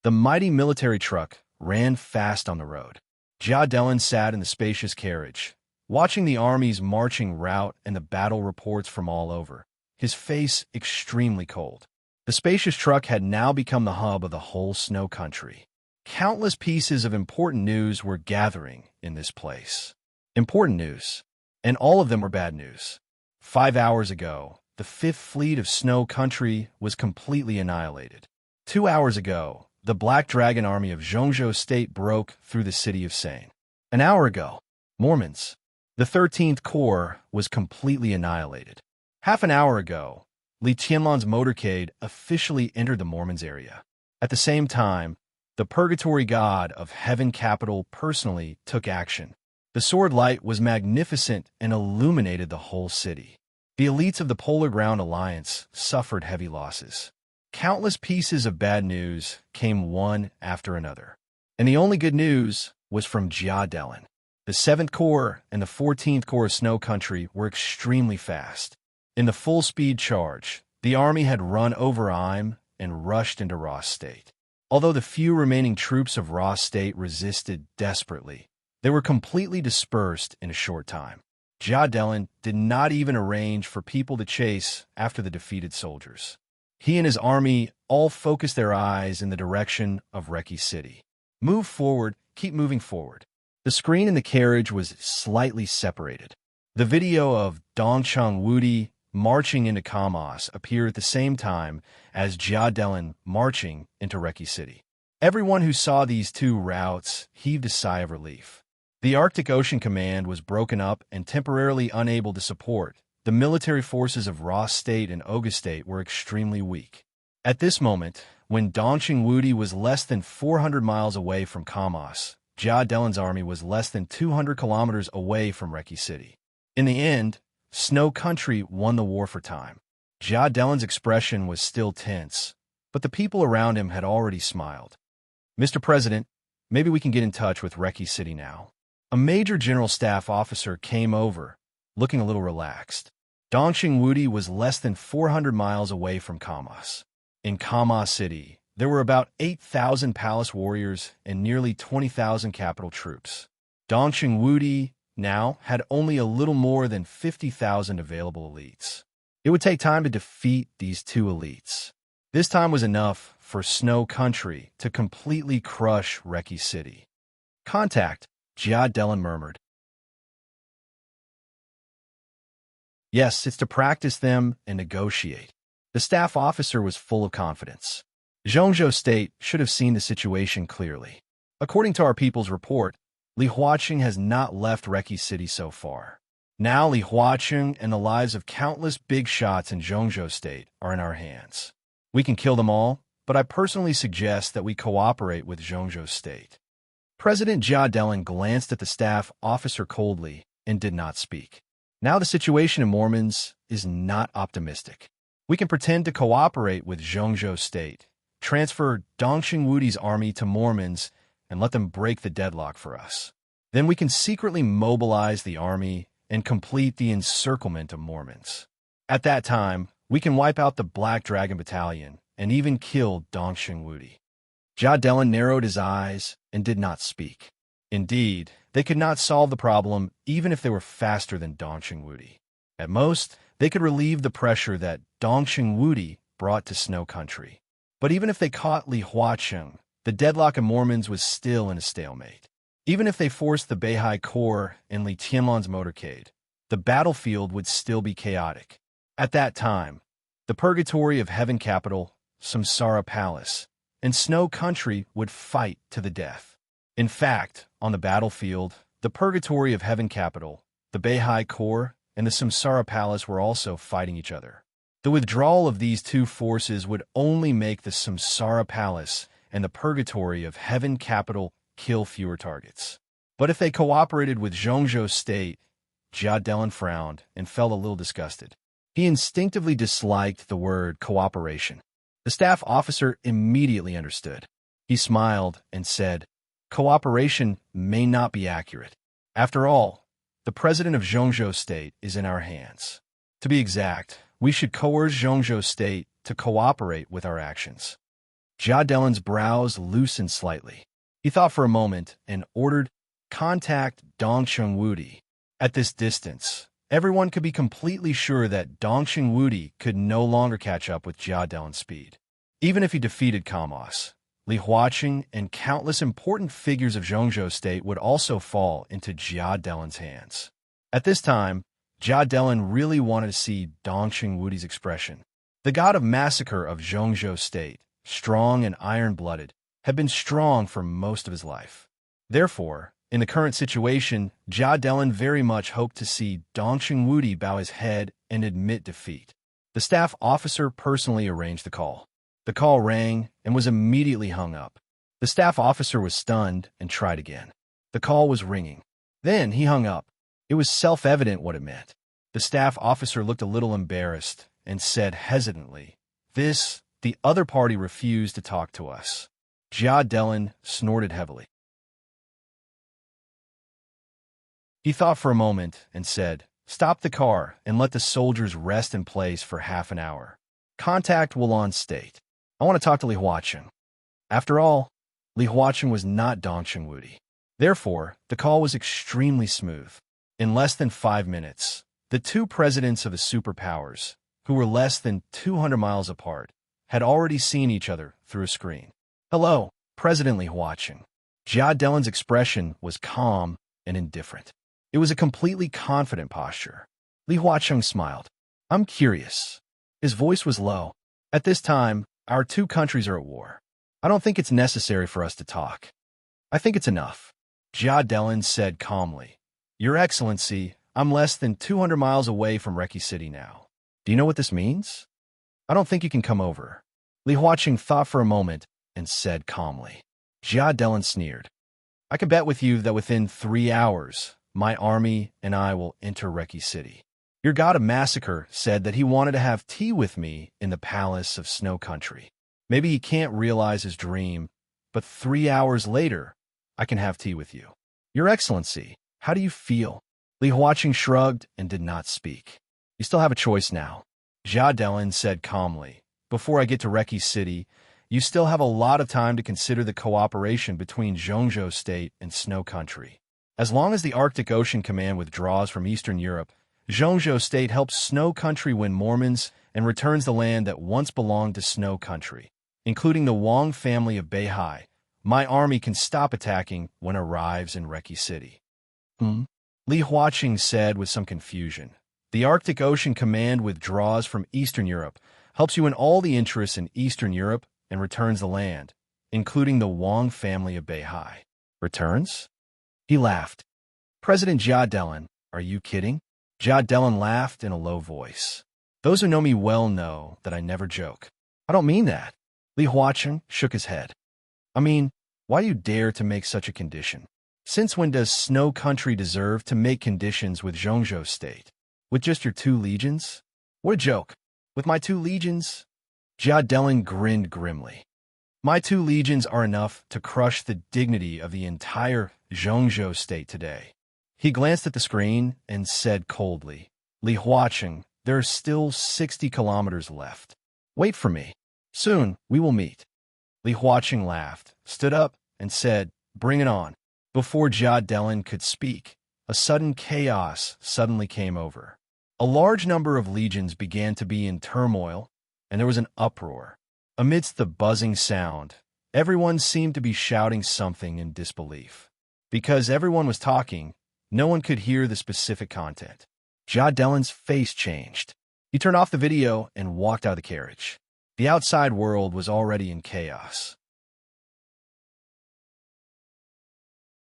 The mighty military truck ran fast on the road. Jia Delin sat in the spacious carriage, watching the army's marching route and the battle reports from all over, his face extremely cold. The spacious truck had now become the hub of the whole snow country. Countless pieces of important news were gathering in this place. Important news, and all of them were bad news. 5 hours ago, the Fifth Fleet of Snow Country was completely annihilated. 2 hours ago, the Black Dragon army of Zhongzhou State broke through the city of Seine. An hour ago, Mormons, the 13th Corps, was completely annihilated. Half an hour ago, Li Tianlan's motorcade officially entered the Mormons area. At the same time, the Purgatory God of Heaven Capital personally took action. The sword light was magnificent and illuminated the whole city. The elites of the Polar Ground Alliance suffered heavy losses. Countless pieces of bad news came one after another. And the only good news was from Jia Delin. The 7th Corps and the 14th Corps of Snow Country were extremely fast. In the full-speed charge, the army had run over Im and rushed into Ross State. Although the few remaining troops of Ross State resisted desperately, they were completely dispersed in a short time. Jia Delin did not even arrange for people to chase after the defeated soldiers. He and his army all focused their eyes in the direction of Reki City. Move forward, keep moving forward. The screen in the carriage was slightly separated. The video of Dongcheng Wudi marching into Kamos appeared at the same time as Jia Delin marching into Reki City. Everyone who saw these two routes heaved a sigh of relief. The Arctic Ocean Command was broken up and temporarily unable to support. The military forces of Ross State and Oga State were extremely weak. At this moment, when Dongcheng Wudi was less than 400 miles away from Kamos, Jia Delin's army was less than 200 kilometers away from Reki City. In the end, Snow Country won the war for time. Jia Delin's expression was still tense, but the people around him had already smiled. Mr. President, maybe we can get in touch with Reki City now. A major general staff officer came over, looking a little relaxed. Dongcheng Wudi was less than 400 miles away from Kamos. In Kamos City, there were about 8,000 palace warriors and nearly 20,000 capital troops. Dongcheng Wudi now had only a little more than 50,000 available elites. It would take time to defeat these two elites. This time was enough for Snow Country to completely crush Reki City. Contact, Jia Delin murmured. Yes, it's to practice them and negotiate. The staff officer was full of confidence. Zhongzhou State should have seen the situation clearly. According to our people's report, Li Huaqing has not left Reki City so far. Now Li Huaqing and the lives of countless big shots in Zhongzhou State are in our hands. We can kill them all, but I personally suggest that we cooperate with Zhongzhou State. President Jia Delin glanced at the staff officer coldly and did not speak. Now the situation in Mormons is not optimistic. We can pretend to cooperate with Zhongzhou State, transfer Dongcheng Wudi's army to Mormons, and let them break the deadlock for us. Then we can secretly mobilize the army and complete the encirclement of Mormons. At that time, we can wipe out the Black Dragon Battalion and even kill Dongcheng Wudi. Jia Delin narrowed his eyes and did not speak. Indeed, they could not solve the problem even if they were faster than Dongcheng Wudi. At most, they could relieve the pressure that Dongcheng Wudi brought to Snow Country. But even if they caught Li Huaqing, the deadlock of Mormons was still in a stalemate. Even if they forced the Beihai Corps and Li Tianlan's motorcade, the battlefield would still be chaotic. At that time, the Purgatory of Heaven Capital, Samsara Palace, and Snow Country would fight to the death. In fact, on the battlefield, the Purgatory of Heaven Capital, the Beihai Corps, and the Samsara Palace were also fighting each other. The withdrawal of these two forces would only make the Samsara Palace and the Purgatory of Heaven Capital kill fewer targets. But if they cooperated with Zhongzhou State, Jia Delin frowned and felt a little disgusted. He instinctively disliked the word cooperation. The staff officer immediately understood. He smiled and said, "Cooperation may not be accurate. After all, the president of Zhongzhou State is in our hands. To be exact, we should coerce Zhongzhou State to cooperate with our actions." Jia Delin's brows loosened slightly. He thought for a moment and ordered, "Contact Dongcheng Wudi." At this distance, everyone could be completely sure that Dongxing Wudi could no longer catch up with Jia Delin's speed. Even if he defeated Kamos, Li Huaqing and countless important figures of Zhongzhou state would also fall into Jia Delin's hands. At this time, Jia Delin really wanted to see Dongxing Wudi's expression. The god of massacre of Zhongzhou state, strong and iron-blooded, had been strong for most of his life. Therefore, in the current situation, Jia Delin very much hoped to see Dongxing Wudi bow his head and admit defeat. The staff officer personally arranged the call. The call rang and was immediately hung up. The staff officer was stunned and tried again. The call was ringing. Then he hung up. It was self-evident what it meant. The staff officer looked a little embarrassed and said hesitantly, "The other party refused to talk to us." Jia Delin snorted heavily. He thought for a moment and said, "Stop the car and let the soldiers rest in place for half an hour. Contact will on state. I want to talk to Li Huaqing." After all, Li Huaqing was not Dongxing Wudi. Therefore, the call was extremely smooth. In less than 5 minutes, the two presidents of the superpowers, who were less than 200 miles apart, had already seen each other through a screen. "Hello, President Li Huaqing." Jia Delin's expression was calm and indifferent. It was a completely confident posture. Li Huaqing smiled. "I'm curious." His voice was low. "At this time, our two countries are at war. I don't think it's necessary for us to talk. I think it's enough." Jia Delin said calmly, "Your Excellency, I'm less than 200 miles away from Reki City now. Do you know what this means? I don't think you can come over." Li Huaqing thought for a moment and said calmly. Jia Delin sneered. "I can bet with you that within 3 hours, my army and I will enter Reki City. Your god of massacre said that he wanted to have tea with me in the palace of Snow Country. Maybe he can't realize his dream, but 3 hours later, I can have tea with you. Your Excellency, how do you feel?" Li Huaqing shrugged and did not speak. "You still have a choice now." Jia Delin said calmly, "Before I get to Reki City, you still have a lot of time to consider the cooperation between Zhongzhou State and Snow Country. As long as the Arctic Ocean Command withdraws from Eastern Europe, Zhongzhou State helps Snow Country win Mormons and returns the land that once belonged to Snow Country, including the Wang family of Beihai. My army can stop attacking when it arrives in Reki City." Li Huaqing said with some confusion. "The Arctic Ocean Command withdraws from Eastern Europe, helps you in all the interests in Eastern Europe, and returns the land, including the Wang family of Beihai." "Returns?" He laughed. "President Jia Delin, are you kidding?" Jia Delin laughed in a low voice. "Those who know me well know that I never joke." "I don't mean that." Li Huaqing shook his head. "I mean, why do you dare to make such a condition? Since when does Snow Country deserve to make conditions with Zhongzhou State? With just your 2 legions? What a joke. With my 2 legions? Jia Delin grinned grimly. "My 2 legions are enough to crush the dignity of the entire Zhongzhou State today." He glanced at the screen and said coldly, "Li Huaqing, there are still 60 kilometers left. Wait for me. Soon we will meet." Li Huaqing laughed, stood up, and said, "Bring it on." Before Jia Delin could speak, a sudden chaos suddenly came over. A large number of legions began to be in turmoil, and there was an uproar. Amidst the buzzing sound, everyone seemed to be shouting something in disbelief. Because everyone was talking, no one could hear the specific content. Jia Delin's face changed. He turned off the video and walked out of the carriage. The outside world was already in chaos.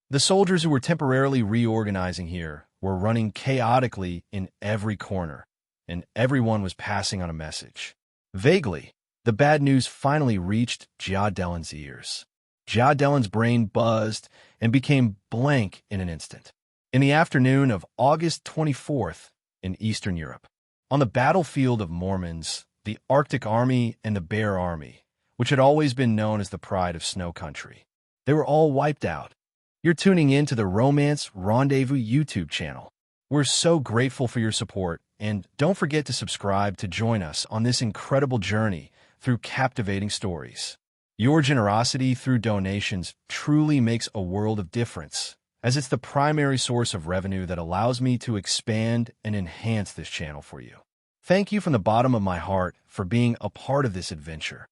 The soldiers who were temporarily reorganizing here were running chaotically in every corner, and everyone was passing on a message. Vaguely, the bad news finally reached Jia Delin's ears. Jia Delin's brain buzzed and became blank in an instant. In the afternoon of August 24th in Eastern Europe, on the battlefield of Mormons, the Arctic Army and the Bear Army, which had always been known as the pride of Snow Country, they were all wiped out. You're tuning in to the Romance Rendezvous YouTube channel. We're so grateful for your support, and don't forget to subscribe to join us on this incredible journey through captivating stories. Your generosity through donations truly makes a world of difference, as it's the primary source of revenue that allows me to expand and enhance this channel for you. Thank you from the bottom of my heart for being a part of this adventure.